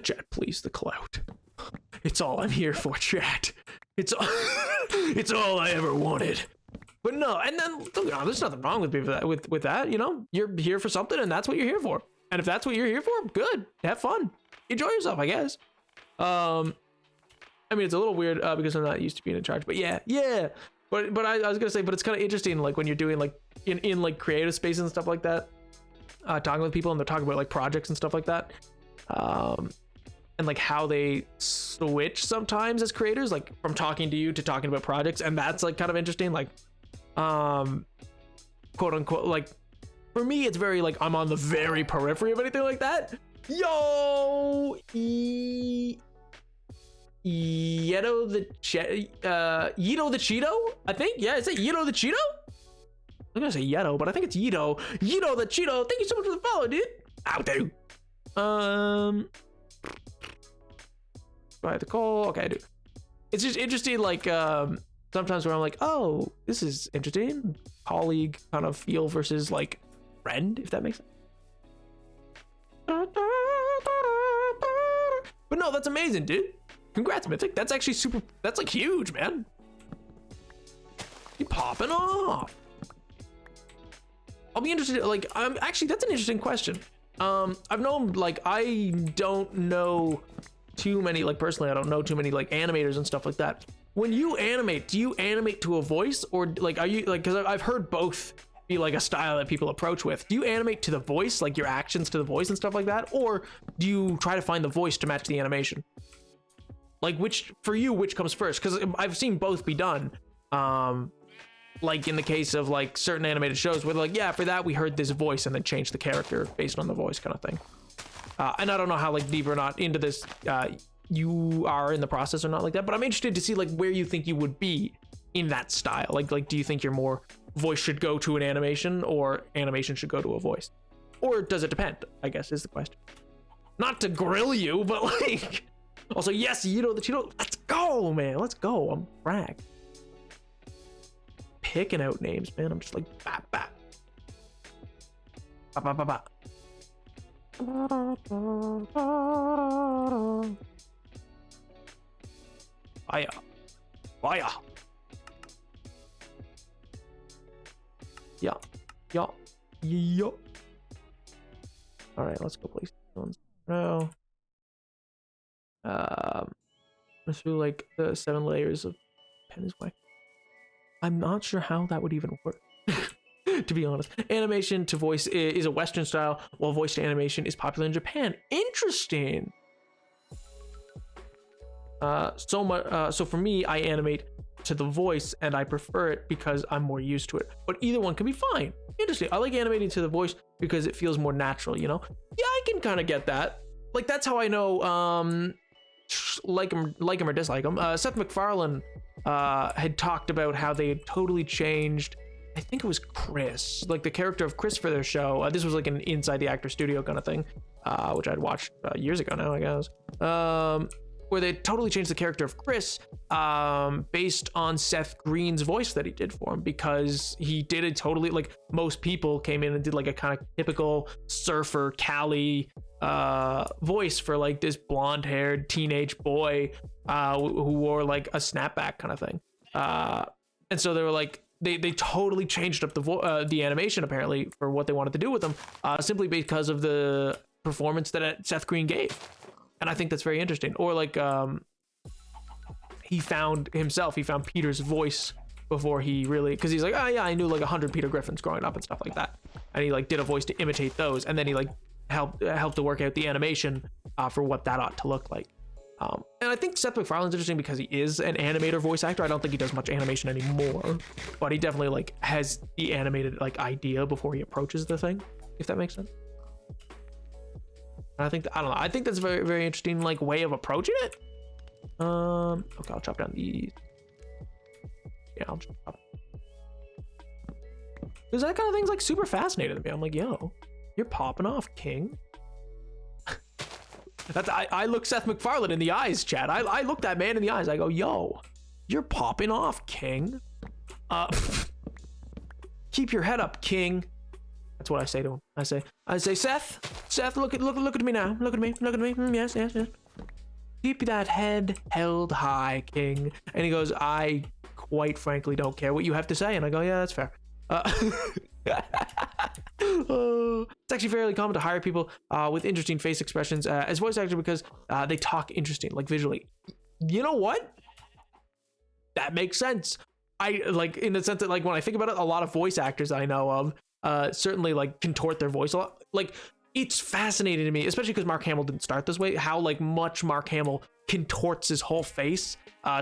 Chat, please, the clout. It's all I'm here for, chat. It's all I ever wanted. But no, and then there's nothing wrong with me for that. With that, you know, you're here for something, and that's what you're here for. And if that's what you're here for, good. Have fun. Enjoy yourself, I guess. I mean, it's a little weird because I'm not used to being in charge. But yeah. But I was gonna say, but it's kind of interesting, like when you're doing like in like creative spaces and stuff like that. Talking with people and they're talking about like projects and stuff like that, and like how they switch sometimes as creators, like from talking to you to talking about projects, and that's like kind of interesting, like quote unquote, like for me it's very like I'm on the very periphery of anything like that. Yo, Yeto the Cheeto, I think. Yeah, is it Yeto the Cheeto? I'm gonna say Yeto, but I think it's Yeto. Yeto the Cheeto. Thank you so much for the follow, dude. Ow, do. Do I have to call? Okay, I do. It's just interesting, like sometimes where I'm like, oh, this is interesting. Colleague kind of feel versus like friend, if that makes sense. But no, that's amazing, dude. Congrats, Mythic. That's actually super. That's like huge, man. You popping off. I'll be interested, like, actually, that's an interesting question. I've known, like, I don't know too many, like, personally, I don't know too many, like, animators and stuff like that. When you animate, do you animate to a voice, or, like, are you, like, because I've heard both be, like, a style that people approach with. Do you animate to the voice, like, your actions to the voice and stuff like that, or do you try to find the voice to match the animation? Like, which comes first? Because I've seen both be done. Like in the case of like certain animated shows where they're like, yeah, for that we heard this voice and then changed the character based on the voice kind of thing. And I don't know how like deep or not into this you are in the process or not like that, but I'm interested to see like where you think you would be in that style. Like do you think you're more voice should go to an animation or animation should go to a voice? Or does it depend, I guess is the question. Not to grill you, but like also, yes, you know the Cheeto. Let's go, man. Let's go. I'm brag. Picking out names, man. I'm just like bap bap. Bap bap bap bap. Fire. Fire. Yeah. Yeah. Yeah. Alright, let's go place ones now. Let's do like the 7 layers of pen is way. I'm not sure how that would even work. To be honest, animation to voice is a Western style, while voice to animation is popular in Japan. Interesting. So for me, I animate to the voice, and I prefer it because I'm more used to it. But either one can be fine. Interesting. I like animating to the voice because it feels more natural. You know? Yeah, I can kind of get that. Like that's how I know. Like him or dislike him. Seth MacFarlane had talked about how they had totally changed. I think it was Chris, like the character of Chris for their show. This was like an inside the actor studio kind of thing, which I'd watched years ago now, I guess. Where they totally changed the character of Chris based on Seth Green's voice that he did for him, because he did it totally like most people came in and did like a kind of typical surfer Cali voice for like this blonde haired teenage boy who wore like a snapback kind of thing. And so they were like, they totally changed up the animation apparently for what they wanted to do with them, simply because of the performance that Seth Green gave. And I think that's very interesting. Or like he found Peter's voice before he really, because he's like, oh yeah, I knew like 100 Peter Griffins growing up and stuff like that, and he like did a voice to imitate those, and then he like helped to work out the animation for what that ought to look like. And I think Seth MacFarlane's interesting because he is an animator voice actor. I don't think he does much animation anymore, but he definitely like has the animated like idea before he approaches the thing, if that makes sense. And I think I don't know. I think that's a very, very interesting like way of approaching it. Okay, I'll chop down these. Yeah, I'll chop. Because that kind of thing's like super fascinating to me. I'm like, yo, you're popping off, King. I look Seth MacFarlane in the eyes, Chad. I look that man in the eyes. I go, yo, you're popping off, King. Keep your head up, King. That's what I say to him. I say, Seth, look at me now. Look at me. Yes. Keep that head held high, King. And he goes, I quite frankly don't care what you have to say. And I go, yeah, that's fair. It's actually fairly common to hire people with interesting face expressions as voice actors because they talk interesting, like visually. You know what? That makes sense. I like in the sense that like when I think about it, a lot of voice actors I know of certainly like contort their voice a lot. Like it's fascinating to me, especially because Mark Hamill didn't start this way, how like much Mark Hamill contorts his whole face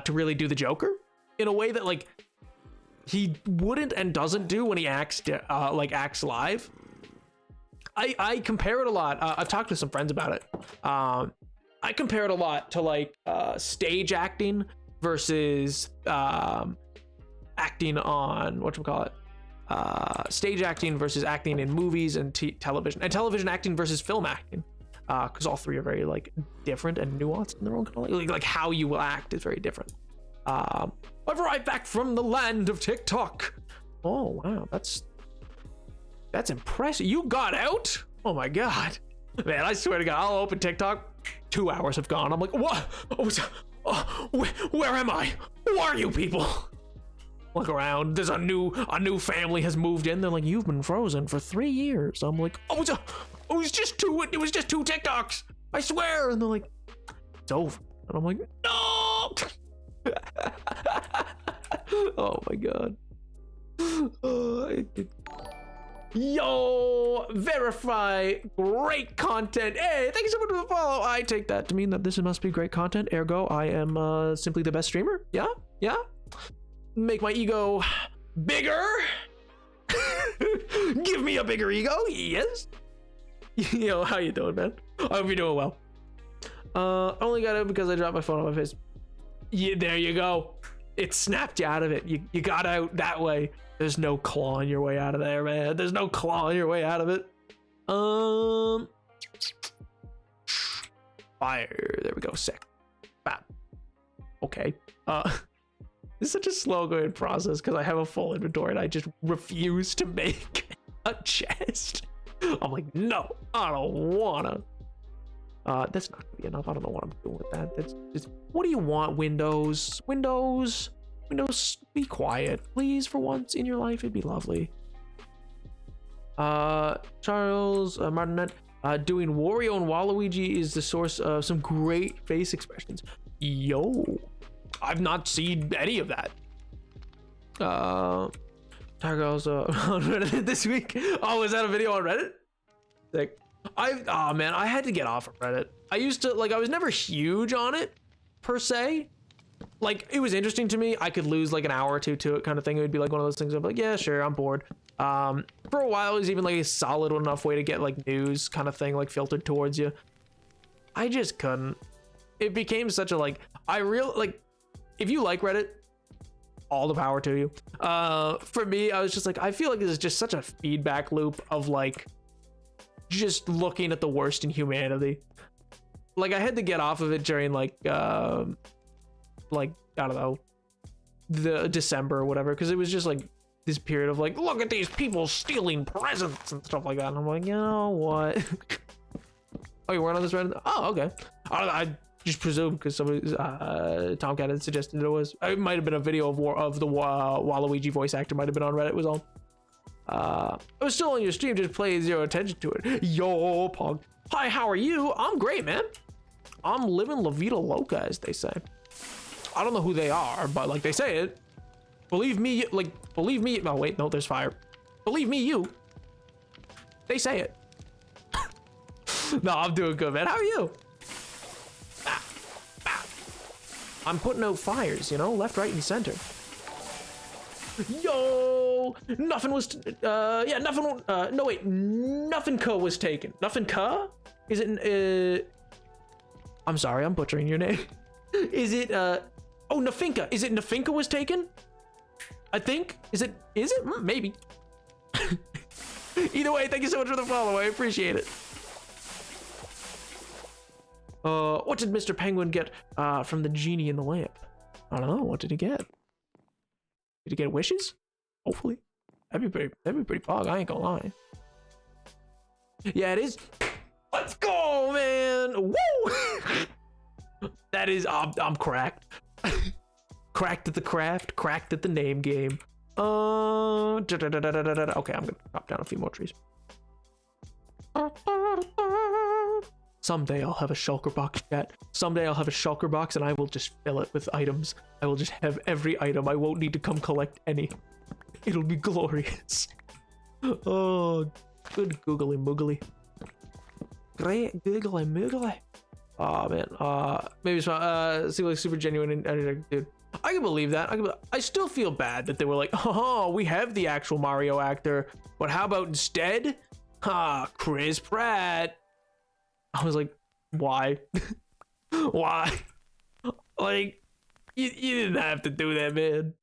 to really do the Joker in a way that like he wouldn't and doesn't do when he acts live. I compare it a lot. I've talked to some friends about it. I compare it a lot to like stage acting versus acting on stage acting versus acting in movies and television, and television acting versus film acting, because all three are very like different and nuanced in their own kind of like how you will act is very different. I've arrived back from the land of TikTok. Oh wow, that's impressive. You got out? Oh my god, man! I swear to God, I'll open TikTok. 2 hours have gone. I'm like, what? Where am I? Who are you people? Look around. There's a new family has moved in. They're like, you've been frozen for 3 years. I'm like, it was just two TikToks. I swear. And they're like, it's over. And I'm like, no. Oh my god. Yo, verify great content. Hey, thank you so much for the follow. I take that to mean that this must be great content, ergo I am simply the best streamer. Yeah Make my ego bigger. Give me a bigger ego. Yes. Yo, how you doing, man? I hope you're doing well. Only got it because I dropped my phone on my face. Yeah, there you go. It snapped you out of it. You got out that way. There's no clawing your way out of there, man. There's no clawing your way out of it. Fire. There we go. Sick. Bam. Okay. It's such a slow going process because I have a full inventory and I just refuse to make a chest. I'm like, no, I don't wanna. That's not gonna be enough. I don't know what I'm doing with that. That's just, what do you want, Windows? Windows, be quiet, please, for once in your life. It'd be lovely. Charles Martinet, doing Wario and Waluigi is the source of some great face expressions. Yo, I've not seen any of that. Tiger also on Reddit this week. Oh, is that a video on Reddit? Like, oh man, I had to get off of Reddit. I used to, like, I was never huge on it per se. Like, it was interesting to me. I could lose like an hour or two to it kind of thing. It would be like one of those things I'd be like, yeah, sure, I'm bored. For a while, it was even like a solid enough way to get like news kind of thing, like filtered towards you. I just couldn't. It became such a like, if you like Reddit, all the power to you. For me, I was just like, I feel like this is just such a feedback loop of like just looking at the worst in humanity. Like I had to get off of it during like I don't know, the December or whatever, because it was just like this period of like, look at these people stealing presents and stuff like that, and I'm like, you know what? Oh, you weren't on this Reddit? Oh, okay. I just presumed because somebody Tomcat had suggested it was. It might have been a video of the Waluigi voice actor might have been on Reddit. Was all. I was still on your stream, just paying zero attention to it. Yo, Pog. Hi, how are you? I'm great, man. I'm living La Vida Loca, as they say. I don't know who they are, but like they say it. Believe me, believe me. Oh wait, no, there's fire. Believe me, you. They say it. No, I'm doing good, man. How are you? I'm putting out fires, you know, left, right, and center. Yo, nothing was, yeah, nothing, no wait, nothing was taken. Nothing Is it, I'm sorry, I'm butchering your name. Is it, oh, Nafinka. Is it Nafinka was taken? I think. Is it? Maybe. Either way, thank you so much for the follow. I appreciate it. What did Mr. Penguin get from the genie in the lamp? I don't know. What did he get? Did he get wishes? Hopefully. That'd be pretty pog. I ain't gonna lie. Yeah, it is. Let's go, man. Woo! That is. I'm cracked. Cracked at the craft. Cracked at the name game. Okay, I'm gonna chop down a few more trees. Someday I'll have a shulker box, chat. Someday I'll have a shulker box and I will just fill it with items. I will just have every item. I won't need to come collect any. It'll be glorious. Oh, good googly moogly. Great googly moogly. Oh man. Maybe it's seems like super genuine and dude. I can believe that. I still feel bad that they were like, oh, we have the actual Mario actor, but how about instead? Chris Pratt. I was like, why? Why? Like, you didn't have to do that, man.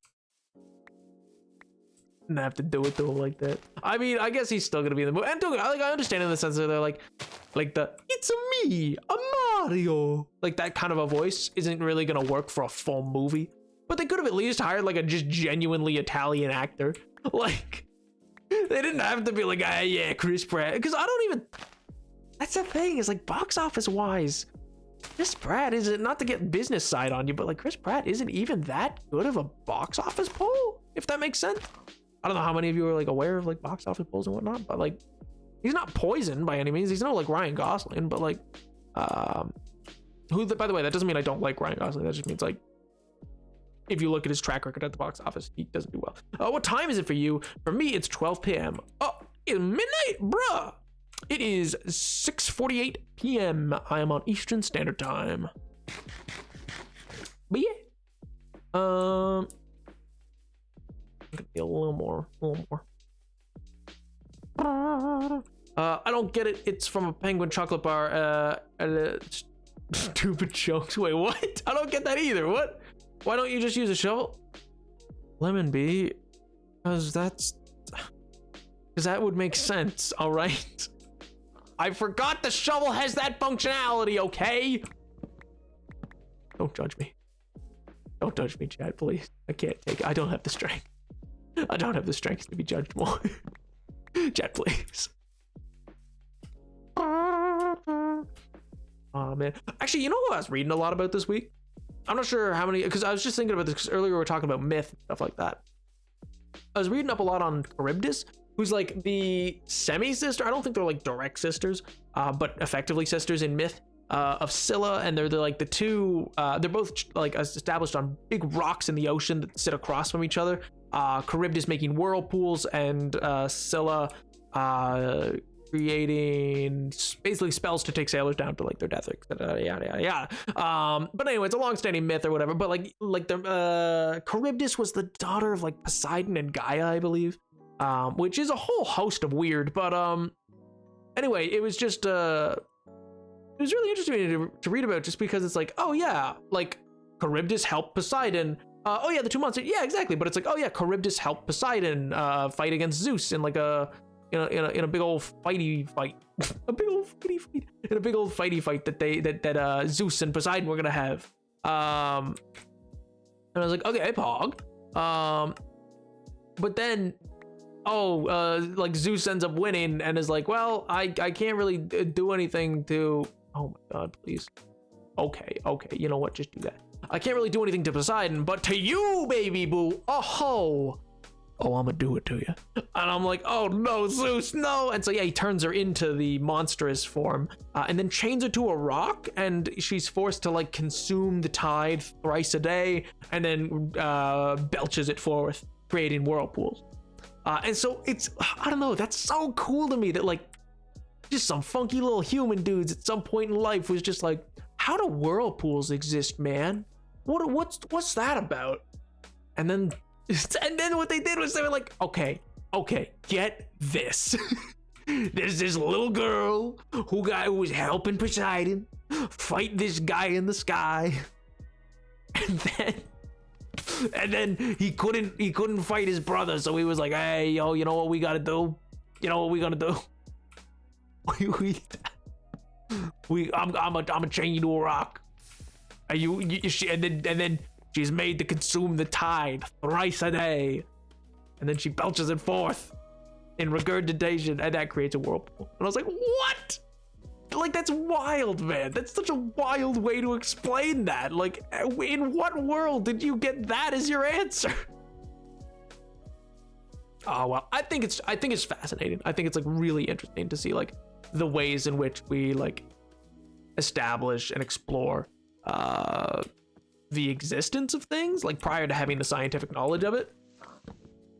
Didn't have to do it to him like that. I mean, I guess he's still gonna be in the movie. And I understand in the sense that they're like the it's me, a Mario. Like that kind of a voice isn't really gonna work for a full movie. But they could have at least hired like a just genuinely Italian actor. Like, they didn't have to be like, yeah, Chris Pratt. Because I don't even. That's the thing, is like box office wise, Chris Pratt isn't, not to get business side on you, but like Chris Pratt isn't even that good of a box office poll, if that makes sense. I don't know how many of you are like aware of like box office polls and whatnot, but like he's not poisoned by any means. He's not like Ryan Gosling, but like by the way, that doesn't mean I don't like Ryan Gosling. That just means like if you look at his track record at the box office, he doesn't do well. What time is it for you? For me, it's 12 p.m. Oh, it's midnight, bruh. It is 6:48 p.m. I am on Eastern Standard Time. But yeah. I'm gonna be a little more. I don't get it. It's from a penguin chocolate bar. Stupid jokes. Wait, what? I don't get that either. What? Why don't you just use a shovel? Lemon bee. Because that would make sense, all right? I forgot the shovel has that functionality, okay? Don't judge me. Don't judge me, Chad, please. I can't take it. I don't have the strength. I don't have the strength to be judged more. Chad, please. Oh, man. Actually, you know who I was reading a lot about this week? I'm not sure how many, because I was just thinking about this because earlier we were talking about myth and stuff like that. I was reading up a lot on Charybdis, who's like the semi-sister. I don't think they're like direct sisters, but effectively sisters in myth of Scylla. And they're like the two, they're both like established on big rocks in the ocean that sit across from each other. Charybdis making whirlpools and Scylla creating basically spells to take sailors down to like their death, yada yada yada. But anyway, it's a long-standing myth or whatever. But like the Charybdis was the daughter of like Poseidon and Gaia, I believe. Which is a whole host of weird, but anyway, it was just it was really interesting to read about, just because it's like, oh yeah, like Charybdis helped Poseidon Oh yeah, the two monsters. Yeah, exactly. But it's like, oh yeah, Charybdis helped Poseidon fight against Zeus in like in a big old fighty fight, a big old fighty fight, in a big old fighty fight that Zeus and Poseidon were gonna have. And I was like, okay, Pog. But then, like Zeus ends up winning and is like, well, I can't really do anything to. Oh my God, please. Okay, you know what? Just do that. I can't really do anything to Poseidon, but to you, baby boo. Oh, I'm gonna do it to you. And I'm like, oh no, Zeus, no. And so yeah, he turns her into the monstrous form, and then chains her to a rock, and she's forced to like consume the tide thrice a day, and then belches it forth, creating whirlpools. And so it's, I don't know, that's so cool to me that like just some funky little human dudes at some point in life was just like, how do whirlpools exist, man? What's that about? And then what they did was they were like, okay, get this. There's this little girl who was helping Poseidon fight this guy in the sky, and then he couldn't fight his brother, so he was like, hey, yo, you know what we gotta do? I'm gonna chain you to a rock. And then she's made to consume the tide thrice a day, and then she belches it forth in regurgitation, and that creates a whirlpool. And I was like, what? Like, that's wild, man. That's such a wild way to explain that. Like, in what world did you get that as your answer? Oh well, I think it's fascinating. I think it's like really interesting to see like the ways in which we like establish and explore the existence of things like prior to having the scientific knowledge of it,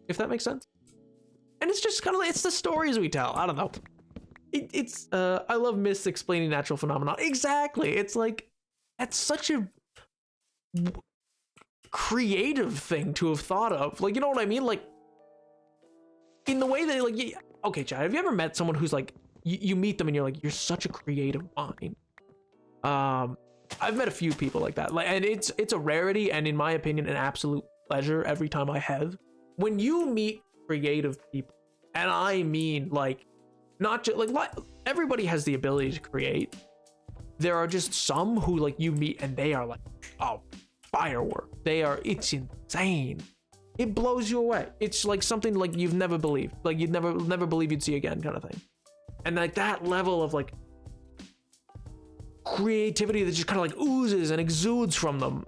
if that makes sense. And it's just kind of like, it's the stories we tell. I don't know. It's I love myths explaining natural phenomena. Exactly. It's like, that's such a creative thing to have thought of. Like, you know what I mean? Like, in the way that like, yeah, okay, Chad, have you ever met someone who's like, you meet them and you're like, you're such a creative mind? I've met a few people like that, like, and it's a rarity, and in my opinion, an absolute pleasure every time I have. When you meet creative people, and I mean like, not just like everybody has the ability to create. There are just some who like you meet and they are like, oh, firework. It's insane. It blows you away. It's like something like you've never believed, like you'd never believe you'd see again, kind of thing. And like that level of like creativity that just kind of like oozes and exudes from them,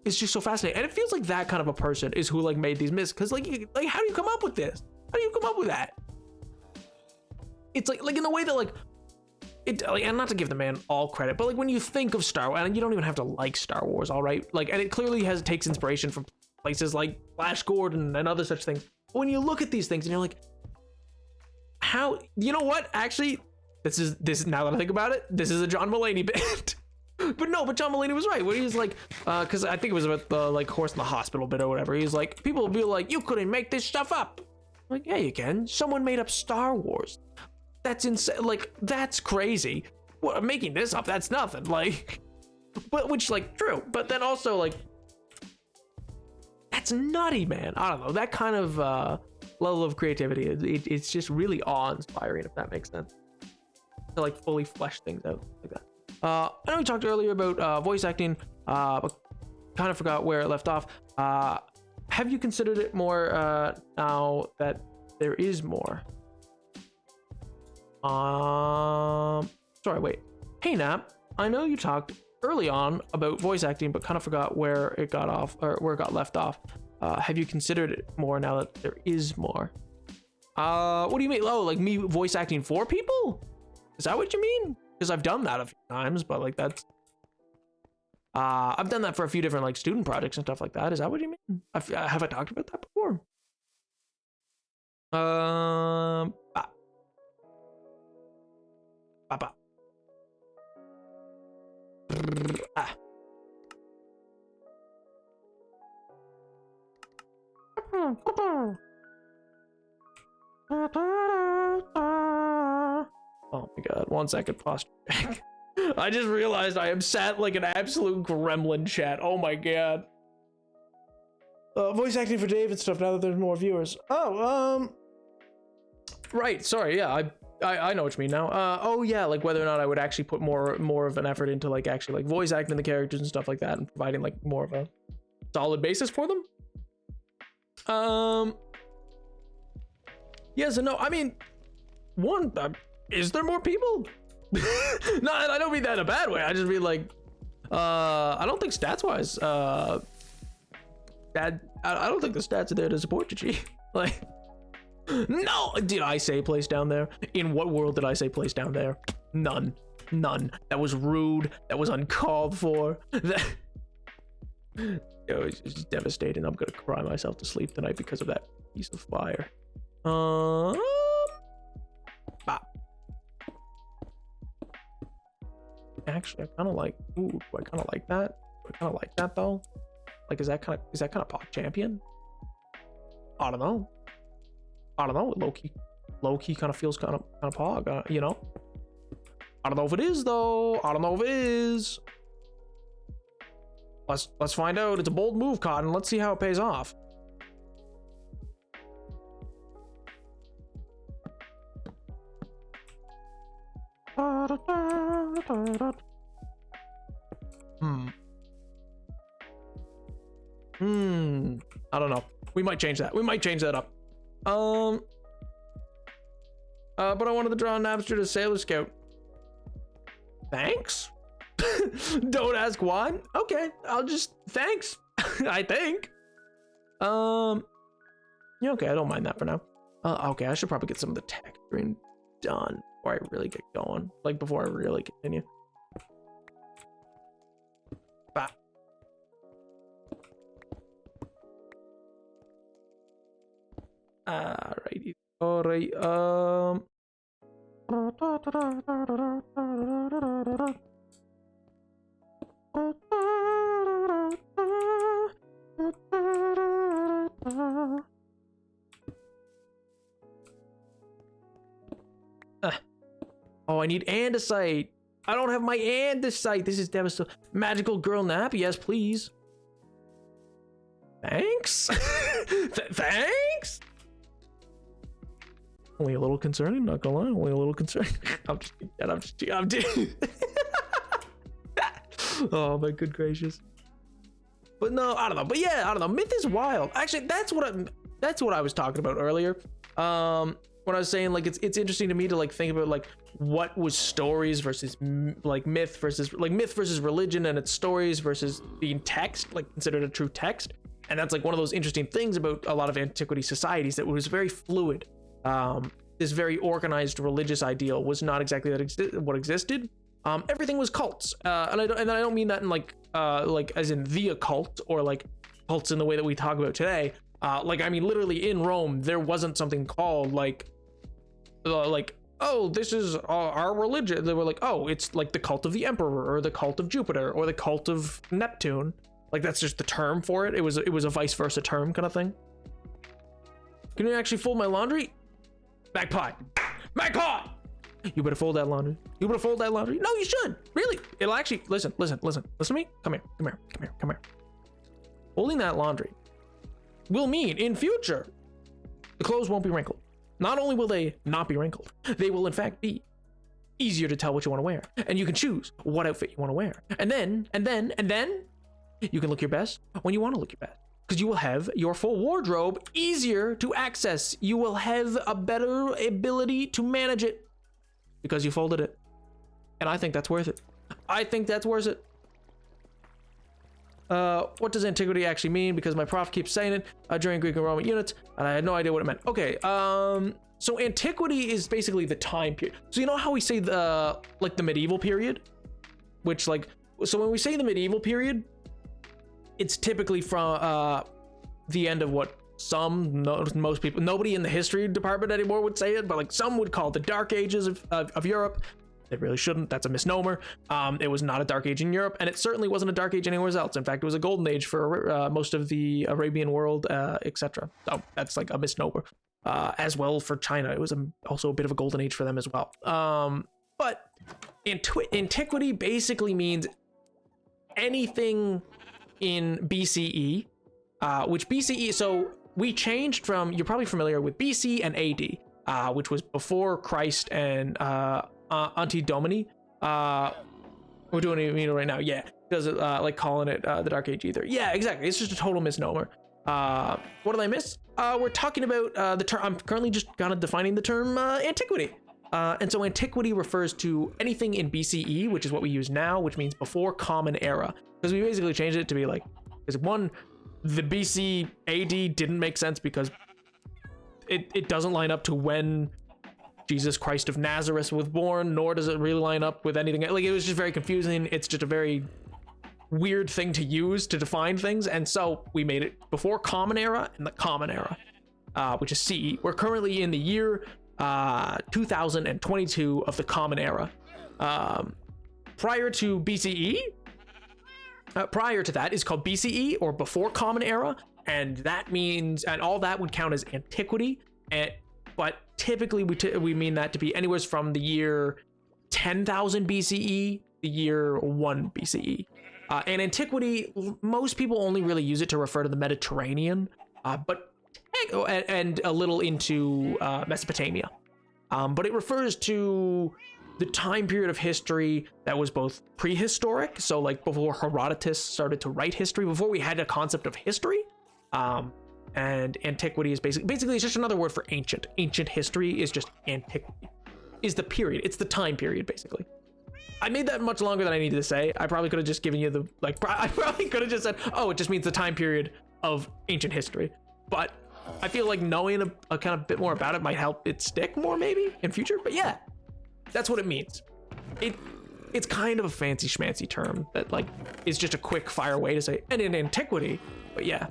it's just so fascinating. And it feels like that kind of a person is who like made these myths, because like how do you come up with this? How do you come up with that? It's like in the way that like it, like, and not to give the man all credit, but like when you think of Star Wars, and you don't even have to like Star Wars, all right? Like, and it clearly takes inspiration from places like Flash Gordon and other such things. But when you look at these things and you're like, how, you know what? Actually, this is now that I think about it, this is a John Mulaney bit. but John Mulaney was right when he was like, because I think it was about the like horse in the hospital bit or whatever. He's like, people will be like, you couldn't make this stuff up. I'm like, yeah, you can. Someone made up Star Wars. That's insane. Like, that's crazy. Well, making this up, that's nothing. Like, but which like true, but then also like, that's nutty, man. I don't know, that kind of level of creativity. It's just really awe-inspiring, if that makes sense. To like fully flesh things out like that. I know we talked earlier about voice acting, but kind of forgot where it left off. Have you considered it more now that there is more? Sorry, wait. Hey Nap, I know you talked early on about voice acting, but kind of forgot where it got off, or where it got left off. Have you considered it more now that there is more? What do you mean? Oh, like me voice acting for people? Is that what you mean? Because I've done that a few times, but like that's I've done that for a few different like student projects and stuff like that. Is that what you mean? Have I talked about that before? Oh my god, 1 second, posture check. I just realized I am sat like an absolute gremlin, chat. Oh my god. voice acting for Dave and stuff now that there's more viewers. Oh, right. Sorry. Yeah, I know what you mean now. Oh yeah, like whether or not I would actually put more of an effort into like actually like voice acting the characters and stuff like that, and providing like more of a solid basis for them. Yes and no. I mean, one, is there more people? No, I don't mean that in a bad way. I just mean like, I don't think stats wise, I don't think the stats are there to support you, G. Like, no, did I say place down there? In what world did I say place down there? None. That was rude. That was uncalled for. That it was just devastating. I'm gonna cry myself to sleep tonight because of that piece of fire. Actually, I kind of like. Ooh, do I kind of like that? I kind of like that though. Like, is that kind of Pog Champion? I don't know. Low key kind of feels kind of Pog. You know. I don't know if it is though. I don't know if it is. Let's find out. It's a bold move, Cotton. Let's see how it pays off. I don't know. We might change that. We might change that up. But I wanted to draw an Napster to Sailor Scout. Thanks? Don't ask why. Okay, I'll just thanks. I think. Yeah, okay, I don't mind that for now. Okay, I should probably get some of the texturing done before I really get going. Like before I really continue. Bah. Alrighty. Alright. Oh, I need andesite. I don't have my andesite. This is devastating. Magical girl nap. Yes, please. Thanks. Thanks. Only a little concerning. Not gonna lie. Only a little concerning. I'm just. Oh my good gracious. But no, I don't know. But yeah, I don't know. Myth is wild. Actually, that's what I was talking about earlier. When I was saying like it's interesting to me to like think about like what was stories versus like myth versus religion, and its stories versus being text, like considered a true text. And that's like one of those interesting things about a lot of antiquity societies, that was very fluid. This very organized religious ideal was not exactly what existed. Everything was cults, and I don't mean that in like as in the occult, or like cults in the way that we talk about today. Like I mean literally in Rome there wasn't something called like oh, this is our religion. They were like, oh, it's like the cult of the emperor, or the cult of Jupiter, or the cult of Neptune. Like that's just the term for it. It was a vice versa term kind of thing. Can you actually fold my laundry? Magpie. You better fold that laundry. No, you should. Really. It'll actually listen to me. Come here. Folding that laundry will mean in future the clothes won't be wrinkled. Not only will they not be wrinkled, they will in fact be easier to tell what you want to wear, and you can choose what outfit you want to wear. And then you can look your best when you want to look your best, because you will have your full wardrobe easier to access. You will have a better ability to manage it because you folded it. And I think that's worth it. What does antiquity actually mean? Because my prof keeps saying it during Greek and Roman units, and I had no idea what it meant. Okay, so antiquity is basically the time period. So you know how we say the medieval period, which like, so when we say the medieval period, it's typically from the end of what most people, nobody in the history department anymore would say it, but like some would call it the Dark Ages of Europe. It really shouldn't. That's a misnomer. It was not a dark age in Europe, and it certainly wasn't a dark age anywhere else. In fact, it was a golden age for most of the Arabian world, etc. So that's like a misnomer. As well for China, it was also a bit of a golden age for them as well. But antiquity basically means anything in BCE which BCE, so we changed from, you're probably familiar with BC and AD, which was before Christ and Ante Domini. We're doing it right now, yeah, because like calling it the Dark Age either. Yeah, exactly, it's just a total misnomer. What did I miss? We're talking about the term, I'm currently just kind of defining the term antiquity. And so antiquity refers to anything in BCE, which is what we use now, which means before Common Era. Because we basically changed it to be like, because one, the BC AD didn't make sense because it doesn't line up to when Jesus Christ of Nazareth was born, nor does it really line up with anything. Like, it was just very confusing. It's just a very weird thing to use to define things. And so we made it before Common Era and the Common Era, which is CE. We're currently in the year 2022 of the Common Era. Prior to BCE, prior to that is called BCE, or before Common Era, and that means, and all that would count as antiquity. But typically we mean that to be anywhere from the year 10,000 BCE, the year 1 BCE. And antiquity, most people only really use it to refer to the Mediterranean, and a little into Mesopotamia. But it refers to the time period of history that was both prehistoric, so like before Herodotus started to write history, before we had a concept of history. And antiquity is basically it's just another word for ancient. Ancient history is just antiquity, is the period. It's the time period, basically. I made that much longer than I needed to say. I probably could have just given you the, like, I probably could have just said, oh, it just means the time period of ancient history. But I feel like knowing a kind of bit more about it might help it stick more maybe in future. But yeah, that's what it means. It's kind of a fancy schmancy term that like is just a quick fire way to say, and in antiquity. But yeah,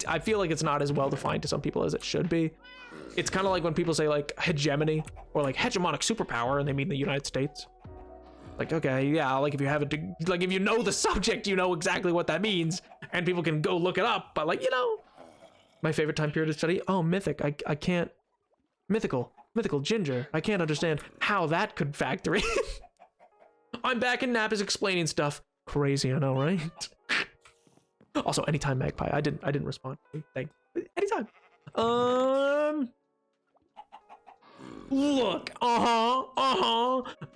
I feel like it's not as well defined to some people as it should be. It's kind of like when people say like hegemony or like hegemonic superpower and they mean the United States. Like, okay, yeah, like if you have it, like if you know the subject, you know exactly what that means, and people can go look it up. But like, you know, my favorite time period to study, oh, mythic. I can't, mythical ginger. I can't understand how that could factor in. I'm back and Nap is explaining stuff. Crazy, I know, right? Also, anytime Magpie. I didn't respond. Thanks. Anytime. Look.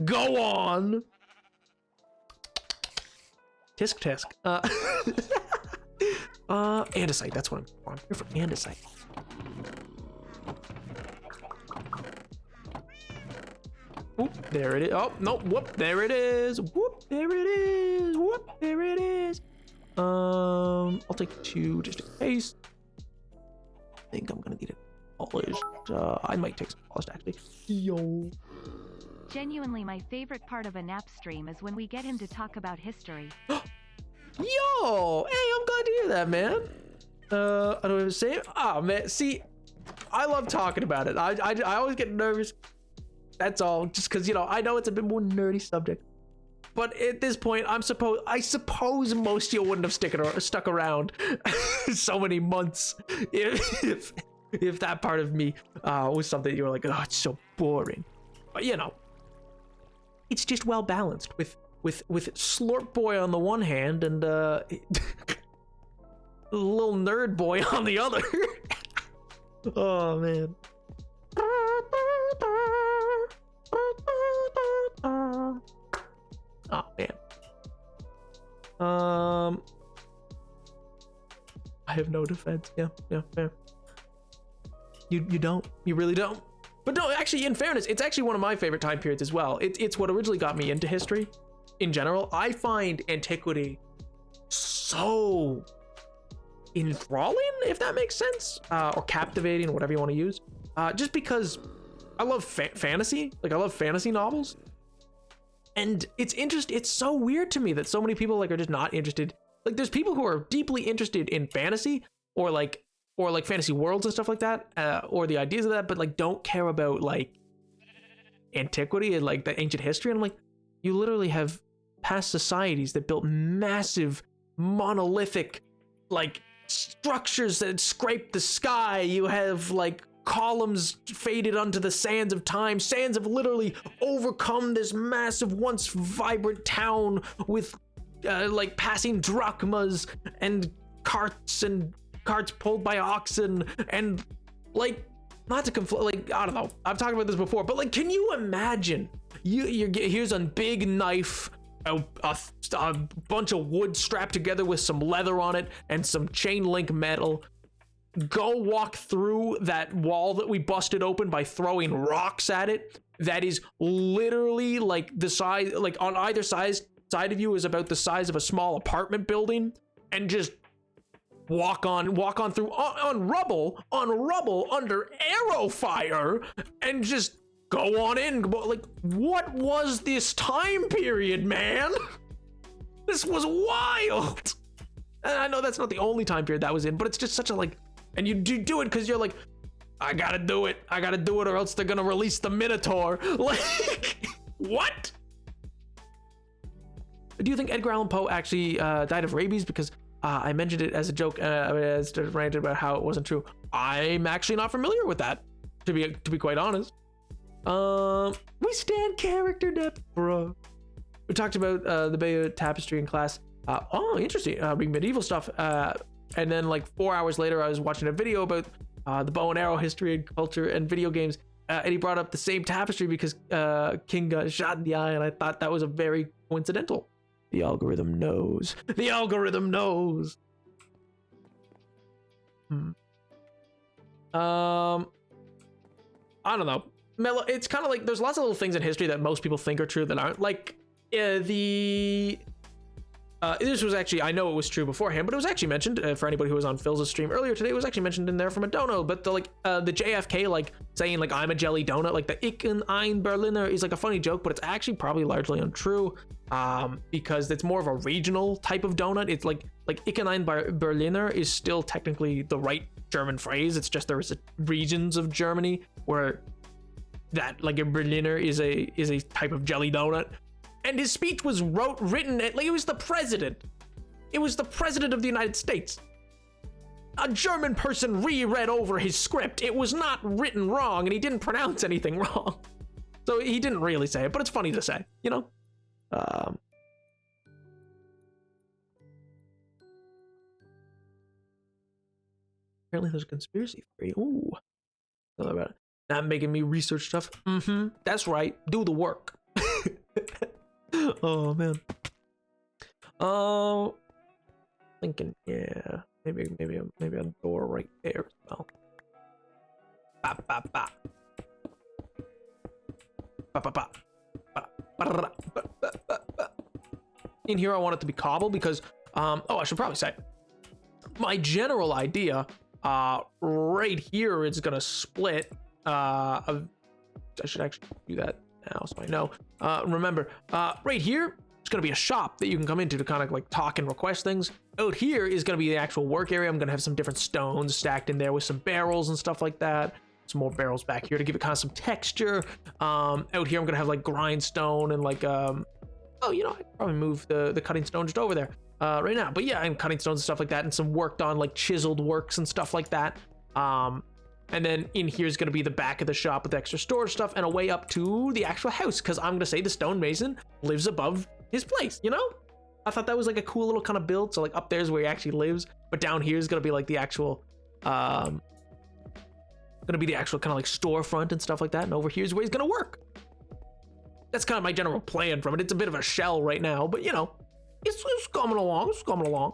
Go on. Tisk. Andesite. That's what I'm here for. Andesite. Oop, there it is. Oh, no, whoop, there it is. Whoop, there it is. Whoop, there it is. I'll take 2 just in case. I think I'm gonna need it polished. I might take some polished actually. Yo. Genuinely, my favorite part of a Nap stream is when we get him to talk about history. Yo, hey, I'm glad to hear that, man. I don't even say it. Oh man, see, I love talking about it. I always get nervous. That's all, just because, you know, I know it's a bit more nerdy subject. But at this point, I suppose most of you wouldn't have stuck around so many months if that part of me was something you were like, oh, it's so boring. But you know, it's just well balanced with Slurp Boy on the one hand and little nerd boy on the other. Oh man. Oh man. I have no defense. Yeah, fair. You don't. You really don't. But no, actually, in fairness, it's actually one of my favorite time periods as well. It's what originally got me into history in general. I find antiquity so enthralling, if that makes sense, or captivating, whatever you want to use. Just because I love fantasy. Like, I love fantasy novels. And it's so weird to me that so many people like are just not interested. Like, there's people who are deeply interested in fantasy or like fantasy worlds and stuff like that, or the ideas of that, but like don't care about like antiquity and like the ancient history. And I'm like, you literally have past societies that built massive monolithic like structures that scrape the sky. You have like columns faded onto the sands of time. Sands have literally overcome this massive once vibrant town with like passing drachmas and carts and carts pulled by oxen, and like, not to conflict, like, I don't know, I've talked about this before, but like, can you imagine here's a big knife, a bunch of wood strapped together with some leather on it and some chain link metal. Go walk through that wall that we busted open by throwing rocks at it. That is literally like the size, like on either side of you is about the size of a small apartment building, and just walk on through on rubble under arrow fire, and just go on in. Like, what was this time period, man? This was wild. And I know that's not the only time period that was in, but it's just such a like, and you do it because you're like, I gotta do it, or else they're gonna release the Minotaur. Like, what? Do you think Edgar Allan Poe actually died of rabies? Because I mentioned it as a joke, as to ranted about how it wasn't true. I'm actually not familiar with that, to be quite honest. We stand character depth, bro. We talked about the Bayeux Tapestry in class. Oh, interesting. Reading medieval stuff. And then like 4 hours later, I was watching a video about the bow and arrow history and culture and video games. And he brought up the same tapestry because King got shot in the eye, and I thought that was a very coincidental. The algorithm knows. The algorithm knows. I don't know. It's kind of like there's lots of little things in history that most people think are true that aren't. Like this was actually, I know it was true beforehand, but it was actually mentioned for anybody who was on Phil's stream earlier today. It was actually mentioned in there from a dono. But the JFK like saying like I'm a jelly donut, like the Ich bin ein Berliner is like a funny joke, but it's actually probably largely untrue, because it's more of a regional type of donut. It's like Ich bin ein Berliner is still technically the right German phrase. It's just there's regions of Germany where that like a Berliner is a type of jelly donut. And his speech was written at, like, it was the president. It was the president of the United States. A German person reread over his script. It was not written wrong, and he didn't pronounce anything wrong. So he didn't really say it, but it's funny to say, you know? Apparently there's a conspiracy theory. Ooh. Tell about it. Not making me research stuff. That's right. Do the work. Oh man. Thinking, yeah, maybe a door right there as well. Ba, ba, ba. Ba, ba, ba. Ba, ba, ba, ba, ba, ba. In here I want it to be cobble because I should probably say my general idea right here is gonna split. I should actually do that now so I know. Remember, right here it's gonna be a shop that you can come into to kind of like talk and request things. Out here is gonna be the actual work area. I'm gonna have some different stones stacked in there with some barrels and stuff like that. Some more barrels back here to give it kind of some texture. Out here I'm gonna have like grindstone and like I could probably move the cutting stone just over there right now. But yeah, and cutting stones and stuff like that, and some worked on like chiseled works and stuff like that. And then in here is going to be the back of the shop with extra storage stuff and a way up to the actual house, because I'm going to say the stonemason lives above his place, you know? I thought that was like a cool little kind of build. So like up there is where he actually lives, but down here is going to be like the actual, kind of like storefront and stuff like that. And over here is where he's going to work. That's kind of my general plan from it. It's a bit of a shell right now, but you know, it's coming along. It's coming along.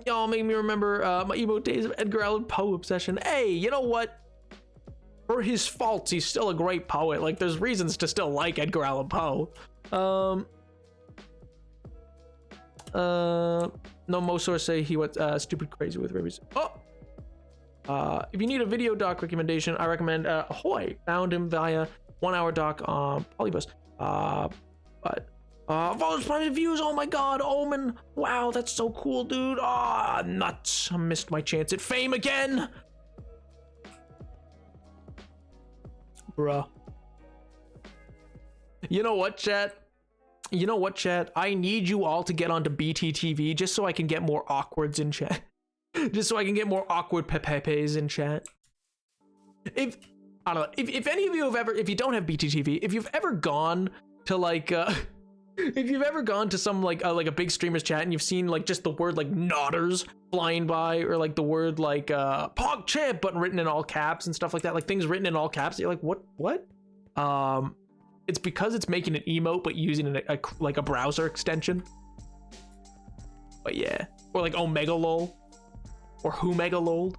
Y'all make me remember my emo days of Edgar Allan Poe obsession. Hey, you know what? For his faults, he's still a great poet. Like, there's reasons to still like Edgar Allan Poe. No, Mosor say he went stupid crazy with rabies. If you need a video doc recommendation, I recommend Ahoy. Found him via 1 hour doc on Polybus. Follows private views. Oh my god, Omen. Wow, that's so cool, dude. Nuts. I missed my chance at fame again. Bruh. You know what, chat? I need you all to get onto BTTV just so I can get more awkwards in chat. Just so I can get more awkward pepepes in chat. I don't know. If any of you have ever, if you don't have BTTV, if you've ever gone to like, if you've ever gone to some like a big streamer's chat and you've seen like just the word like nodders flying by, or like the word like pog champ but written in all caps and stuff like that, like things written in all caps, you're like, what? It's because it's making an emote but using like a browser extension. But yeah, or like omega lol or who mega lol.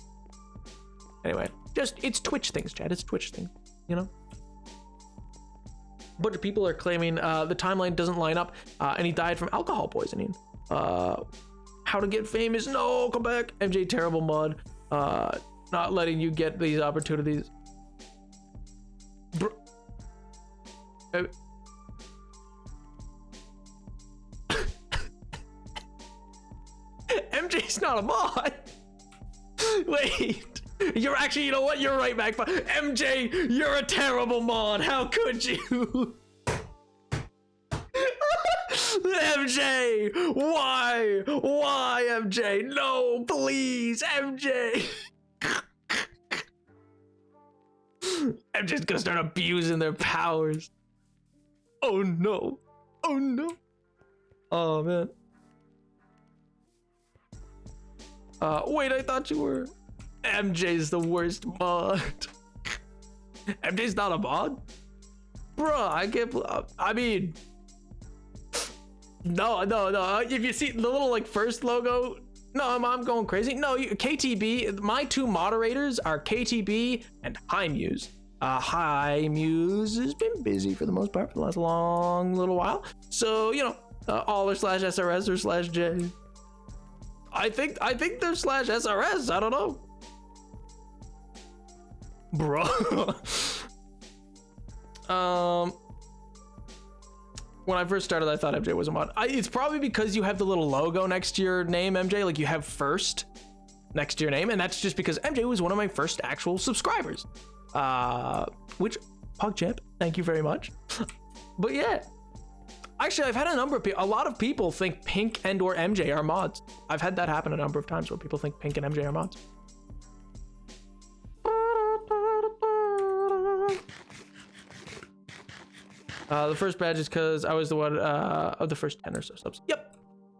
Anyway, just it's Twitch things, Chad. It's Twitch things, you know. A bunch of people are claiming the timeline doesn't line up, and he died from alcohol poisoning. How to get famous? No, come back. MJ terrible mod. Not letting you get these opportunities. MJ's not a mod. Wait, you're actually, you know what? You're right, Magpie. MJ, you're a terrible mod. How could you? MJ, why? Why, MJ? No, please, MJ. MJ's gonna start abusing their powers. Oh no. Oh no. Oh man. Wait, I thought you were. MJ's the worst mod. MJ's not a mod? Bruh, I can't. I mean, no. If you see the little like first logo, no, I'm going crazy. No, KTB. My two moderators are KTB and High Muse. High Muse has been busy for the most part for the last long little while. So you know, /SRS or /J. I think they're /SRS. I don't know, bro. When I first started, I thought MJ was a mod. It's probably because you have the little logo next to your name, MJ. Like you have first next to your name, and that's just because MJ was one of my first actual subscribers. Which PogChamp, thank you very much. But yeah. Actually, I've had a lot of people think Pink and or MJ are mods. I've had that happen a number of times where people think Pink and MJ are mods. The first badge is because I was the one of the first 10 or so subs. Yep,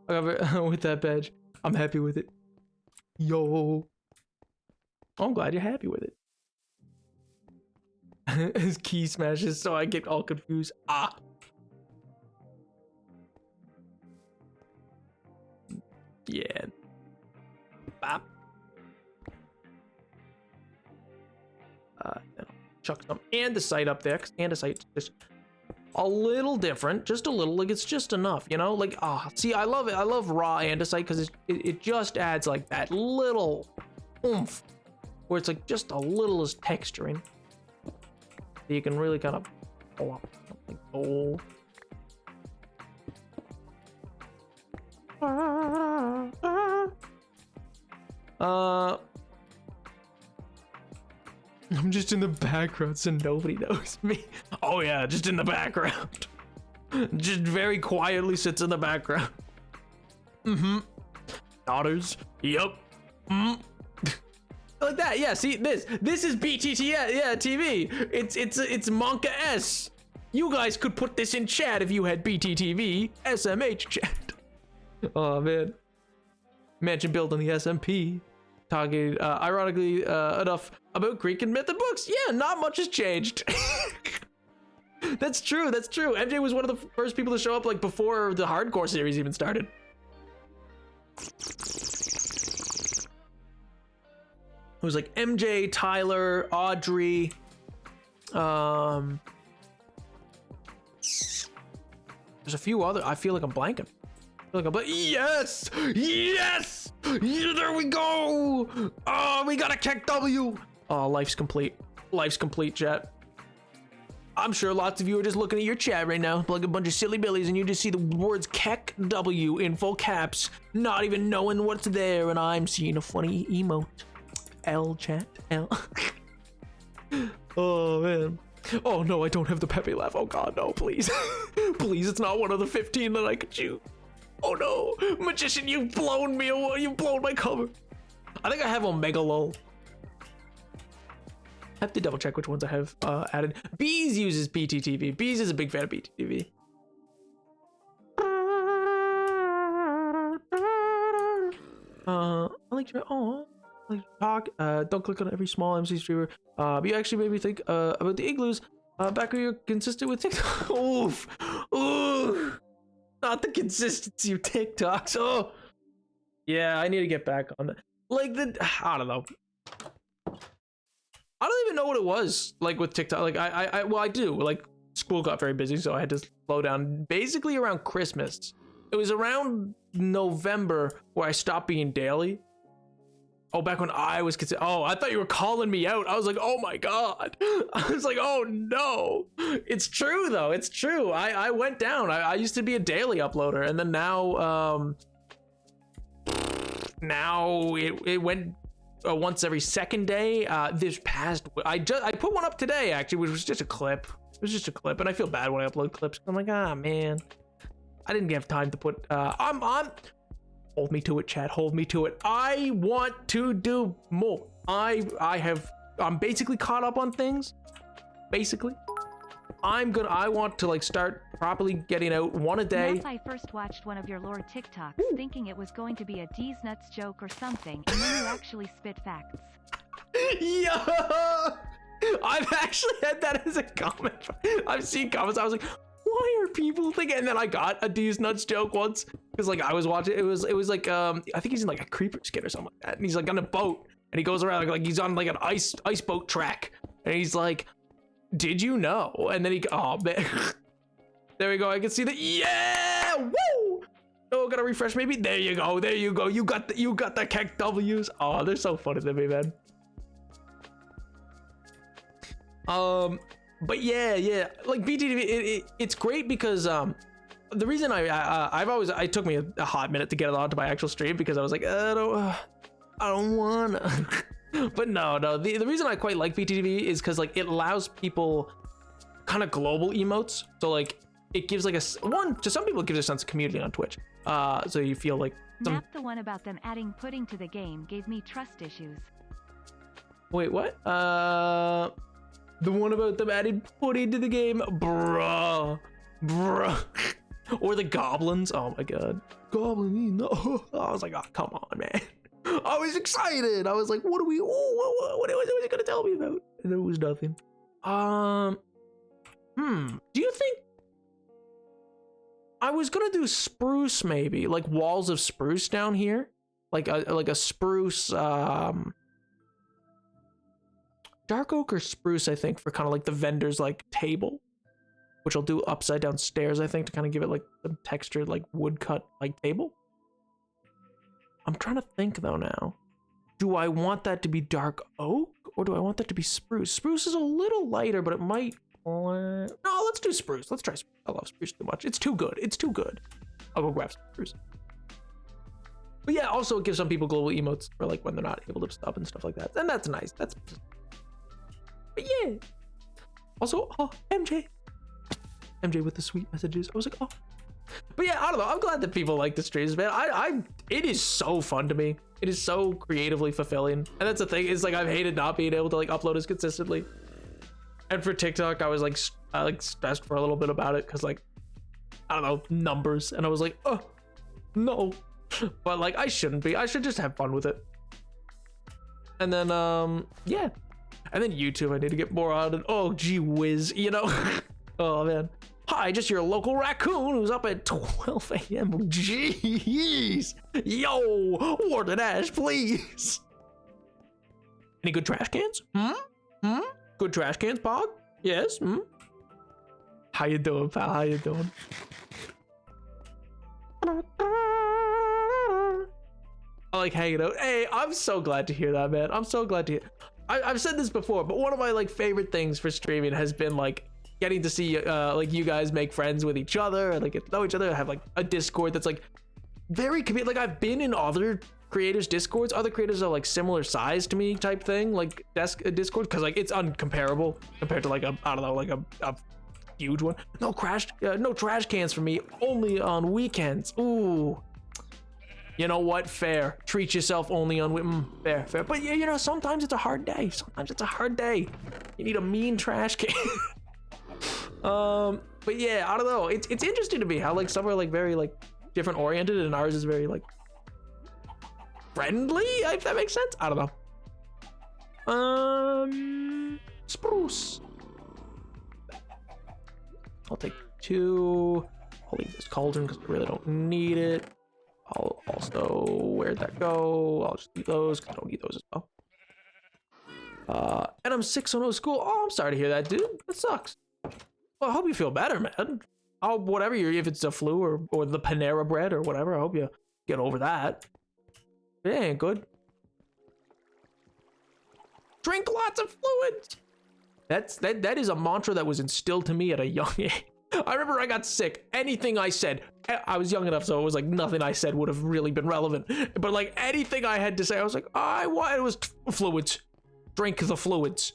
I got it with that badge. I'm happy with it. Yo, I'm glad you're happy with it. His key smashes, so I get all confused. Yeah. Bop. Chuck some andesite up there, because andesite's just a little different, just a little, like it's just enough, you know, like see, I love it. I love raw andesite because it just adds like that little oomph where it's like just a little is texturing. So you can really kind of pull up something gold. I'm just in the background so nobody knows me. Oh yeah, just in the background. Just very quietly sits in the background. Daughters. Yup. Like that. Yeah, see this is BTT, yeah, TV. It's Monka S. You guys could put this in chat if you had BTTV SMH chat. Oh man. Mansion built on the SMP. Talking ironically enough about Greek and myth and books. Yeah, not much has changed. That's true. MJ was one of the first people to show up like before the hardcore series even started. It was like MJ, Tyler, Audrey, there's a few other. I feel like I'm blanking. But yes, there we go. Oh, we got a Keck W. Oh, life's complete, chat. I'm sure lots of you are just looking at your chat right now like a bunch of silly billies, and you just see the words Keck W in full caps, not even knowing what's there, and I'm seeing a funny emote. L chat, L. Oh man. Oh no, I don't have the Pepe laugh. Oh god, no, please. Please, it's not one of the 15 that I could choose. Oh no, magician, you've blown me away. You've blown my cover. I think I have Omega Lol. have to double check which ones I have added. Bees uses BTTV. Bees is a big fan of BTTV. I like to talk. Don't click on every small MC streamer. But you actually made me think about the igloos. Back when you're consistent with TikTok. Oof. Oof. Not the consistency of TikToks. Oh. Yeah, I need to get back on it. Like I don't know. I don't even know what it was like with TikTok. Like I do. Like school got very busy, so I had to slow down. Basically around Christmas. It was around November where I stopped being daily. Oh, back when I was considered. Oh, I thought you were calling me out. I was like, oh my god. I was like, oh no. It's true though. It's true. I went down. I used to be a daily uploader, and then now it went once every second day. This past I put one up today actually, which was just a clip. It was just a clip, and I feel bad when I upload clips. I'm like, ah man, I didn't have time to put. I'm hold me to it, chat. Hold me to it. I want to do more. I'm basically caught up on things. Basically, I want to like start properly getting out one a day. I first watched one of your lore TikToks thinking it was going to be a D's nuts joke or something, and then you actually spit facts. Yeah, I've actually had that as a comment. I've seen comments. I was like, why are people thinking? And then I got a D's nuts joke once because like I was watching. It was like I think he's in like a creeper skin or something like that, and he's like on a boat and he goes around like he's on like an ice boat track, and he's like, did you know? And then oh man, there we go. I can see that. Yeah, woo! Oh, gotta refresh maybe. There you go. There you go. You got the keck W's. Oh, they're so funny to me, man. But yeah, like BTTV, it's great because the reason it took me a hot minute to get it onto my actual stream because I was like, I don't wanna. But no, the reason I quite like BTTV is because like it allows people kind of global emotes. So like it gives like to some people it gives a sense of community on Twitch. So you feel like Not the one about them adding pudding to the game gave me trust issues. Wait, what? The one about them adding pudding to the game, bruh. Or the goblins. Oh my god, goblin. No, I was like, oh come on, man. I was excited. I was like, what was he gonna tell me about? And it was nothing. Do you think I was gonna do spruce maybe, like walls of spruce down here, like a spruce, dark oak or spruce, I think, for kind of like the vendor's like table, which I'll do upside down stairs, I think, to kind of give it like some textured like woodcut like table. I'm trying to think though now. Do I want that to be dark oak or do I want that to be spruce? Spruce is a little lighter, but it might. No, let's do spruce. Let's try spruce. I love spruce too much. It's too good. It's too good. I'll go grab spruce. But yeah, also it gives some people global emotes for like when they're not able to stop and stuff like that. And that's nice. But yeah. Also, MJ with the sweet messages. I was like, oh. But yeah, I don't know. I'm glad that people like the streams, man. It is so fun to me. It is so creatively fulfilling. And that's the thing. It's like I've hated not being able to like upload as consistently. And for TikTok, I was like, stressed for a little bit about it because like, I don't know, numbers. And I was like, oh, no. But like, I shouldn't be. I should just have fun with it. And then, yeah. And then YouTube, I need to get more on it. Oh, gee whiz, you know? Oh, man. Hi, just your local raccoon who's up at 12 a.m. Jeez. Yo, Warden Ash, please. Any good trash cans? Good trash cans, Pog? Yes? How you doing, pal? How you doing? I like hanging out. Hey, I'm so glad to hear that, man. I'm so glad to hear. I've said this before, but one of my like favorite things for streaming has been like getting to see like you guys make friends with each other and like get to know each other, have like a Discord that's like very like I've been in other creators Discords, other creators are like similar size to me type thing, like Discord, because like it's uncomparable compared to like I don't know, like a huge one. No trash cans for me, only on weekends. Ooh, You know what? Fair. Treat yourself only on fair, fair. But yeah, you know, sometimes it's a hard day. Sometimes it's a hard day. You need a mean trash can. But yeah, I don't know. It's interesting to me how like some are like very like different oriented and ours is very like friendly, if that makes sense. I don't know. Spruce. I'll take 2. I'll leave this cauldron because I really don't need it. I'll also, where'd that go? I'll just leave those because I don't need those as well. And I'm sick, so no school. Oh, I'm sorry to hear that, dude. That sucks. Well, I hope you feel better, man. Oh, whatever if it's a flu or the Panera bread or whatever, I hope you get over that. It ain't good. Drink lots of fluids. That is a mantra that was instilled to me at a young age. I remember I got sick. Anything I said, I was young enough, so it was like nothing I said would have really been relevant. But like anything I had to say, I was like, it was fluids. Drink the fluids.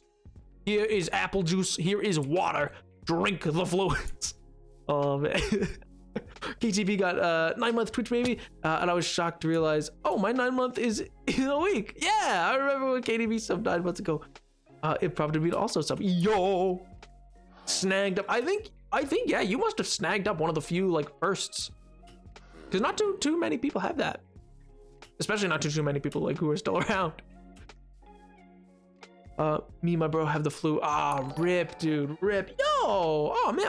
Here is apple juice. Here is water. Drink the fluids. Oh man. KTP got 9-month Twitch baby, and I was shocked to realize, oh, my 9-month is in a week. Yeah, I remember when KTP subbed 9 months ago. It probably also sub. Yo, snagged up. I think yeah, you must have snagged up one of the few like firsts, because not too many people have that, especially not too many people like who are still around. Me and my bro have the flu. Rip, dude, rip. Yo, oh man,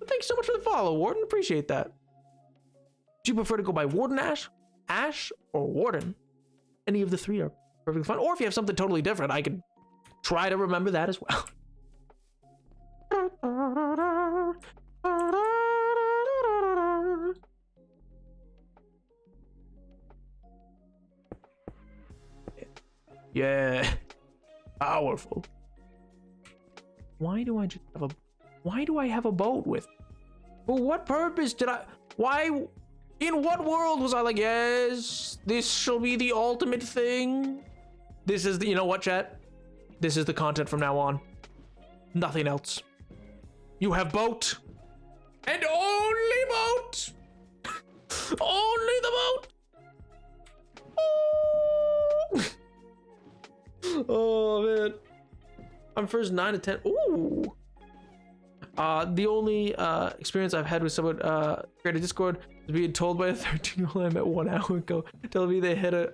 thanks so much for the follow, Warden. Appreciate that. Do you prefer to go by Warden Ash, or Warden? Any of the 3 are perfectly fine. Or if you have something totally different, I could try to remember that as well. Yeah. Powerful. Why do I have a boat with? For what purpose did I? Why? In what world was I like, yes, this shall be the ultimate thing? This is the, you know what, chat? This is the content from now on. Nothing else. You have boat. And only boat. Only the boat. Oh. Oh man. I'm first 9 to 10. Ooh. The only experience I've had with someone created Discord was being told by a 13-year-old I met 1 hour ago, telling me they hit a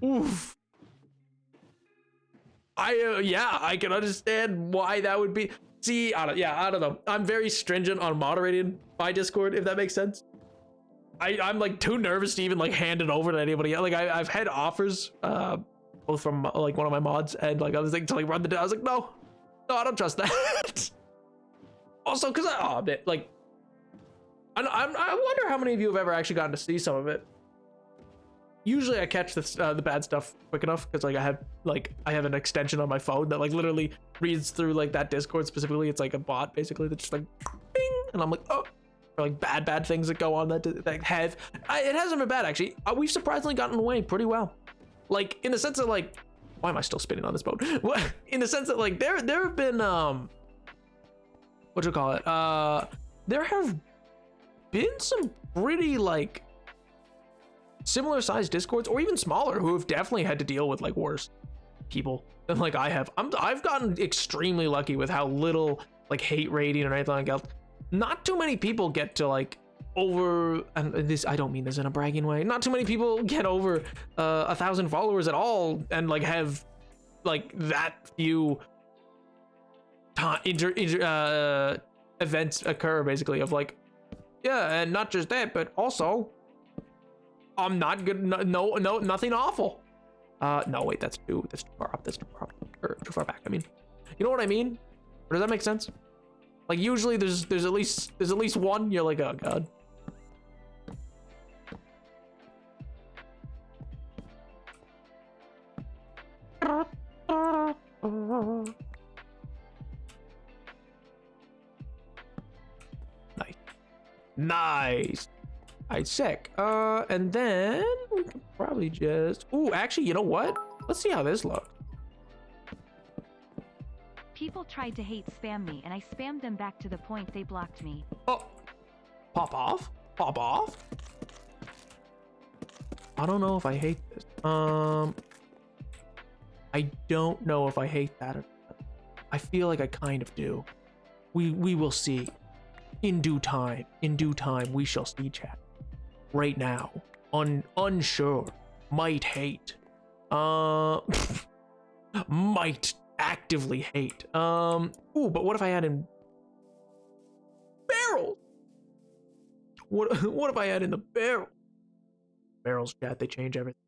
oof. Yeah, I can understand why that would be. See, I don't know. I'm very stringent on moderating my Discord, if that makes sense. I'm like too nervous to even like hand it over to anybody. Like I've had offers, both from like one of my mods and like other things to like run the. I was like, no, I don't trust that. Also, because I wonder how many of you have ever actually gotten to see some of it. Usually I catch the bad stuff quick enough because like I have an extension on my phone that like literally reads through like that Discord specifically. It's like a bot basically that's just like bing, and I'm like, oh, or like bad things that go on that have. It hasn't been bad actually. We've surprisingly gotten away pretty well. Like in the sense that like, why am I still spinning on this boat? In the sense that like there have been what you call it? There have been some pretty like similar sized Discords or even smaller who have definitely had to deal with like worse people than like I have. I've gotten extremely lucky with how little like hate rating or anything like that. Not too many people get to like over, and this, I don't mean this in a bragging way, not too many people get over 1,000 followers at all and like have like that few events occur basically of like, yeah, and not just that, but also I'm not good. No, nothing awful. No, wait, that's too far up. That's too far up, or too far back. I mean, you know what I mean? Or does that make sense? Like usually there's at least one. You're like, oh god. Nice. Alright, sick. And then we could probably just. Ooh, actually, you know what? Let's see how this looks. People tried to hate spam me and I spammed them back to the point they blocked me. Oh, pop off? pop off. I don't know if I hate this. I don't know if I hate that or not. I feel like I kind of do. We will see. In due time, we shall see, chat. Right now, unsure, might hate, might actively hate. Ooh, but what if I add in barrels? What if I add in the barrel? Barrels, chat, they change everything.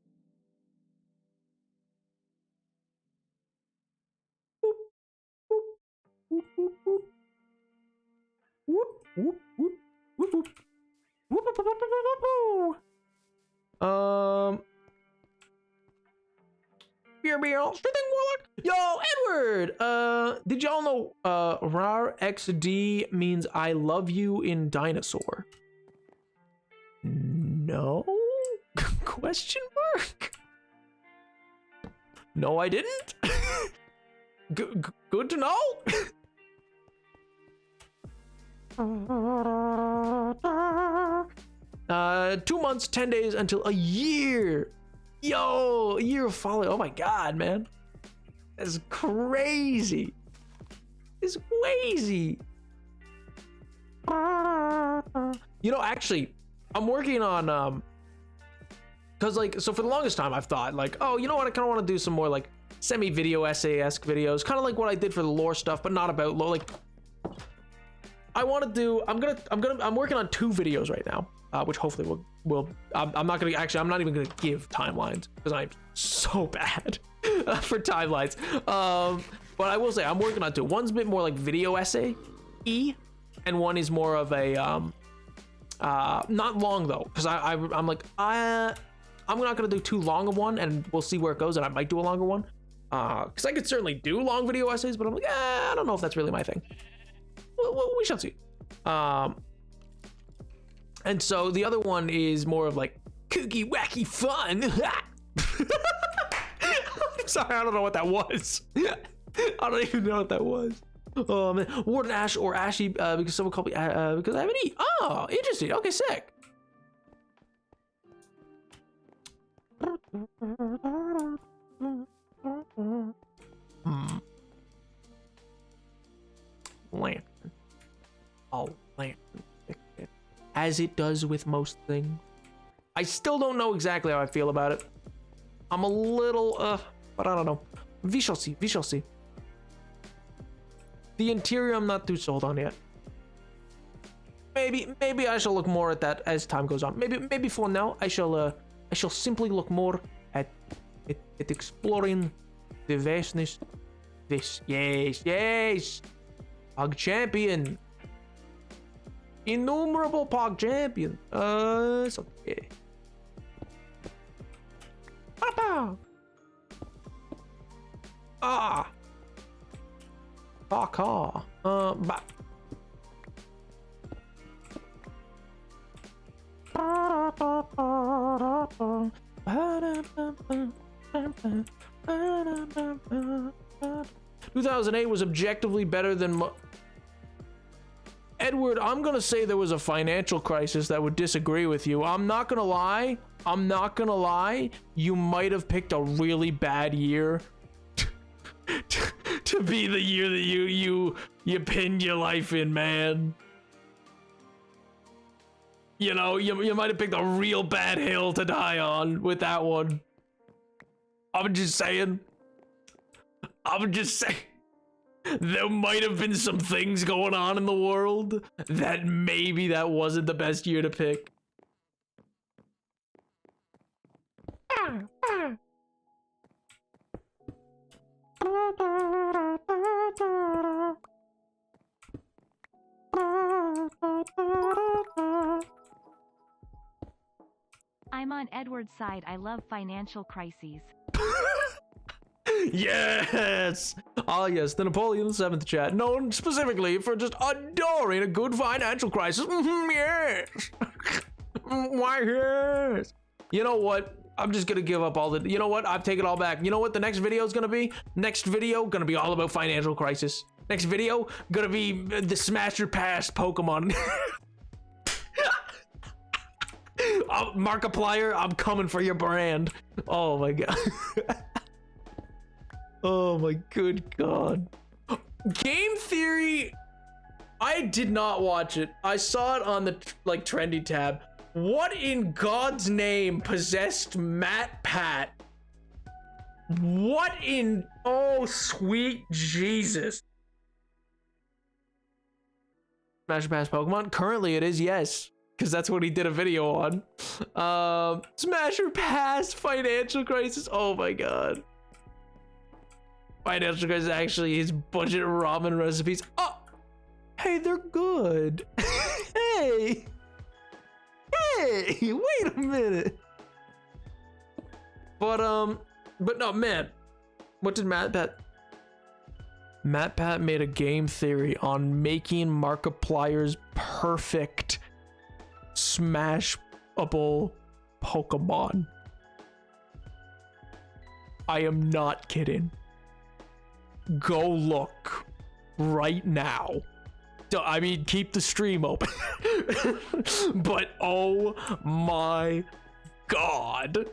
Beer, Strength Warlock. Yo, Edward. Did y'all know rar XD means I love you in Dinosaur? No? Question mark? No, I didn't. Good to know. 2 months, 10 days until a year. Yo, a year of follow. Oh my god, man. That's crazy. It's crazy. You know, actually, I'm working on because like, so for the longest time I've thought like, oh, you know what, I kind of want to do some more like semi-video essay-esque videos, kind of like what I did for the lore stuff, but not about lore. Like, I want to do, I'm working on 2 videos right now, which hopefully will I'm not even gonna give timelines because I'm so bad for timelines. But I will say I'm working on 2. One's a bit more like video essay and one is more of a not long though, because I'm like I'm not gonna do too long of one, and we'll see where it goes, and I might do a longer one, because I could certainly do long video essays, but I'm like, I don't know if that's really my thing. We shall see. And so the other one is more of like kooky, wacky fun. I'm sorry, I don't know what that was. I don't even know what that was. Oh man, Warden Ash or Ashy, because someone called me because I have an E. Oh, interesting. Okay, sick. Lantern. Oh, lantern. As it does with most things. I still don't know exactly how I feel about it. I'm a little, but I don't know. We shall see. We shall see. The interior, I'm not too sold on yet. Maybe I shall look more at that as time goes on. Maybe for now, I shall simply look more at exploring the vastness. This, yes. Pog champion. Innumerable Pog champion. It's okay. Papa. Baka. Bah. "2008 was objectively better than Edward, I'm gonna say there was a financial crisis that would disagree with you. I'm not gonna lie. You might have picked a really bad year to be the year that you pinned your life in, man. You know, you might have picked a real bad hill to die on with that one. I'm just saying. There might have been some things going on in the world that maybe that wasn't the best year to pick. I'm on Edward's side. I love financial crises. Yes! Ah, yes, the Napoleon VII chat, known specifically for just adoring a good financial crisis. Yes! Why, yes! You know what? I'm just gonna give up all the... You know what? I've taken it all back. You know what the next video is gonna be? Next video, gonna be all about financial crisis. Next video, gonna be the Smash Your Past Pokemon. Markiplier, I'm coming for your brand. Oh my god. Oh my good god. Game Theory, I did not watch it. I saw it on the like trendy tab. What in God's name possessed Matt Pat? What in, oh sweet Jesus. Smash or Pass Pokemon? Currently it is, yes. Because that's what he did a video on. Smash or Pass Financial Crisis. Oh my god. Financial Crisis actually is budget ramen recipes. Oh, hey, they're good. Hey, wait a minute. But no, man. What did Matt Pat? Matt Pat made a game theory on making Markiplier's perfect smashable Pokemon. I am not kidding. Go look right now. I mean, keep the stream open. But oh my god.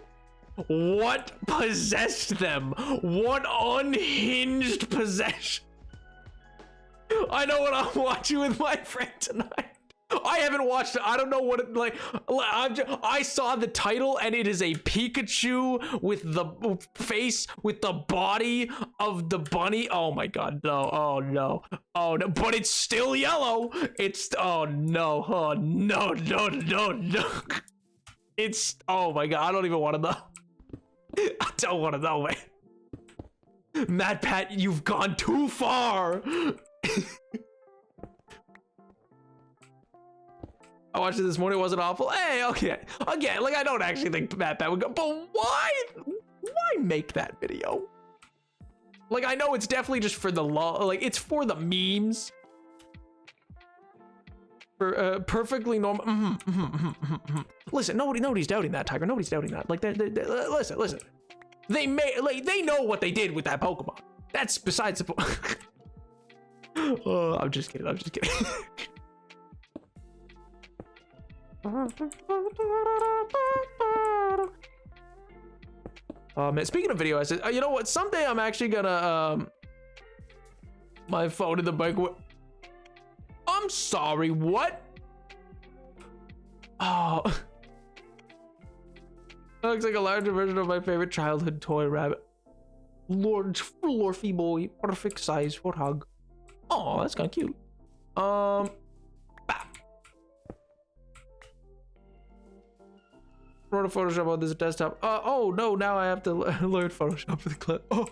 What possessed them? What unhinged possession? I know what I'm watching with my friend tonight. I haven't watched it. I don't know what it like. I saw the title and it is a Pikachu with the face with the body of the bunny. Oh my god, no. Oh no. Oh no. But it's still yellow. It's oh no. Oh no. It's oh my god. I don't even want to know. I don't want to know, man. Matt Pat, you've gone too far. I watched it this morning. It wasn't awful. Hey, okay. Again, like I don't actually think Matt Pat would go, but why make that video? Like I know it's definitely just for the like it's for the memes. For perfectly normal. Listen, nobody's doubting that, Tiger. Nobody's doubting that. Like, listen. They know what they did with that Pokemon. That's besides the point. Oh, I'm just kidding. Man, speaking of video essays, you know what? Someday I'm actually gonna my phone in the bike. I'm sorry. What? Oh, that looks like a larger version of my favorite childhood toy rabbit. Large, fluffy boy, perfect size for hug. Oh, that's kind of cute. Wrote a Photoshop on this desktop. Oh no, now I have to learn Photoshop for the clip. Oh.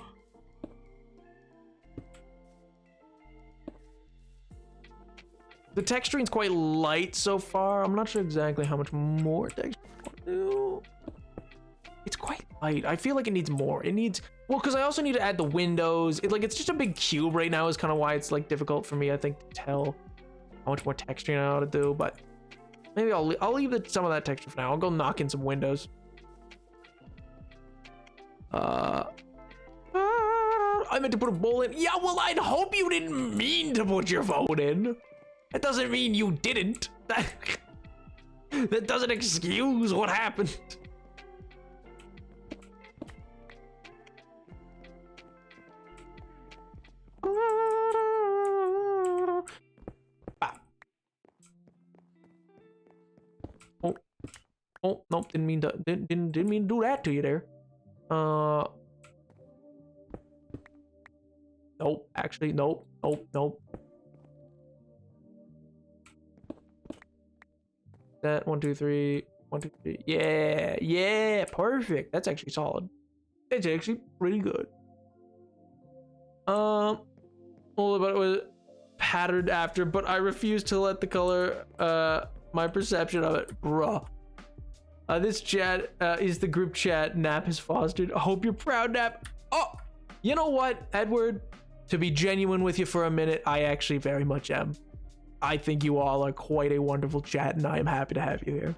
The texturing's quite light so far. I'm not sure exactly how much more texture I want to do. It's quite light. I feel like it needs more. It needs, well, because I also need to add the windows. It's just a big cube right now is kind of why it's like difficult for me, I think, to tell how much more texturing I ought to do, but maybe I'll leave some of that texture for now. I'll go knock in some windows. I meant to put a bowl in. Yeah, well, I'd hope you didn't mean to put your phone in. That doesn't mean you didn't. That doesn't excuse what happened. Oh, nope, didn't mean to do that to you there. Nope, actually, nope. That 1, 2, 3, 1, 2, 3. Yeah, perfect. That's actually solid. It's actually pretty good. All about it was patterned after, but I refuse to let the color my perception of it, bruh. This chat is the group chat Nap has fostered. I hope you're proud, Nap. Oh, you know what, Edward? To be genuine with you for a minute, I actually very much am. I think you all are quite a wonderful chat, and I am happy to have you here.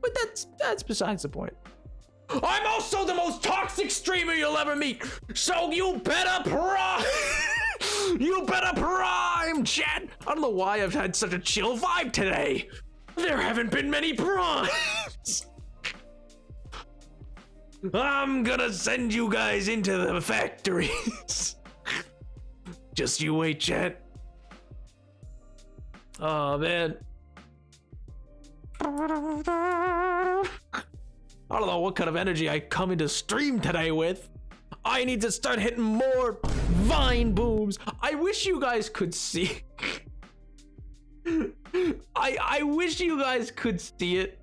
But that's besides the point. I'm also the most toxic streamer you'll ever meet, so you better prime. You better prime, chat. I don't know why I've had such a chill vibe today. There haven't been many primes. I'm gonna send you guys into the factories. Just you wait, chat. Oh, man. I don't know what kind of energy I come into stream today with. I need to start hitting more vine booms. I wish you guys could see. I wish you guys could see it.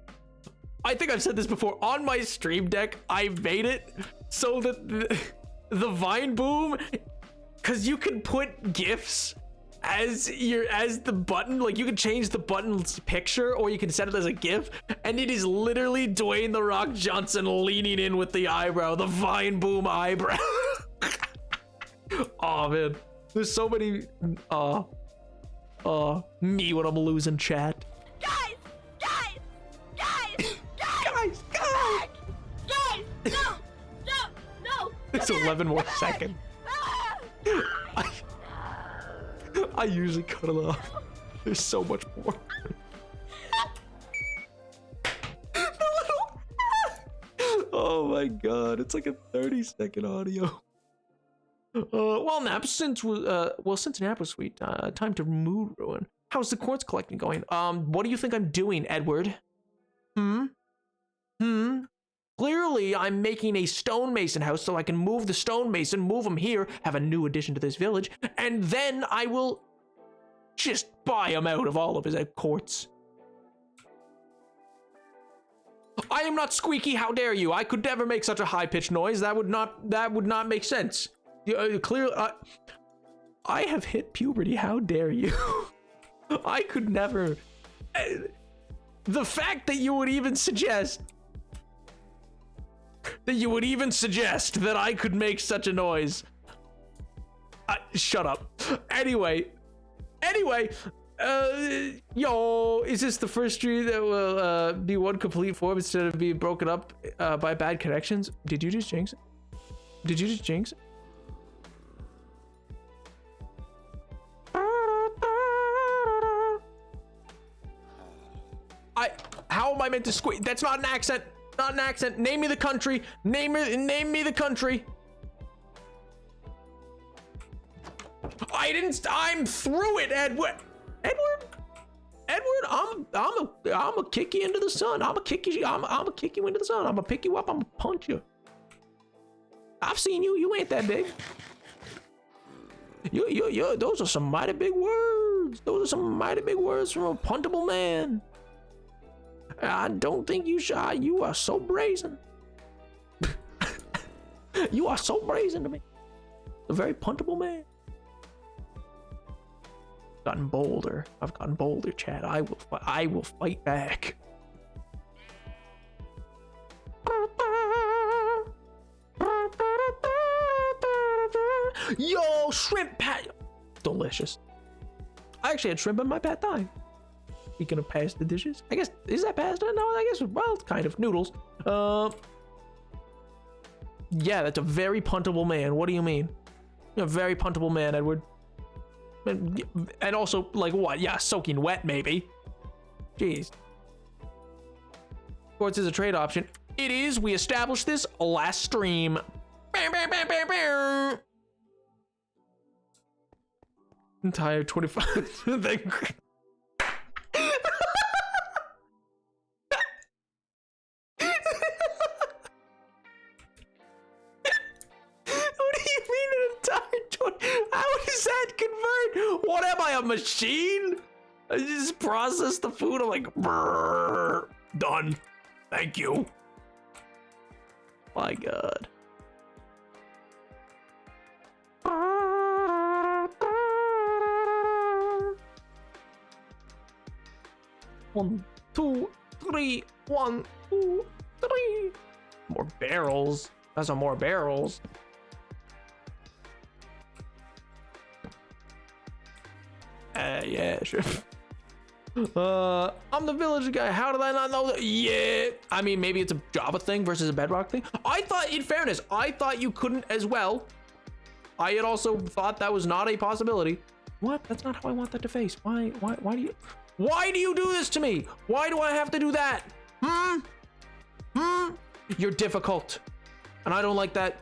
I think I've said this before. On my stream deck, I made it so that the vine boom, because you can put GIFs as the button, like you can change the button's picture or you can set it as a GIF, and it is literally Dwayne The Rock Johnson leaning in with the eyebrow, the vine boom eyebrow. Oh man, there's so many me when I'm losing chat. Guys, no. It's 11 more seconds. I usually cut it off. There's so much more. Oh my god, it's like a 30-second audio. Well, Nap, since Nap was sweet, time to mood ruin. How's the quartz collecting going? What do you think I'm doing, Edward? Clearly, I'm making a stonemason house so I can move the stonemason, move him here, have a new addition to this village, and then I will just buy him out of all of his quartz. I am not squeaky, how dare you? I could never make such a high-pitched noise. That would not make sense. Clearly, I have hit puberty, how dare you? I could never. The fact that you would even suggest that I could make such a noise. Shut up. Anyway, yo, is this the first stream that will be one complete form instead of being broken up by bad connections? Did you just jinx it? Did you just jinx it? How am I meant to squeak? That's not an accent. Not an accent. Name me the country. Name me the country. I'm through it, Edward. I'm gonna kick you into the sun. I'm gonna kick you into the sun. I'm gonna pick you up. I'm gonna punch you. I've seen you. You ain't that big. You. Those are some mighty big words. Those are some mighty big words from a puntable man. I don't think you should. You are so brazen. You are so brazen to me. A very puntable man. Gotten bolder. I've gotten bolder, Chad. I will fight back. Yo, shrimp pat. Delicious. I actually had shrimp in my pad thai. Speaking of pasta dishes, I guess, is that pasta? No, I guess, well, it's kind of noodles. Yeah, that's a very puntable man. What do you mean? You're a very puntable man, Edward. And also, like, what? Yeah, soaking wet, maybe. Jeez. Quartz is a trade option. It is. We established this last stream. Entire 25. How does that convert? What am I, a machine? I just process the food. I'm like, brrr, done. Thank you. My God. One, two, three. 1, 2, 3. More barrels. That's some more barrels. Yeah, sure. I'm the village guy. How did I not know that? Yeah. I mean, maybe it's a Java thing versus a Bedrock thing. I thought, in fairness, I thought you couldn't as well. I had also thought that was not a possibility. What? That's not how I want that to face. Why do you? Why do you do this to me? Why do I have to do that? You're difficult. And I don't like that.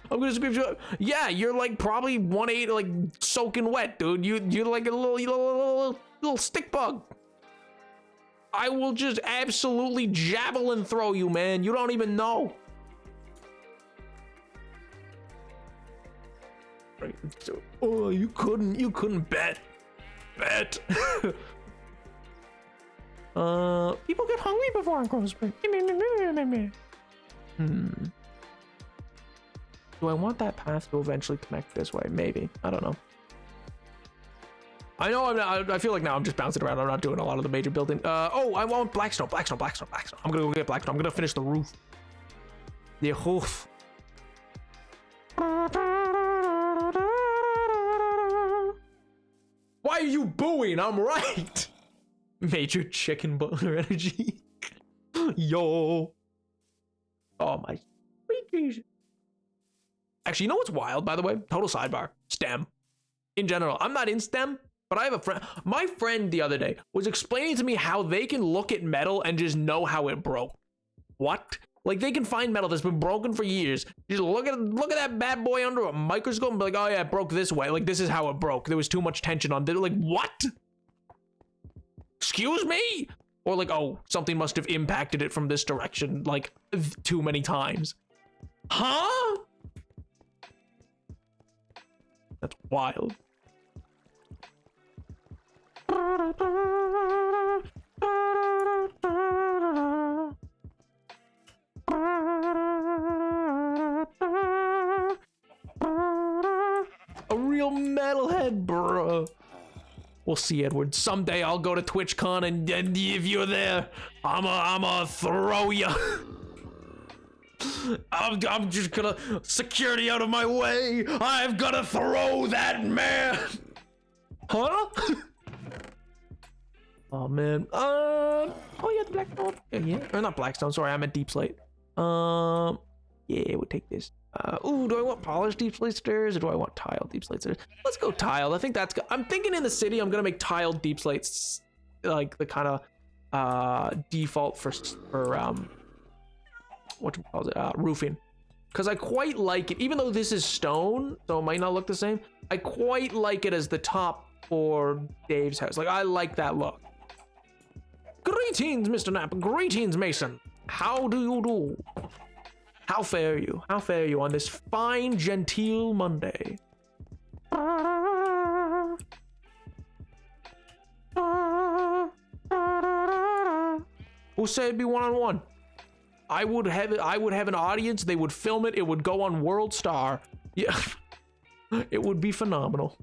I'm gonna scream you. Yeah, you're like probably 1/8 like soaking wet, dude. You're like a little stick bug. I will just absolutely javelin throw you, man. You don't even know. Oh, you couldn't bet. People get hungry before I'm close. Do I want that path to eventually connect this way? Maybe. I don't know. I know I feel like now I'm just bouncing around. I'm not doing a lot of the major building. Oh, I want blackstone. I'm gonna go get blackstone. I'm gonna finish the roof. The roof. Why are you booing? I'm right. Major chicken butter energy. Yo. Oh my sweet Jesus. Actually, you know what's wild, by the way? Total sidebar. STEM. In general, I'm not in STEM, but I have a friend. My friend the other day was explaining to me how they can look at metal and just know how it broke. What? Like they can find metal that's been broken for years. Just look at that bad boy under a microscope and be like, oh yeah, it broke this way. Like this is how it broke. There was too much tension on. They're like, what? Excuse me? Or like, oh, something must have impacted it from this direction like too many times. Huh? That's wild. A real metalhead, bro. We'll see, Edward. Someday I'll go to TwitchCon and if you're there, I'ma throw you. I'm just gonna security out of my way. I've gotta throw that man. Huh? Oh man. Oh yeah, the Blackstone. Yeah. Or not Blackstone. Sorry, I meant Deep Slate. Yeah, we'll take this. Ooh, do I want polished deep slate stairs or do I want tiled deep slate stairs? Let's go tiled. I think that's good. I'm thinking in the city, I'm gonna make tiled deep slates like the kind of default for what you call it, roofing. Because I quite like it, even though this is stone, so it might not look the same. I quite like it as the top for Dave's house. Like I like that look. Greetings, Mr. Knapp. Greetings, Mason. How do you do? How fare you? How fare you on this fine, genteel Monday? Who said it'd be one-on-one? I would have an audience. They would film it. It would go on World Star. Yeah, it would be phenomenal.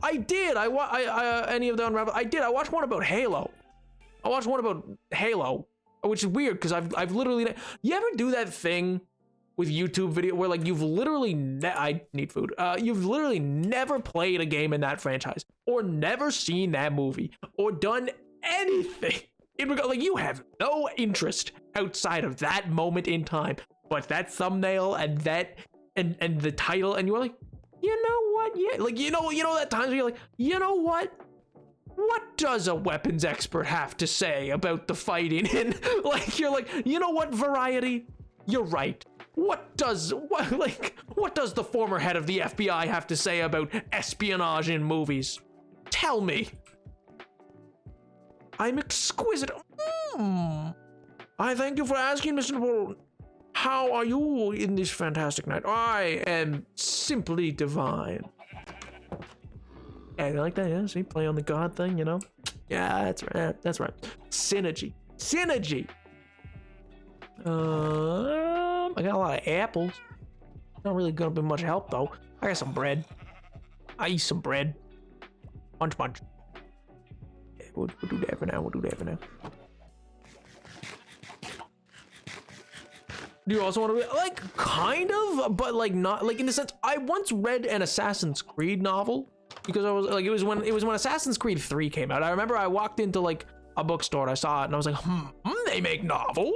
I did. Any of the Unravel? I did. I watched one about Halo. Which is weird because I've literally. You ever do that thing with YouTube video where like you've literally I need food. You've literally never played a game in that franchise or never seen that movie or done anything in regard, like you have no interest outside of that moment in time, but that thumbnail and that and the title, and you're like, you know what? Yeah, like you know that times where you're like, you know what? What does a weapons expert have to say about the fighting? And like you're like, you know what, Variety? You're right. What does the former head of the FBI have to say about espionage in movies? Tell me. I'm exquisite. I thank you for asking, Mr. Napoleon. How are you in this fantastic night? I am simply divine. Yeah, you like that? Yeah, see, play on the God thing, you know? Yeah, that's right. That's right. Synergy. I got a lot of apples. Not really gonna be much help though. I got some bread. I eat some bread. Munch. Yeah, we'll do that for now. Do you also want to read, like, kind of, but like not, like in the sense, I once read an Assassin's Creed novel because I was like, it was when Assassin's Creed 3 came out. I remember I walked into like a bookstore and I saw it and I was like, they make novels.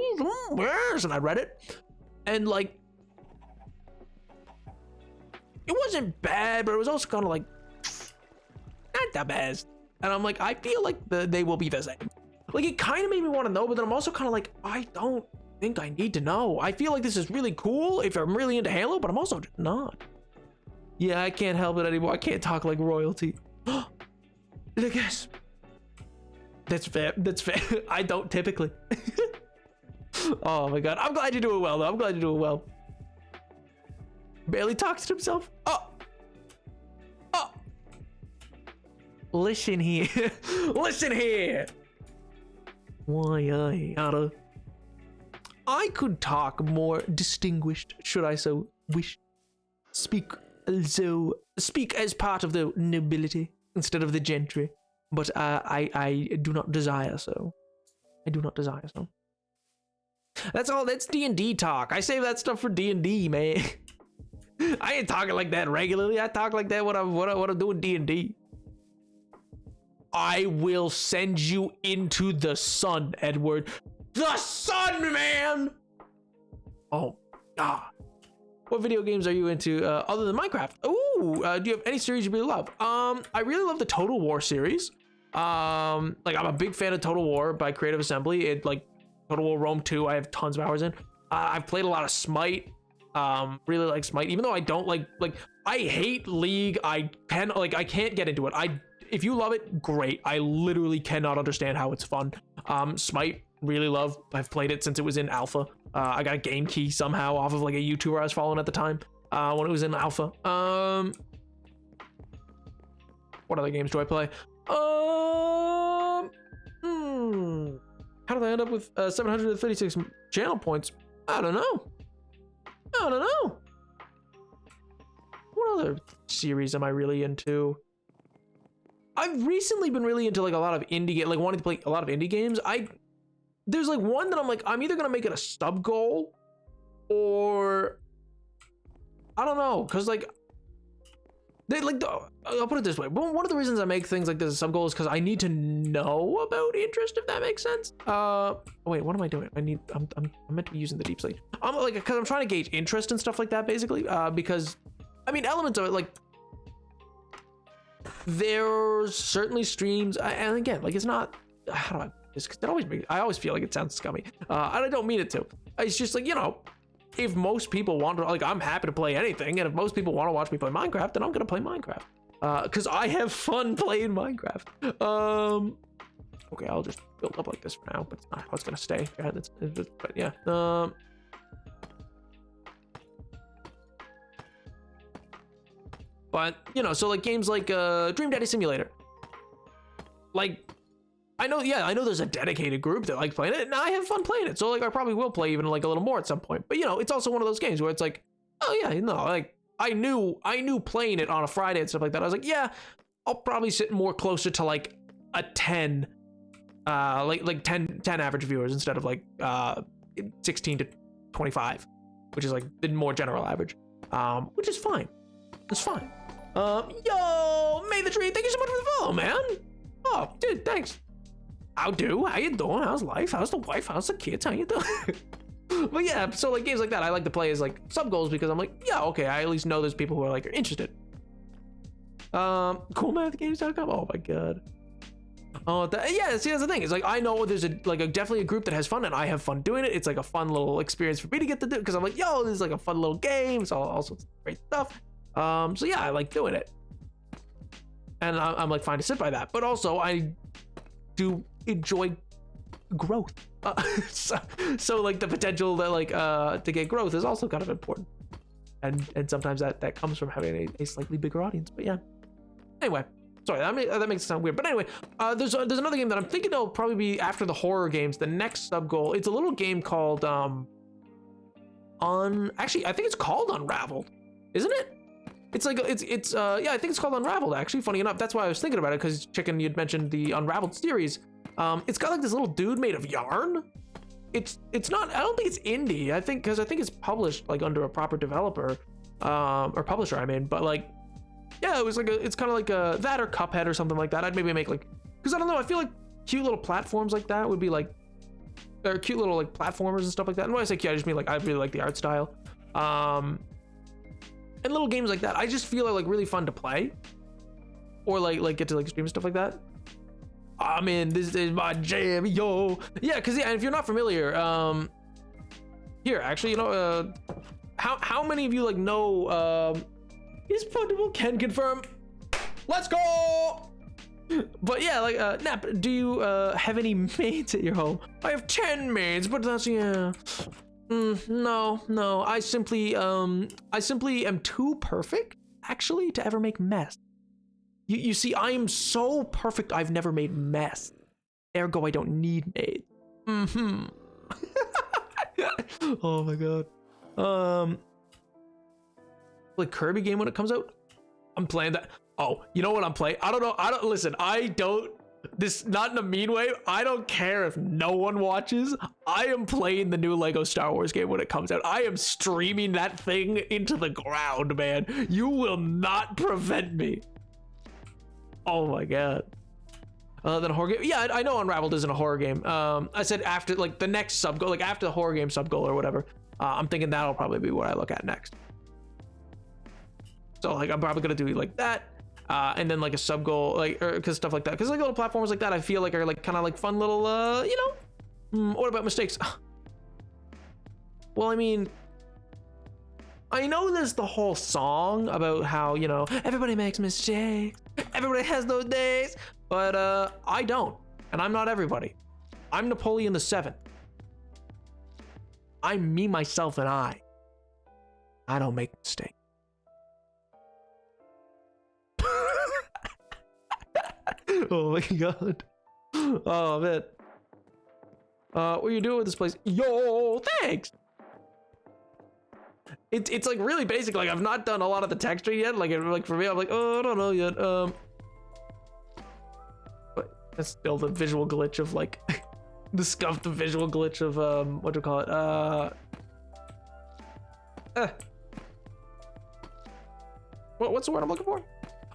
Yes, and I read it, and like, it wasn't bad, but it was also kind of like not the best. And I'm like, I feel like they will be the same. Like, it kind of made me want to know, but then I'm also kind of like, I don't think I need to know. I feel like this is really cool if I'm really into Halo, but I'm also just not. Yeah, I can't help it anymore. I can't talk like royalty. Did I guess? That's fair. That's fair. I don't typically. Oh my god. I'm glad you're doing well, though. I'm glad you're doing well. Barely talks to himself. Oh. Oh. Listen here. Listen here. Why, I could talk more distinguished, should I so wish. Speak as part of the nobility instead of the gentry. But I do not desire so. I do not desire so. That's all. That's D&D talk. I save that stuff for D&D, man. I ain't talking like that regularly. I talk like that when I'm doing D&D. I will send you into the sun, Edward. The sun, man! Oh, God. What video games are you into other than Minecraft? Ooh, do you have any series you really love? I really love the Total War series. Like, I'm a big fan of Total War by Creative Assembly. It, like, Total War Rome 2, I have tons of hours in. I've played a lot of Smite. Really like Smite, even though I don't like, I hate League. I can't get into it. If you love it, great. I literally cannot understand how it's fun. Smite, really love. I've played it since it was in alpha. I got a game key somehow off of like a YouTuber I was following at the time when it was in alpha. What other games do I play? How did I end up with 736 channel points? I don't know. What other series am I really into? I've recently been really into like a lot of indie like wanting to play a lot of indie games. There's like one that I'm like, I'm either gonna make it a sub goal or I don't know, because like I'll put it this way. One of the reasons I make things like this a sub goal is because I need to know about interest, if that makes sense. Wait, what am I doing? I'm meant to be using the deep sleep. I'm like, because I'm trying to gauge interest and stuff like that, basically. Because I mean, elements of it, like there's certainly streams, and again, like it's not. How do I? I always feel like it sounds scummy, and I don't mean it to. It's just like, you know, if most people want to, like, I'm happy to play anything, and if most people want to watch me play Minecraft, then I'm gonna play Minecraft, because I have fun playing Minecraft. Okay, I'll just build up like this for now, but it's not how it's gonna stay. Yeah, but yeah. But you know, so like games like Dream Daddy Simulator, like. I know there's a dedicated group that likes playing it, and I have fun playing it. So like I probably will play even like a little more at some point. But you know, it's also one of those games where it's like, oh yeah, no, like I knew playing it on a Friday and stuff like that. I was like, yeah, I'll probably sit more closer to like a 10, like 10 average viewers instead of like 16 to 25, which is like the more general average, which is fine. It's fine. Yo, May the Tree, thank you so much for the follow, man. Oh, dude, thanks. How you doing? How's life? How's the wife? How's the kids? How you doing? But yeah, so like games like that, I like to play as like sub goals because I'm like, yeah, okay, I at least know there's people who are like interested. Coolmathgames.com. Oh my god. Oh yeah, see, that's the thing. It's like I know there's definitely a group that has fun, and I have fun doing it. It's like a fun little experience for me to get to do because I'm like, yo, this is like a fun little game. It's all sorts of great stuff. So yeah, I like doing it, and I'm like fine to sit by that. But also I do enjoy growth, so like the potential that like to get growth is also kind of important, and sometimes that comes from having a slightly bigger audience. But yeah, anyway, sorry, that makes it sound weird, but anyway, there's another game that I'm thinking will probably be after the horror games, the next sub goal. It's a little game called actually I think it's called Unraveled, isn't it? It's like yeah, I think it's called Unraveled, actually. Funny enough, that's why I was thinking about it, because Chicken, you'd mentioned the Unraveled series. It's got like this little dude made of yarn. It's not, I don't think it's indie, I think it's published like under a proper developer or publisher, I mean. But like, yeah, it was like it's kind of like that or Cuphead or something like that. I'd maybe make like, because I don't know, I feel like cute little platforms like that would be like they're cute little like platformers and stuff like that. And when I say cute, I just mean like I really like the art style. And little games like that, I just feel are like really fun to play, or like get to like stream and stuff like that. I mean, this is my jam, yo. Yeah, because yeah, if you're not familiar, here actually, you know, how many of you like know is portable? Can confirm. Let's go. But yeah, like Nap, do you have any maids at your home? I have 10 maids, but that's yeah. No, I simply am too perfect actually to ever make mess. You see, I am so perfect I've never made mess. Ergo, I don't need maids. Oh my god. Like Kirby game when it comes out, I'm playing that. Oh, you know what I'm playing? I don't know. Listen, I don't, this, not in a mean way. I don't care if no one watches. I am playing the new Lego Star Wars game when it comes out. I am streaming that thing into the ground, man. You will not prevent me. Oh my god. Then a horror game. Yeah, I know Unraveled isn't a horror game. I said after like the next sub goal, like after the horror game sub goal or whatever. I'm thinking that'll probably be what I look at next. So like I'm probably gonna do like that. And then like a sub goal, like, or cause stuff like that. Cause like little platforms like that, I feel like are like kind of like fun little, you know, what about mistakes? Well, I mean, I know there's the whole song about how, you know, everybody makes mistakes. Everybody has those days, but I don't, and I'm not everybody. I'm Napoleon the Seventh. I'm me, myself, and I. I don't make mistakes. Oh my god. Oh man. What are you doing with this place? Yo, thanks. It's like really basic. Like I've not done a lot of the texturing yet. Like for me, I'm like, oh, I don't know yet. But that's still the visual glitch of like the visual glitch of what do you call it? What's the word I'm looking for?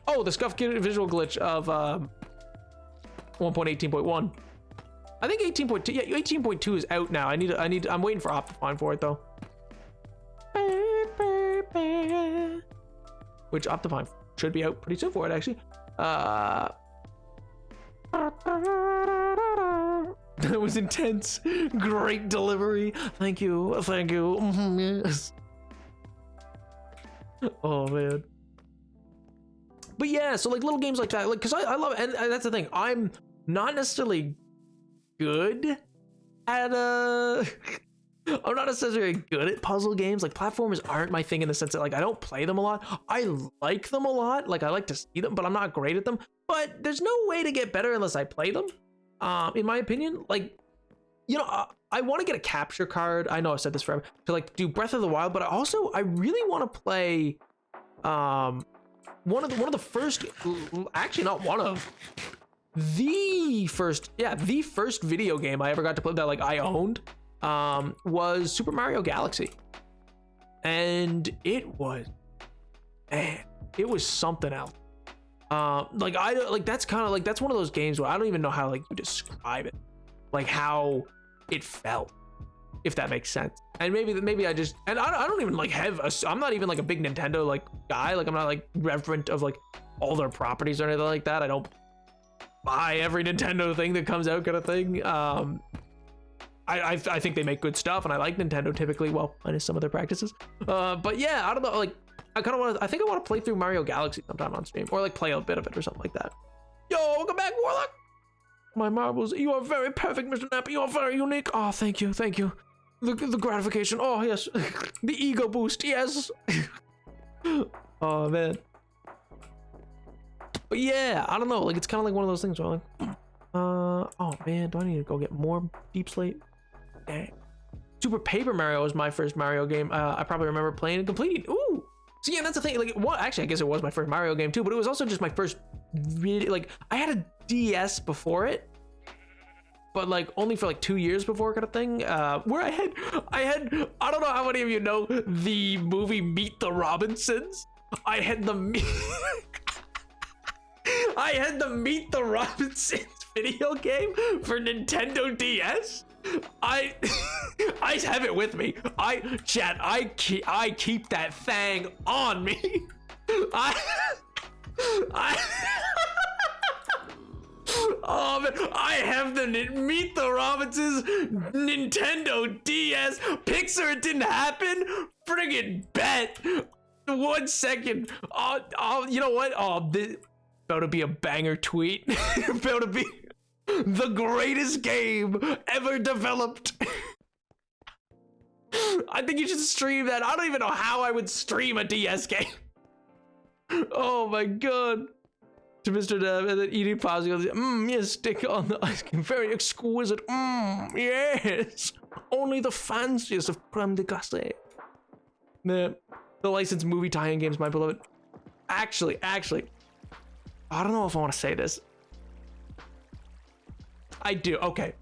Oh, the scuffed visual glitch of 1.18.1. I think 18.2. Yeah, 18.2 is out now. I'm waiting for Optifine for it though. Which Optifine should be out pretty soon for it actually. That was intense. Great delivery. Thank you. Yes. Oh man. But yeah, so like little games like that, like, cause I love it, and that's the thing. I'm not necessarily good at I'm not necessarily good at puzzle games. Like platformers aren't my thing in the sense that like I don't play them a lot. I like them a lot. Like I like to see them, but I'm not great at them. But there's no way to get better unless I play them. In my opinion, like, you know, I want to get a capture card. I know I've said this forever, to like do Breath of the Wild, but I really want to play one of the first, actually not one of, the first video game I ever got to play that like I owned was Super Mario Galaxy, and it was something else. That's kind of like, that's one of those games where I don't even know how like you describe it, like how it felt, if that makes sense. And maybe I just, and I don't even like I'm not even like a big Nintendo like guy. Like I'm not like reverent of like all their properties or anything like that. I don't buy every Nintendo thing that comes out kind of thing. I think they make good stuff, and I like Nintendo typically, well, minus some of their practices. But yeah, I don't know, like I think I want to play through Mario Galaxy sometime on stream, or like play a bit of it or something like that. Yo, welcome back, Warlock. My marbles, you are very perfect, Mr. Nap. You are very unique. Oh, thank you. The gratification. Oh yes, the ego boost. Yes. Oh man. But yeah, I don't know. Like it's kind of like one of those things where I'm like, oh man, do I need to go get more Deep Slate? Dang. Super Paper Mario was my first Mario game. I probably remember playing and completing. Ooh. So yeah, that's the thing. Like, actually, I guess it was my first Mario game too, but it was also just my first really, like, I had a DS before it, but like only for like 2 years before, kind of thing. Where I had, I don't know how many of you know the movie Meet the Robinsons. I had the Meet the Robinsons video game for Nintendo DS. I I have it with me. Chat, I keep that thing on me. I Oh man, I have the Meet the Robinsons Nintendo DS. Pixar, it didn't happen. Friggin' bet. 1 second. Oh, you know what? Oh, this about to be a banger tweet. About to be the greatest game ever developed. I think you should stream that. I don't even know how I would stream a DS game. Oh my god. To Mr. Dev, and then eating pasta goes, yes, stick on the ice cream, very exquisite, yes, only the fanciest of creme de glacé. The licensed movie tie-in games, my beloved. Actually, I don't know if I want to say this. I do, okay.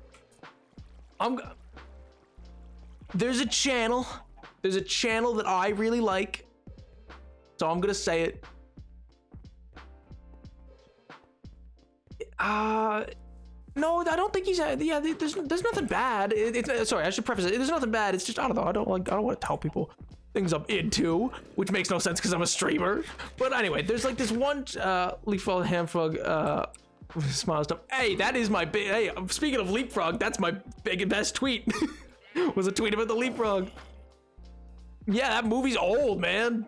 There's a channel that I really like, so I'm gonna say it. No, I don't think he's. Yeah, there's nothing bad. Sorry, I should preface it. There's nothing bad. It's just I don't know. I don't want to tell people things I'm into, which makes no sense because I'm a streamer. But anyway, there's like this one Leapfrog Hamfrog smile stuff. Hey, that is my big. Hey, speaking of Leapfrog, that's my best tweet. Was a tweet about the Leapfrog. Yeah, that movie's old, man.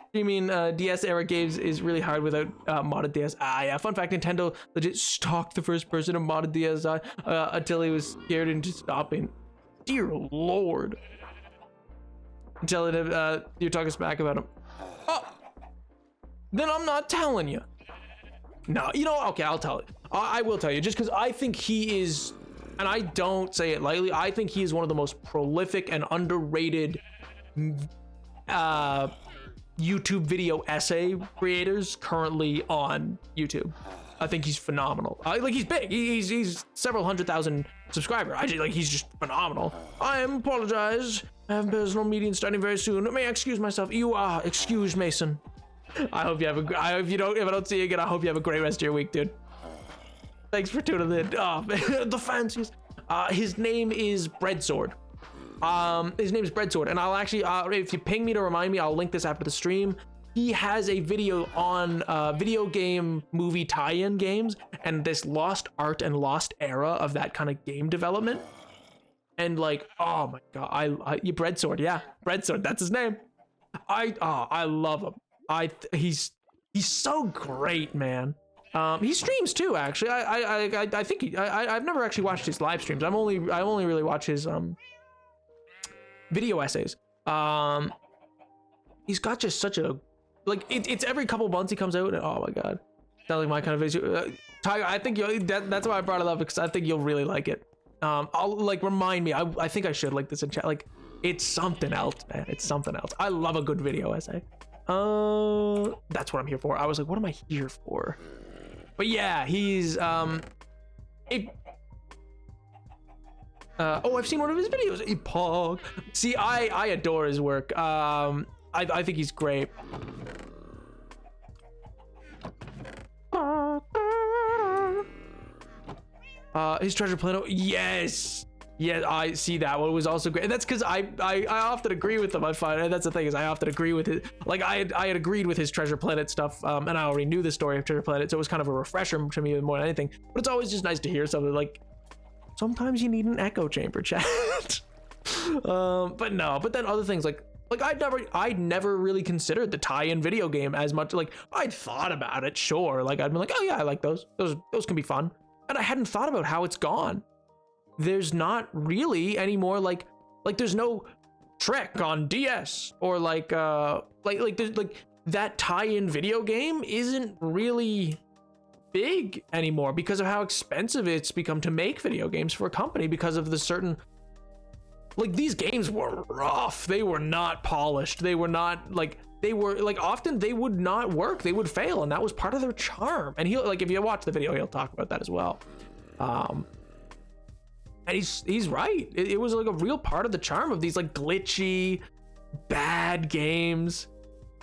Streaming DS era games is really hard without modded DS. Yeah, fun fact, Nintendo legit stalked the first person of modded DS until he was scared into stopping. Dear lord. I'm telling him you're talking smack about him. Oh, then I'm not telling you. No, you know, okay, I'll tell it. I will tell you, just because I think he is, and I don't say it lightly, I think he is one of the most prolific and underrated YouTube video essay creators currently on YouTube. I think he's phenomenal. Like, he's big. He's several 100,000 subscribers. He's just phenomenal. I apologize. I have personal meeting starting very soon. May I excuse myself? You are excused, Mason. I hope you have if I don't see you again, I hope you have a great rest of your week, dude. Thanks for tuning in. Oh, man, the fanciest. His name is Breadsword. His name is Breadsword, and I'll actually, if you ping me to remind me, I'll link this after the stream. He has a video on video game movie tie-in games and this lost art and lost era of that kind of game development. And like, oh my god, Breadsword, yeah, Breadsword, that's his name. I love him. He's so great, man. He streams too, actually. I think I've never actually watched his live streams. I only really watch his video essays. He's got just such a, like, it's every couple months he comes out and oh my god, that's like my kind of video. Tiger, I think that's why I brought it up, because I think you'll really like it. I'll like remind me, I think I should link this in chat. Like, it's something else, man. It's something else. I love a good video essay. That's what I'm here for. I was like, what am I here for? But yeah, he's oh, I've seen one of his videos. Pog. See, I adore his work. I think he's great. His treasure planet. Yes. Yeah, I see that one was also great. And that's because I often agree with him. I find, and that's the thing, is I often agree with it. Like I had agreed with his Treasure Planet stuff, and I already knew the story of Treasure Planet, so it was kind of a refresher to me more than anything. But it's always just nice to hear something like, sometimes you need an echo chamber, chat. But then other things like I'd never really considered the tie-in video game as much. Like, I'd thought about it, sure. Like, I'd been like, oh yeah, I like those can be fun. And I hadn't thought about how it's gone. There's not really anymore, like there's no Trek on DS, or like that tie-in video game isn't really big anymore because of how expensive it's become to make video games for a company, because of the certain, like, these games were rough, they were not polished, they were not like, they were like, often they would not work, they would fail, and that was part of their charm. And he'll, like, if you watch the video, he'll talk about that as well. And he's right. It was like a real part of the charm of these like glitchy, bad games.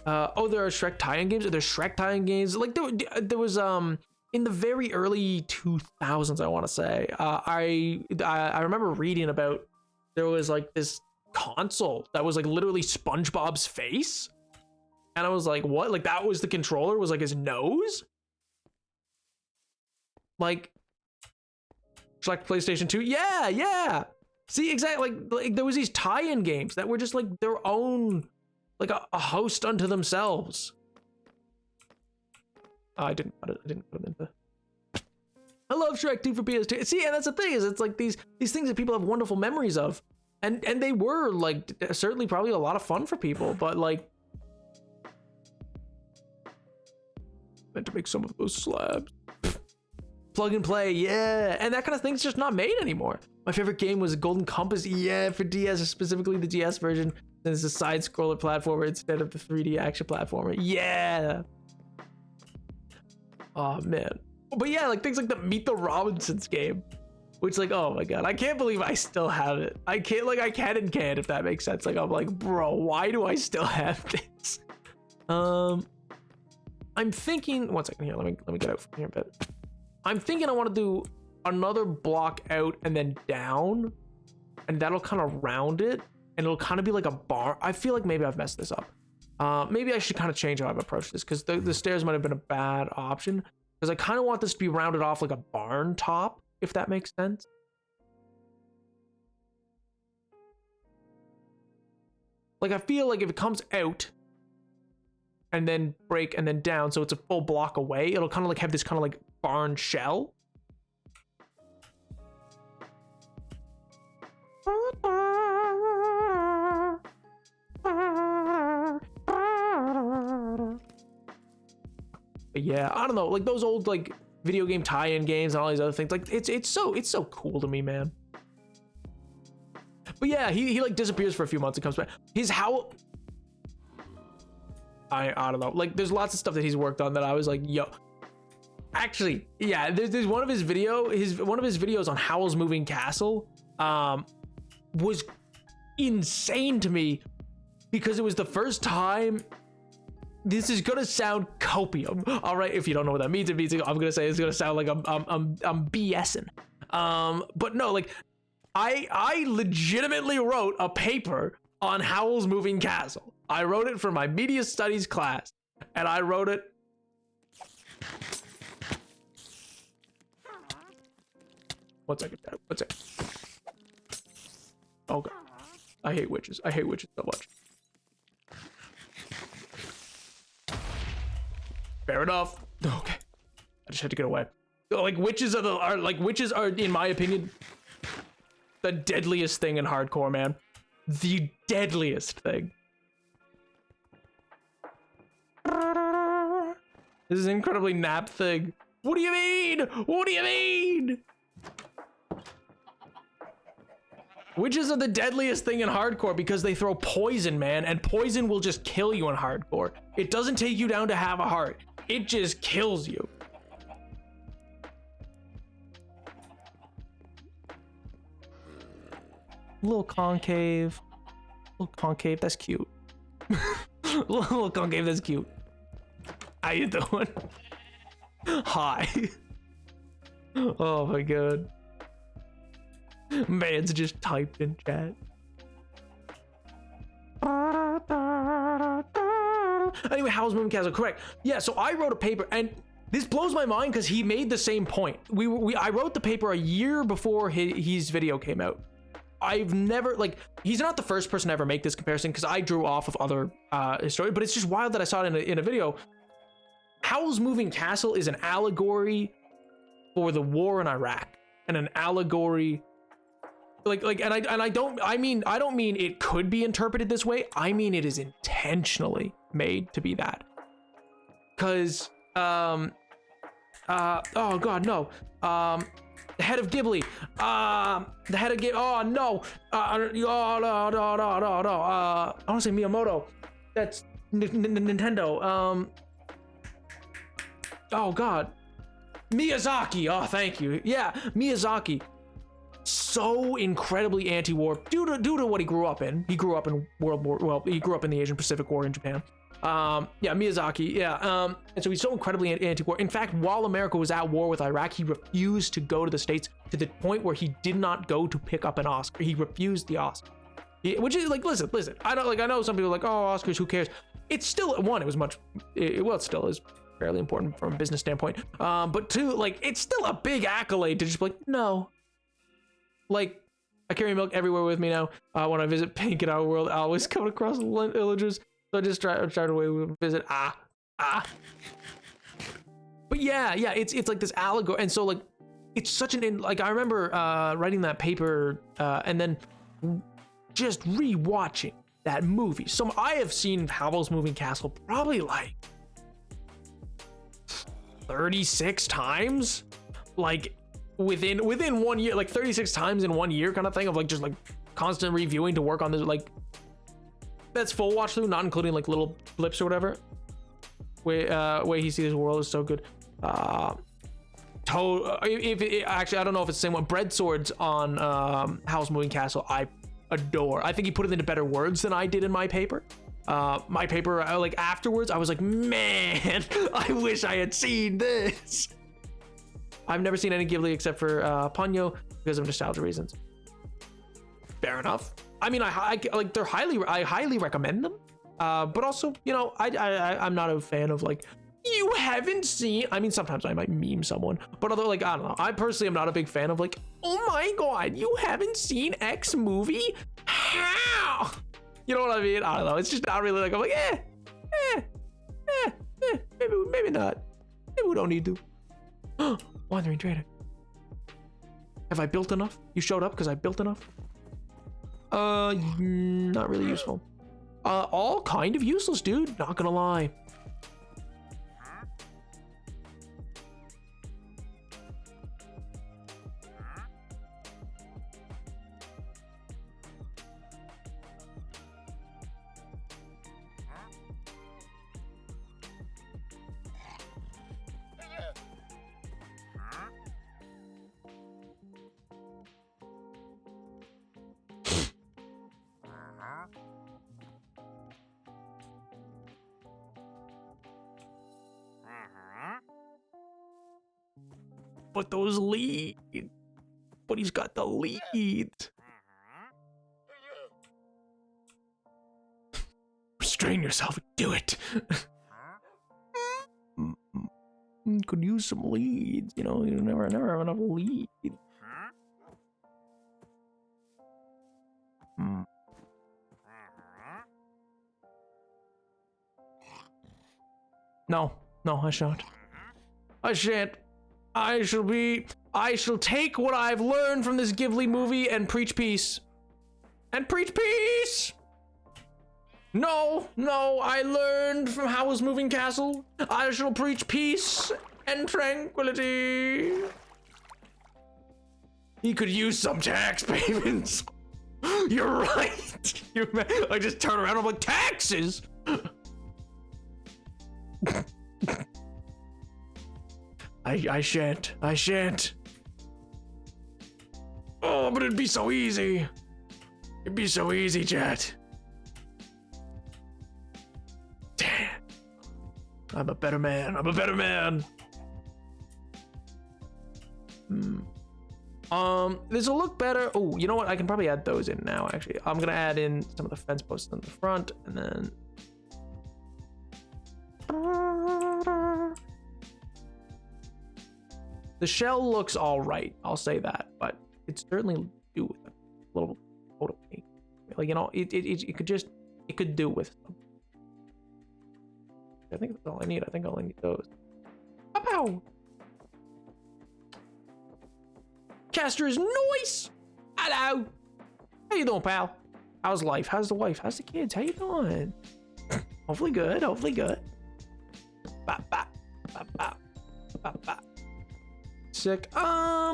Oh, there are Shrek tie-in games. There's Shrek tie-in games. Like there was in the very early 2000s, I want to say, I remember reading about there was like this console that was like literally SpongeBob's face, and I was like, what? Like that was the controller? Was like his nose? Like PlayStation 2? Yeah. See, exactly. Like there was these tie-in games that were just like their own, like a host unto themselves. I didn't put them into. I love Shrek 2 for PS2. See, and that's the thing, is it's like these things that people have wonderful memories of, and they were like certainly probably a lot of fun for people, but like meant to make some of those slabs. Plug and play, yeah, and that kind of thing's just not made anymore. My favorite game was Golden Compass, yeah, for DS, specifically the DS version. And it's a side-scroller platformer instead of the 3D action platformer. Yeah. Oh man. But yeah, like things like the Meet the Robinsons game, which like, oh my god, I can't believe I still have it. I can't, like, I can and can't, if that makes sense. Like I'm like, bro, why do I still have this? I'm thinking, one second here, let me get out from here a bit. I'm thinking I want to do another block out and then down, and that'll kind of round it, and it'll kind of be like a bar. I feel like maybe I've messed this up. Maybe I should kind of change how I've approached this, because the stairs might have been a bad option, because I kind of want this to be rounded off like a barn top, if that makes sense. Like I feel like if it comes out and then break and then down, so it's a full block away, it'll kind of like have this kind of like barn shell. But yeah, I don't know, like those old like video game tie-in games and all these other things, like it's so cool to me, man. But yeah, he like disappears for a few months and comes back. His how I don't know, like there's lots of stuff that he's worked on that I was like, yo, actually, yeah, there's one of his videos on Howl's Moving Castle was insane to me, because it was the first time. This is gonna sound copium, all right? If you don't know what that means, it means I'm gonna say it's gonna sound like I'm BSing. But no, like I legitimately wrote a paper on Howl's Moving Castle. I wrote it for my media studies class, and I wrote it. One second. Oh god, I hate witches. I hate witches so much. Fair enough. Okay, I just had to get away. Like witches are in my opinion the deadliest thing in hardcore, man. The deadliest thing. This is an incredibly nap thing. What do you mean? What do you mean? Witches are the deadliest thing in hardcore because they throw poison, man, and poison will just kill you in hardcore. It doesn't take you down to have a heart. It just kills you. Little concave, that's cute. little concave, that's cute. How you doing? Hi. Oh my god. Man's just typed in chat. Anyway, Howl's Moving Castle, correct. Yeah, so I wrote a paper, and this blows my mind because he made the same point. I wrote the paper a year before his video came out. I've never, like, he's not the first person to ever make this comparison, because I drew off of other historians, but it's just wild that I saw it in a video. Howl's Moving Castle is an allegory for the war in Iraq, and an allegory and I don't mean it could be interpreted this way. I mean it is intentionally made to be that. Cause oh god, no. The head of Ghibli. The head of Ghibli. Oh no. No. I want to say Miyamoto. That's Nintendo. Oh god. Miyazaki. Oh, thank you. Yeah, Miyazaki. So incredibly anti-war due to what he grew up in. He grew up in he grew up in the Asian Pacific War in Japan. Yeah, Miyazaki. Yeah. And so he's so incredibly anti-war. In fact, while America was at war with Iraq, he refused to go to the States to the point where he did not go to pick up an Oscar. He refused the Oscar. Which is like, listen. I know some people are like, oh, Oscars, who cares? It's still one. It was much. Well, it still is fairly important from a business standpoint. But two, like, it's still a big accolade to just be like, no. Like, I carry milk everywhere with me now. When I visit Pink in our world, I always come across villagers. So I just try to visit. But yeah, it's like this allegory, and so like, it's such an like I remember writing that paper and then just rewatching that movie. So I have seen Howl's Moving Castle probably like 36 times, like within 1 year, like 36 times in 1 year kind of thing, of like just like constant reviewing to work on this, like that's full watch through, not including like little blips or whatever. Way he sees his world is so good. Actually, I don't know if it's the same one. Bread Swords on Howl's Moving Castle, I adore. I think he put it into better words than I did in my paper. My paper, like afterwards, I was like, man, I wish I had seen this. I've never seen any Ghibli except for Ponyo because of nostalgia reasons. Fair enough. I mean, I like they're I highly recommend them. But also, you know, I'm not a fan of like, you haven't seen. I mean, sometimes I might meme someone, but although like, I don't know. I personally am not a big fan of like, oh my god, you haven't seen X movie? How? You know what I mean? I don't know. It's just not really like, I'm like, maybe not. Maybe we don't need to. Wandering Trader. Have I built enough? You showed up because I built enough? Not really useful. All kind of useless, dude. Not gonna lie. But those leads. But he's got the leads. Restrain yourself. Do it. Could use some leads. You know, you never have enough leads. No, I shan't. I shan't. I shall take what I've learned from this Ghibli movie and preach peace. And preach peace! No, I learned from Howl's Moving Castle. I shall preach peace and tranquility. He could use some tax payments. You're right. I just turn around, I'm like, taxes? I shan't. Oh, but it'd be so easy. It'd be so easy, chat. Damn. I'm a better man. This will look better. Oh, you know what? I can probably add those in now, actually. I'm gonna add in some of the fence posts in the front, and then... The shell looks all right, I'll say that, but it certainly do with a little photo paint. Like, you know, it could do with some. I think that's all I need. I think I only need those. Pow! Caster is nice. Hello. How you doing, pal? How's life? How's the wife? How's the kids? How you doing? Hopefully good. Bop, bop, bop, bop, bop, bop. Sick. I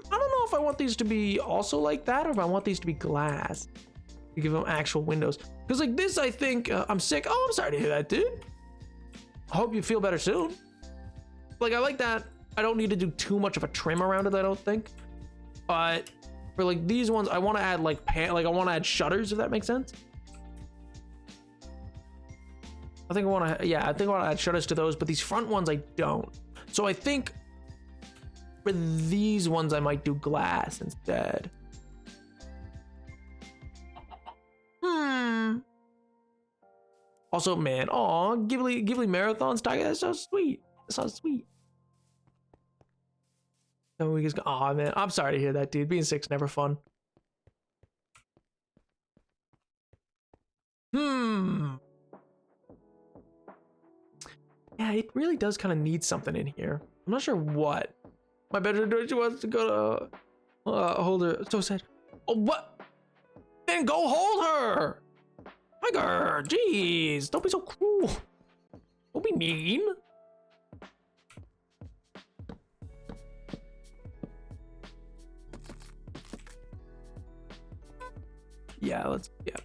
don't know if I want these to be also like that or if I want these to be glass to give them actual windows. Because like this, I think I'm sick. Oh, I'm sorry to hear that, dude. I hope you feel better soon. Like, I like that. I don't need to do too much of a trim around it, I don't think. But for like these ones, I want to add like I want to add shutters, if that makes sense. I think I want to, yeah, I think I want to add shutters to those, but these front ones I don't. So I think for these ones I might do glass instead. Also, man, oh, Ghibli marathons, Tiger, that's so sweet. That's so sweet. So we just go, oh man, I'm sorry to hear that, dude. Being sick's never fun. Yeah, it really does kind of need something in here. I'm not sure what. My bedroom door, she wants to go to hold her. So sad. Oh, what? Then go hold her. Tiger, jeez, don't be so cruel. Don't be mean. Yeah, let's, yeah.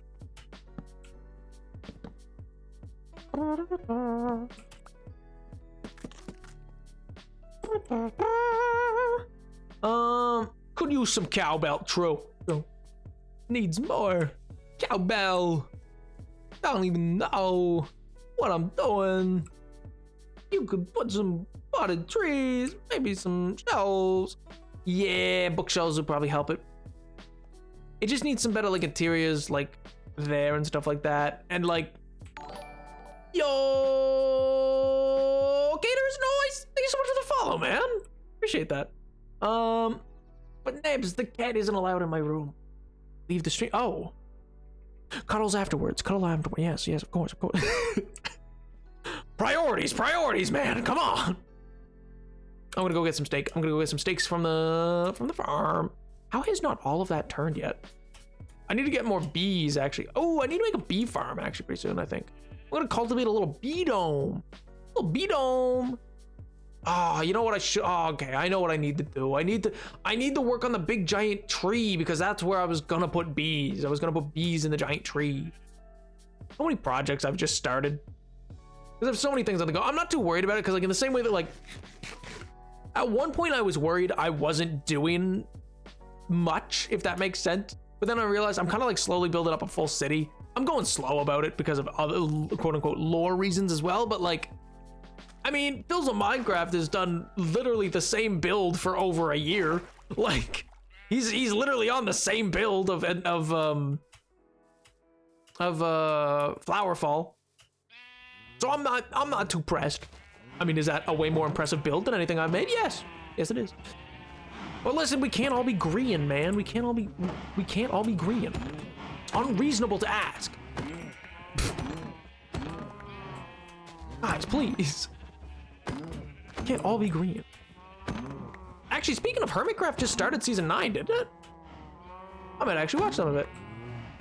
Could use some cowbell, true. Needs more cowbell. I don't even know what I'm doing. You could put some potted trees, maybe some shelves. Yeah, bookshelves would probably help it. It just needs some better like interiors like there and stuff like that. And like, yo, Gators noise. Thank you so much for the follow, man. Appreciate that. But Nebs, the cat isn't allowed in my room. Leave the stream. Oh. Cuddles afterwards. Cuddle afterwards. Yes, of course. Priorities, man. Come on. I'm gonna go get some steak. I'm gonna go get some steaks from the farm. How has not all of that turned yet? I need to get more bees, actually. Oh, I need to make a bee farm, actually, pretty soon, I think. I'm gonna cultivate a little bee dome. A little bee dome. Ah, you know what I should, oh, okay, I know what I need to do. I need to work on the big giant tree because that's where I was gonna put bees. I was gonna put bees in the giant tree. So many projects I've just started. Because there's so many things on the go. I'm not too worried about it because like in the same way that like, at one point I was worried I wasn't doing much, if that makes sense. But then I realized I'm kind of like slowly building up a full city. I'm going slow about it because of other quote unquote lore reasons as well, but like, I mean, Phil's of Minecraft has done literally the same build for over a year. Like, he's literally on the same build of Flowerfall. So I'm not too pressed. I mean, is that a way more impressive build than anything I've made? Yes, it is. But listen, we can't all be green, man. We can't all be green. It's unreasonable to ask. Guys, please. Can't all be green. Actually, speaking of Hermitcraft, just started season 9, didn't it? I might actually watch some of it.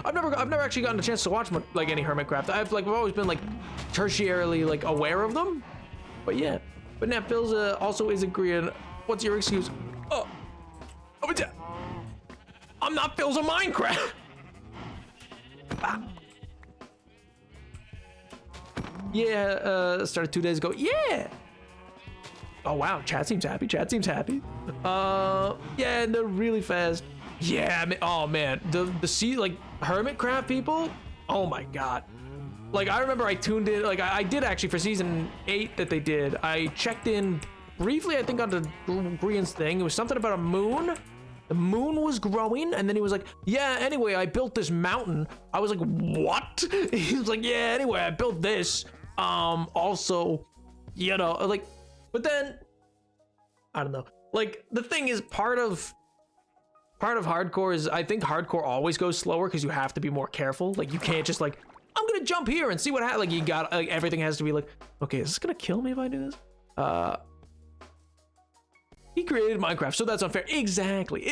I've never actually gotten a chance to watch like any Hermitcraft. I've always been like tertiarily like aware of them. But yeah. But now Phil's also is agreeing. What's your excuse? Oh, I'm not Phil's of Minecraft. Yeah, started 2 days ago. Yeah. Oh wow, chat seems happy. Yeah, and they're really fast. Yeah, oh man, the sea like Hermitcraft people. Oh my god. Like I remember I tuned in. Like I did actually for season 8 that they did. I checked in briefly. I think onto Grian's thing. It was something about a moon. The moon was growing, and then he was like, "Yeah, anyway, I built this mountain." I was like, "What?" He was like, "Yeah, anyway, I built this." Also, you know, like. But then, I don't know. Like, the thing is, part of hardcore is, I think hardcore always goes slower because you have to be more careful. Like, you can't just like, I'm gonna jump here and see what happens. Like, you got, like, everything has to be like, okay, is this gonna kill me if I do this? He created Minecraft, so that's unfair. Exactly.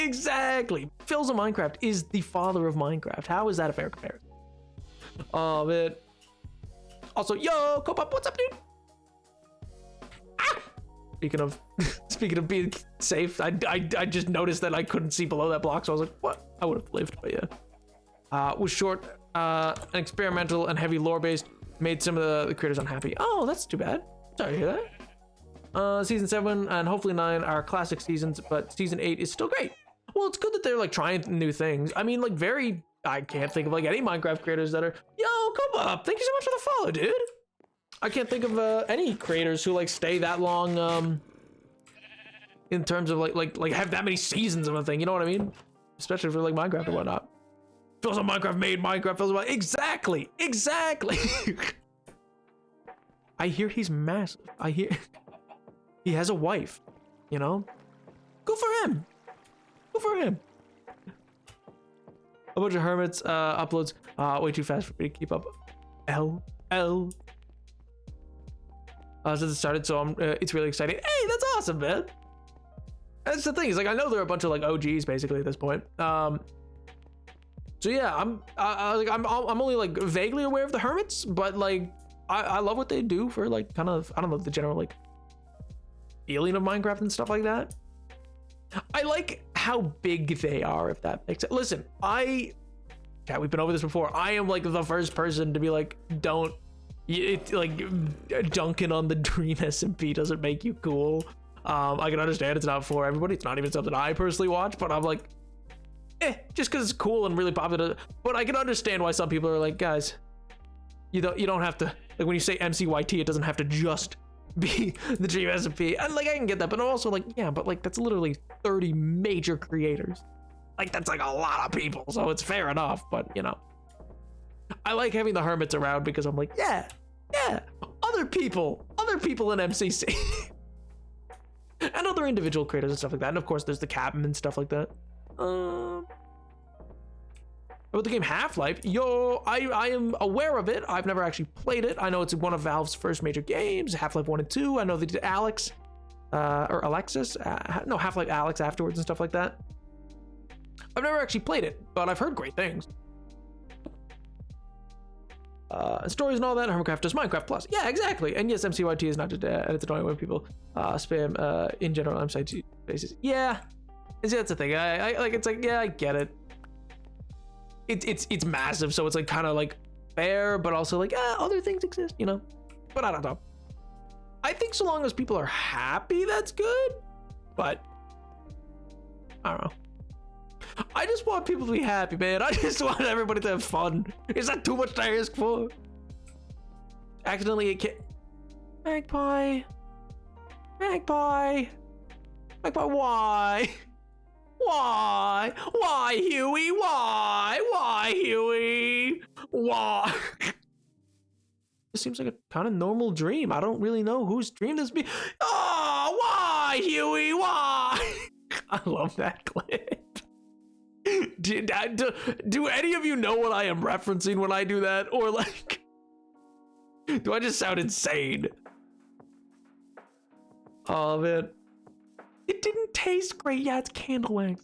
Phil's of Minecraft is the father of Minecraft. How is that a fair comparison? Oh, man. Also, yo, Copop, what's up, dude? Speaking of being safe, I just noticed that I couldn't see below that block, so I was like, what? I would have lived, but yeah. Was short, and experimental and heavy lore based, made some of the creators unhappy. Oh, that's too bad. Sorry to hear that. Season 7 and hopefully 9 are classic seasons, but season 8 is still great. Well, it's good that they're like trying new things. I mean, like I can't think of like any Minecraft creators that are, yo, come up. Thank you so much for the follow, dude. I can't think of any creators who like stay that long in terms of like have that many seasons of a thing, you know what I mean? Especially for like Minecraft or whatnot. Feels like Minecraft made Minecraft, feels like exactly. I hear he's massive. I hear he has a wife, you know? Good for him. Good for him. A bunch of hermits uploads way too fast for me to keep up. Since it started, so it's really exciting. Hey, that's awesome, man. That's the thing. Is like I know there are a bunch of like OGs basically at this point. So yeah, I'm only like vaguely aware of the hermits, but like I love what they do for like kind of, I don't know, the general like feeling of Minecraft and stuff like that. I like how big they are, if that makes sense. Listen, we've been over this before. I am like the first person to be like, don't, like dunking on the Dream SMP doesn't make you cool. I can understand it's not for everybody. It's not even something I personally watch, but I'm like, just because it's cool and really popular. But I can understand why some people are like, guys, you don't have to, like when you say MCYT, it doesn't have to just be the Dream SMP. And like I can get that, but I'm also like, yeah, but like that's literally 30 major creators. Like that's like a lot of people, so it's fair enough. But you know, I like having the hermits around because I'm like, yeah, other people in MCC. And other individual creators and stuff like that. And of course there's the captain and stuff like that. About the game Half-Life, I am aware of it. I've never actually played it. I know it's one of Valve's first major games, Half-Life 1 and 2. I know they did Alex, or Alexis, no, Half-Life Alex afterwards and stuff like that. I've never actually played it, but I've heard great things. Stories and all that, Hermitcraft does Minecraft Plus. Yeah, exactly. And yes, MCYT is not just it's annoying when people spam in general on MCYT basis. Yeah, that's the thing. I like, it's like, yeah, I get it. It's massive, so it's like kind of like fair, but also like other things exist, you know. But I don't know. I think so long as people are happy, that's good. But I don't know. I just want people to be happy, man. I just want everybody to have fun. Is that too much to ask for? Accidentally, Magpie, why? Why, Huey? Why, Huey? Why? This seems like a kind of normal dream. I don't really know whose dream this be. Oh, why, Huey? Why? I love that clip. Do any of you know what I am referencing when I do that? Or like, do I just sound insane? Oh, man. It didn't taste great. Yeah, it's candle wax.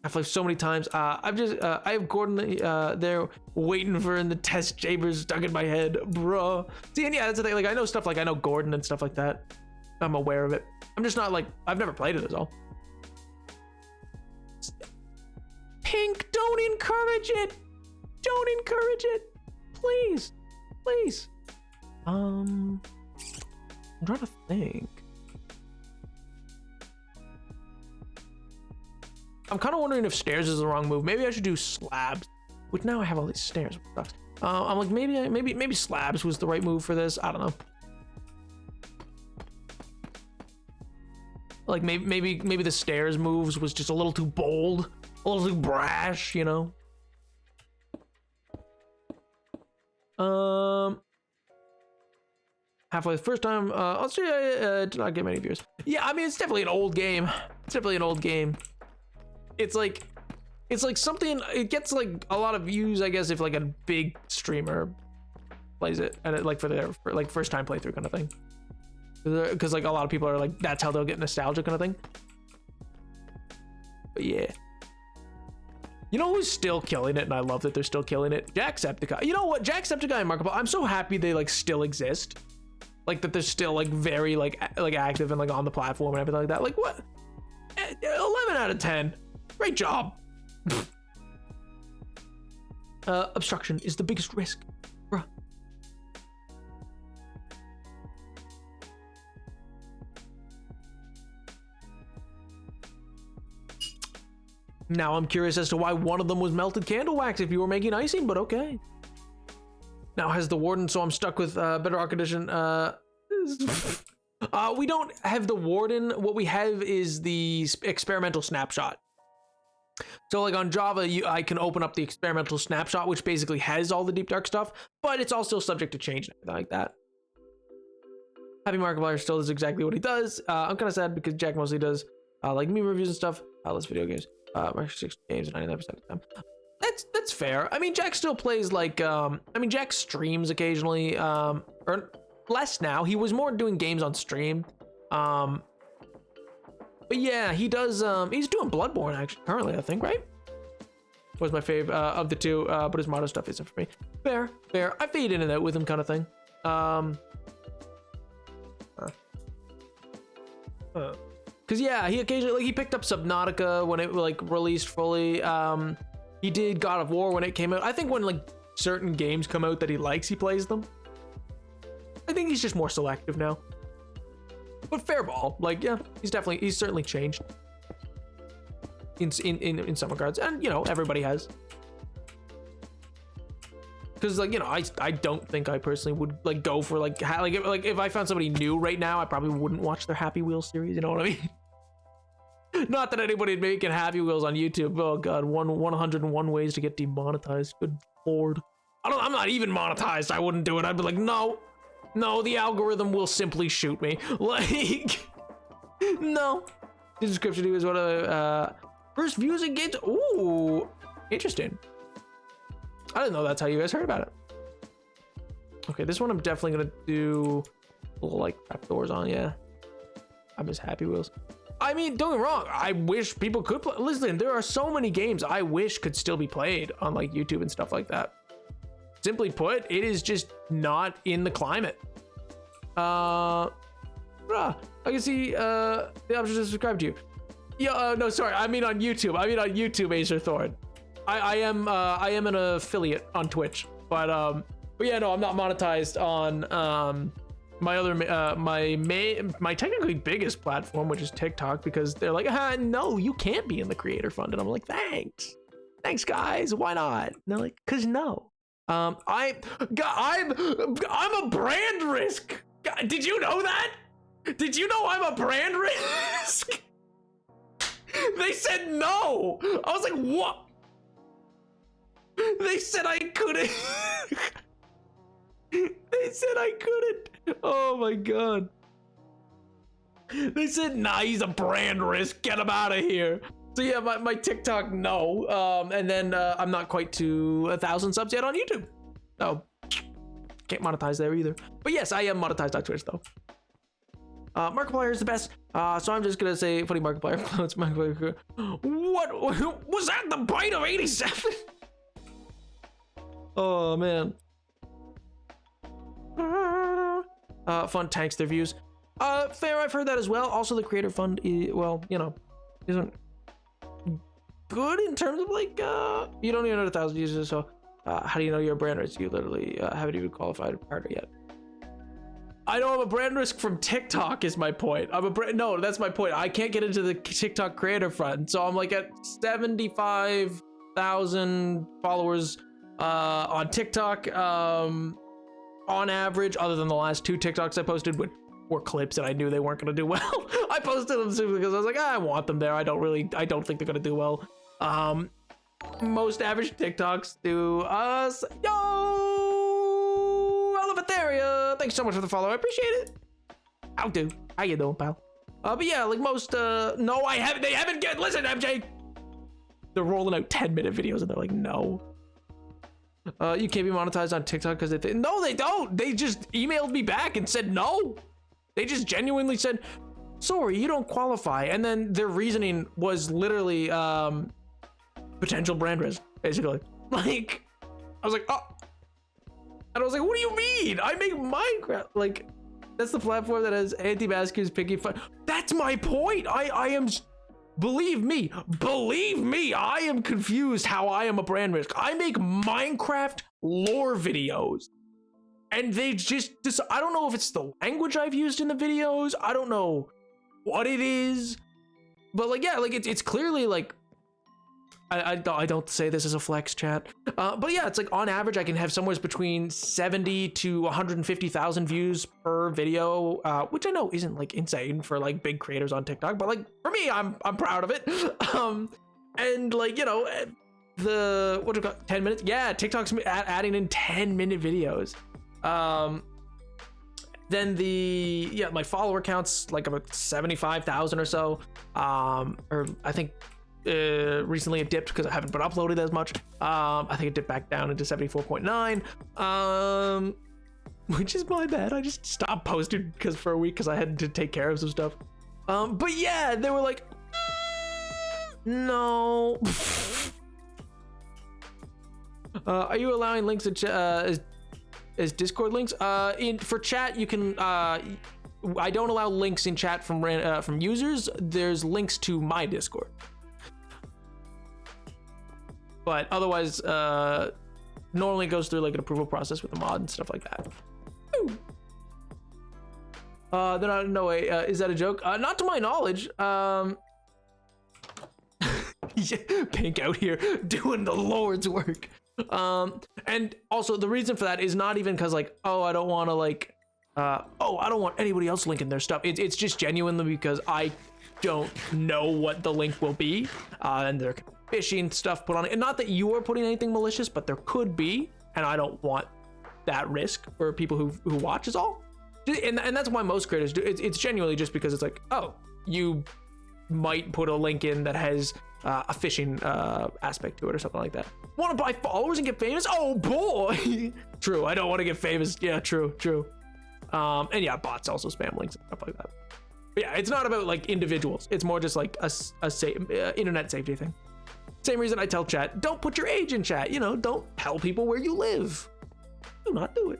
I've played so many times. I have Gordon there waiting for in the test chambers stuck in my head, bro. See, and yeah, that's the thing. Like, I know stuff like I know Gordon and stuff like that. I'm aware of it. I'm just not like, I've never played it is all. Pink, don't encourage it. Don't encourage it. Please. Please. I'm trying to think. I'm kind of wondering if stairs is the wrong move. Maybe I should do slabs. Which now I have all these stairs. I'm like maybe slabs was the right move for this. I don't know. Like maybe the stairs moves was just a little too bold, a little too brash, you know. Half-Life first time. Australia did not get many viewers. Yeah, I mean it's definitely an old game. It's like something, it gets like a lot of views, I guess, if like a big streamer plays it and it like for like first time playthrough kind of thing. Because like a lot of people are like, that's how they'll get nostalgia kind of thing. But yeah. You know who's still killing it, and I love that they're still killing it? Jacksepticeye. You know what? Jacksepticeye and Markiplier, I'm so happy they like still exist. Like that they're still like very like active and like on the platform and everything like that. Like what? 11 out of 10. Great job. Obstruction is the biggest risk, bruh. Now I'm curious as to why one of them was melted candle wax if you were making icing, but okay. now has the Warden, so I'm stuck with Bedrock Edition. We don't have the Warden. What we have is the experimental snapshot. So like on Java, I can open up the experimental snapshot, which basically has all the Deep Dark stuff, but it's all still subject to change and everything like that. Happy Markiplier still does exactly what he does. I'm kind of sad because Jack mostly does like meme reviews and stuff. Less video games. Mark 6 games 99% of the time. That's fair. I mean, Jack still plays like Jack streams occasionally, or less now. He was more doing games on stream. But yeah, he does. He's doing Bloodborne actually currently, I think, right? Was my fave of the two, but his motto stuff isn't for me. Fair. I fade in and out with him, kind of thing. Cause yeah, he occasionally like he picked up Subnautica when it like released fully. He did God of War when it came out. I think when like certain games come out that he likes, he plays them. I think he's just more selective now. But fair ball, like yeah, he's certainly changed in some regards, and you know everybody has. Because like you know, I don't think I personally would like go for like if I found somebody new right now, I probably wouldn't watch their Happy Wheels series. You know what I mean? Not that anybody'd making Happy Wheels on YouTube. Oh god, 101 ways to get demonetized. Good lord. I'm not even monetized. I wouldn't do it. I'd be like, no, the algorithm will simply shoot me. Like, no. The description is what first views and games. Ooh, interesting. I didn't know that's how you guys heard about it. Okay, this one I'm definitely gonna do a little like trapdoors on. Yeah, I miss Happy Wheels. I mean, don't get me wrong. I wish people could play. Listen, there are so many games I wish could still be played on like YouTube and stuff like that. Simply put, it is just not in the climate. I can see the option to subscribe to you. Yeah, no, sorry. I mean on YouTube. Acer Thorn. I am an affiliate on Twitch, but yeah, no, I'm not monetized on my other my technically biggest platform, which is TikTok, because they're like, no, you can't be in the creator fund, and I'm like, thanks guys, why not? And they're like, cause no, I'm a brand risk. God, did you know that? Did you know I'm a brand risk? They said no. I was like, what? They said I couldn't. They said I couldn't. Oh my god. They said, nah, he's a brand risk. Get him out of here. So yeah, my TikTok, no. And then I'm not quite to 1,000 subs yet on YouTube. So can't monetize there either. But yes, I am monetized on Twitch though. Markiplier is the best. So I'm just gonna say funny Markiplier. Markiplier. What was that? The bite of 87? Oh man. Fund tanks their views. Fair, I've heard that as well. Also, the creator fund is, well, you know, isn't good in terms of like you don't even know 1,000 users, so how do you know you're a brand risk? You literally haven't even qualified a partner yet. I know I'm a brand risk from TikTok is my point. No, that's my point. I can't get into the TikTok creator fund, so I'm like at 75,000 followers on TikTok on average, other than the last 2 TikToks I posted, which were clips and I knew they weren't going to do well. I posted them simply because I was like, I want them there. I don't think they're going to do well. Most average TikToks do us. Yo, Elephantharia, thanks so much for the follow. I appreciate it. How you doing, pal? But yeah, like most, no, they haven't get, listen, MJ, they're rolling out 10-minute videos and they're like, no. You can't be monetized on TikTok because no, they don't. They just emailed me back and said no. They just genuinely said, sorry, you don't qualify. And then their reasoning was literally potential brand risk, basically. Like, I was like, oh. And I was like, what do you mean? I make Minecraft. Like, that's the platform that has anti-maskers picking fun. That's my point. I am... Believe me, I am confused how I am a brand risk. I make Minecraft lore videos and they just, I don't know if it's the language I've used in the videos. I don't know what it is, but like, yeah, like it's clearly like I don't say this as a flex, chat. But yeah, it's like on average, I can have somewhere between 70 to 150,000 views per video, which I know isn't like insane for like big creators on TikTok, but like for me, I'm proud of it. And like, you know, the, what do you call it, 10 minutes? Yeah, TikTok's adding in 10-minute videos. Then my follower count's like about 75,000 or so. Or I think recently it dipped because I haven't been uploaded as much. I think it dipped back down into 74.9. Which is my bad. I just stopped posting for a week because I had to take care of some stuff. But yeah, they were like, no. Are you allowing links as Discord links? For chat, you can. I don't allow links in chat from users. There's links to my Discord, but otherwise, normally goes through like an approval process with the mod and stuff like that. Ooh. No way. Is that a joke? Not to my knowledge. Pink out here doing the Lord's work. And also the reason for that is not even because like, oh, I don't want to like, I don't want anybody else linking their stuff. It's just genuinely because I don't know what the link will be, and there could be phishing stuff put on it. And not that you are putting anything malicious, but there could be, and I don't want that risk for people who watch is all. And that's why most creators do. It's genuinely just because it's like, oh, you might put a link in that has a phishing aspect to it or something like that. Want to buy followers and get famous? Oh boy. True. I don't want to get famous. Yeah, true. And yeah, bots also spam links and stuff like that. But yeah, it's not about like individuals. It's more just like a internet safety thing. Same reason I tell chat, don't put your age in chat. You know, don't tell people where you live. Do not do it.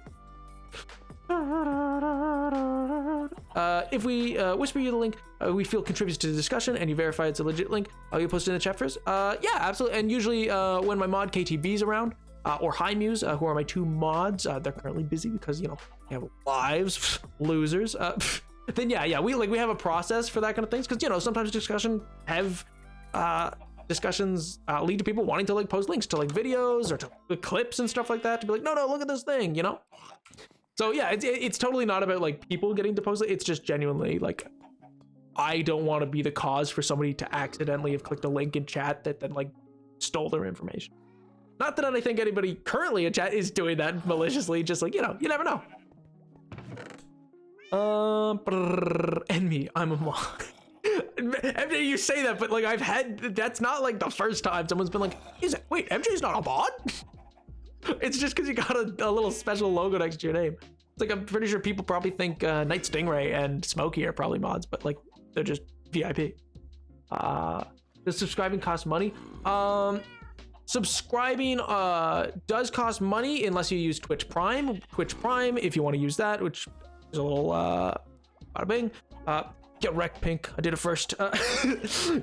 If we whisper you the link we feel contributes to the discussion and you verify it's a legit link, you post it in the chat first. Yeah, absolutely. And usually when my mod KTB's around, or High Muse, who are my two mods, they're currently busy because, you know, they have lives, losers. Then yeah, we have a process for that kind of things, because, you know, sometimes discussions lead to people wanting to like post links to like videos or to clips and stuff like that, to be like, no, look at this thing, you know. So yeah, it's totally not about like people getting to post it. It's just genuinely like, I don't want to be the cause for somebody to accidentally have clicked a link in chat that then like stole their information. Not that I think anybody currently in chat is doing that maliciously, just like, you know, you never know. And me, I'm a mod. MJ, you say that, but like that's not like the first time someone's been like, wait, MJ's not a mod? It's just because you got a little special logo next to your name. It's like, I'm pretty sure people probably think Night Stingray and Smokey are probably mods, but like they're just VIP. Does subscribing cost money? Subscribing does cost money unless you use Twitch Prime. Twitch Prime, if you want to use that, which is a little bada bing. Get wrecked, Pink. I did it first.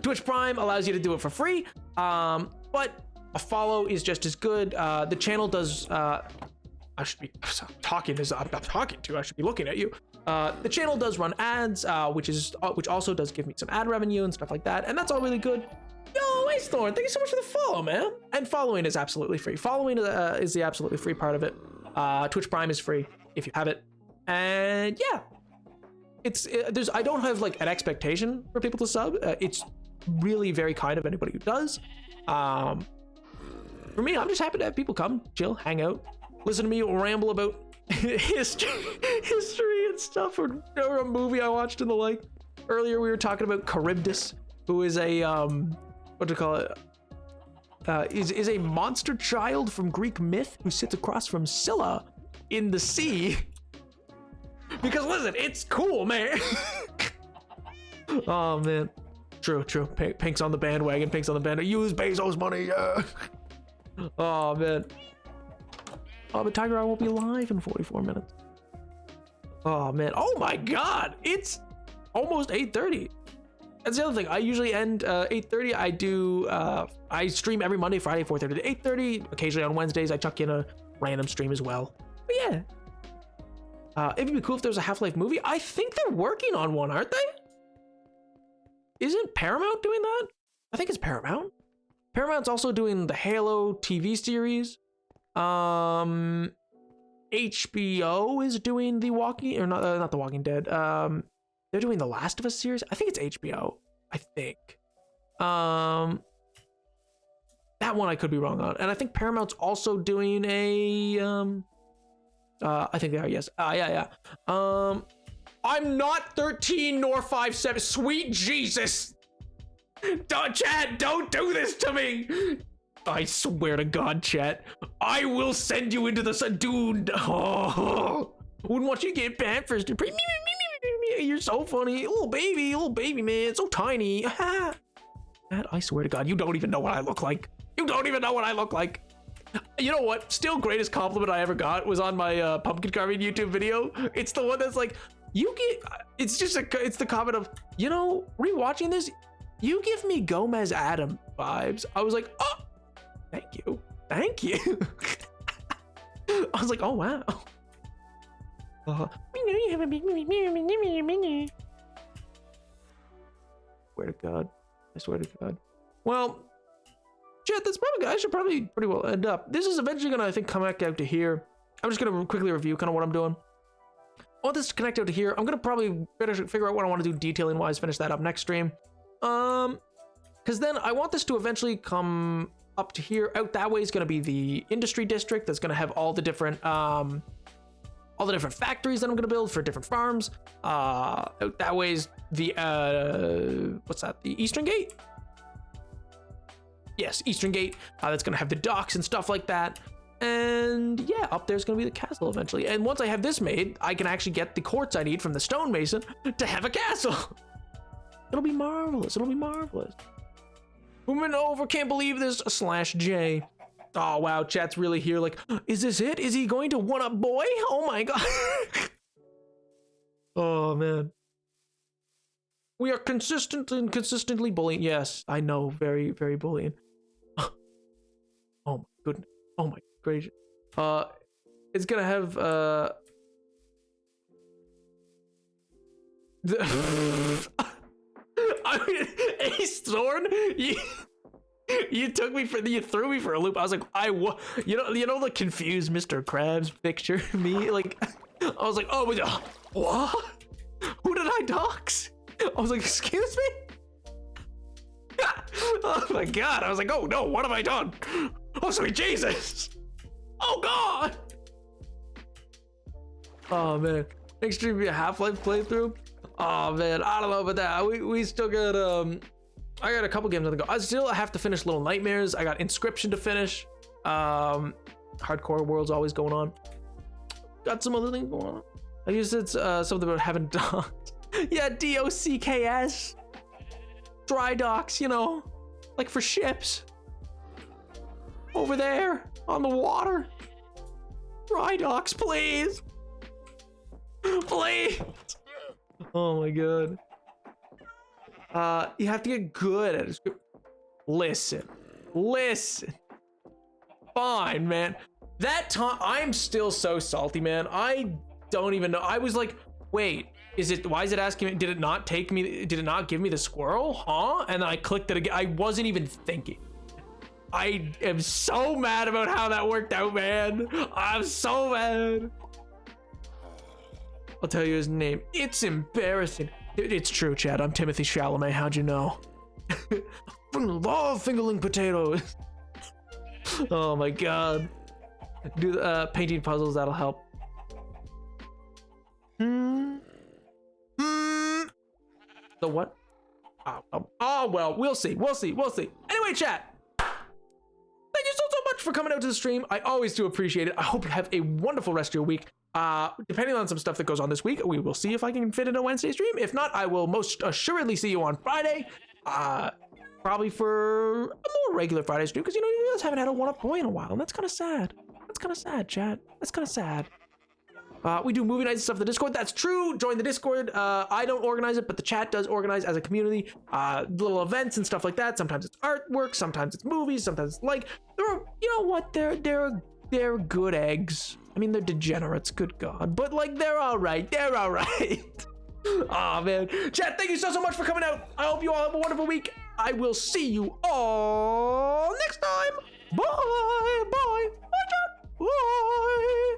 Twitch Prime allows you to do it for free, but a follow is just as good. The channel does, I should be talking as I'm talking to, I should be looking at you. The channel does run ads, which also does give me some ad revenue and stuff like that. And that's all really good. Yo, Ace Thorn, thank you so much for the follow, man. And following is absolutely free. Following is the absolutely free part of it. Twitch Prime is free if you have it. And yeah, I don't have like an expectation for people to sub. It's really very kind of anybody who does. For me, I'm just happy to have people come, chill, hang out, listen to me ramble about history and stuff, or a movie I watched and the like. Earlier, we were talking about Charybdis, who is a what do you call it? Is a monster child from Greek myth who sits across from Scylla in the sea. Because listen, it's cool, man. Oh man, true. Pink's on the bandwagon. Use Bezos' money. Yeah. Oh man. Oh, but Tiger Eye won't be live in 44 minutes. Oh man. Oh my God. It's almost 8:30. That's the other thing. I usually end 8:30. I stream every Monday, Friday, 4:30 to 8:30. Occasionally on Wednesdays, I chuck in a random stream as well. But yeah. It'd be cool if there was a Half-Life movie. I think they're working on one, aren't they? Isn't Paramount doing that? I think it's Paramount. Paramount's also doing the Halo TV series. HBO is doing the Walking, or not the Walking Dead. They're doing the Last of Us series. I think it's HBO. I think. That one I could be wrong on. And I think Paramount's also doing a I think they are, yes. Yeah. I'm not 13 nor 5'7". Sweet Jesus. Chad, don't do this to me. I swear to God, chat, I will send you into the sun, dude. Oh, wouldn't want you to get banned first. You're so funny, little baby man, so tiny. Chad, I swear to God, you don't even know what I look like. You don't even know what I look like. You know what? Still, greatest compliment I ever got was on my pumpkin carving YouTube video. It's the one that's like, it's the comment of, you know, rewatching this, you give me Gomez Adam vibes. I was like, oh, thank you. I was like, oh wow. I swear to God. Well, chat, that's probably, I should probably pretty well end up. This is eventually gonna, I think, come back out to here. I'm just gonna quickly review kind of what I'm doing. I want this to connect out to here. I'm gonna probably better figure out what I want to do detailing wise, finish that up next stream. Because then I want this to eventually come up to here. Out that way is going to be the industry district that's going to have all the different factories that I'm going to build for different farms. Out that way is the what's that, the Eastern Gate? Yes, Eastern Gate. That's going to have the docks and stuff like that. And yeah, up there's going to be the castle eventually. And once I have this made, I can actually get the quartz I need from the stonemason to have a castle. It'll be marvelous. Moving over, can't believe this, /J. Oh, wow, chat's really here. Like, is this it? Is he going to one-up boy? Oh my God. Oh, man. We are consistently bullying. Yes, I know. Very, very bullying. Oh my goodness. Oh my gracious. It's gonna have, I mean, Ace Thorn, you threw me for a loop. I was like, you know the confused Mr. Krabs picture me, like, I was like, oh, what? Who did I dox? I was like, excuse me? Oh my God, I was like, oh no, what have I done? Oh sweet Jesus. Oh God. Oh man, next stream be a Half-Life playthrough. Oh man, I don't know about that. We still got I got a couple games on the go. I still have to finish Little Nightmares. I got Inscription to finish. Hardcore World's always going on. Got some other things going on. I used it something about having docks. Yeah, DOCKS. Dry docks, you know, like for ships. Over there on the water. Dry docks, please. Please. Oh my God. You have to get good at it. Listen. Fine, man. That time, I'm still so salty, man. I don't even know. I was like, wait, why is it asking me? Did it not give me the squirrel? Huh? And then I clicked it again. I wasn't even thinking. I am so mad about how that worked out, man. I'm so mad. I'll tell you his name. It's embarrassing. It's true, Chad. I'm Timothy Chalamet. How'd you know? Love fingerling potatoes. Oh my God. Do painting puzzles. That'll help. The what? Oh well, we'll see. Anyway, chat. Thank you so much for coming out to the stream. I always do appreciate it. I hope you have a wonderful rest of your week. Depending on some stuff that goes on this week, we will see if I can fit in a Wednesday stream. If not, I will most assuredly see you on Friday. Probably for a more regular Friday stream, because you know you guys haven't had a one-up boy in a while, and that's kind of sad. Chat. That's kind of sad. We do movie nights and stuff in the Discord. That's true. Join the Discord. I don't organize it, but the chat does organize as a community. Little events and stuff like that. Sometimes it's artwork. Sometimes it's movies. Sometimes it's like, you know what? They're good eggs. I mean, they're degenerates. Good God. But like, they're all right. Aw, man. Chat, thank you so much for coming out. I hope you all have a wonderful week. I will see you all next time. Bye. Bye. Bye. Bye.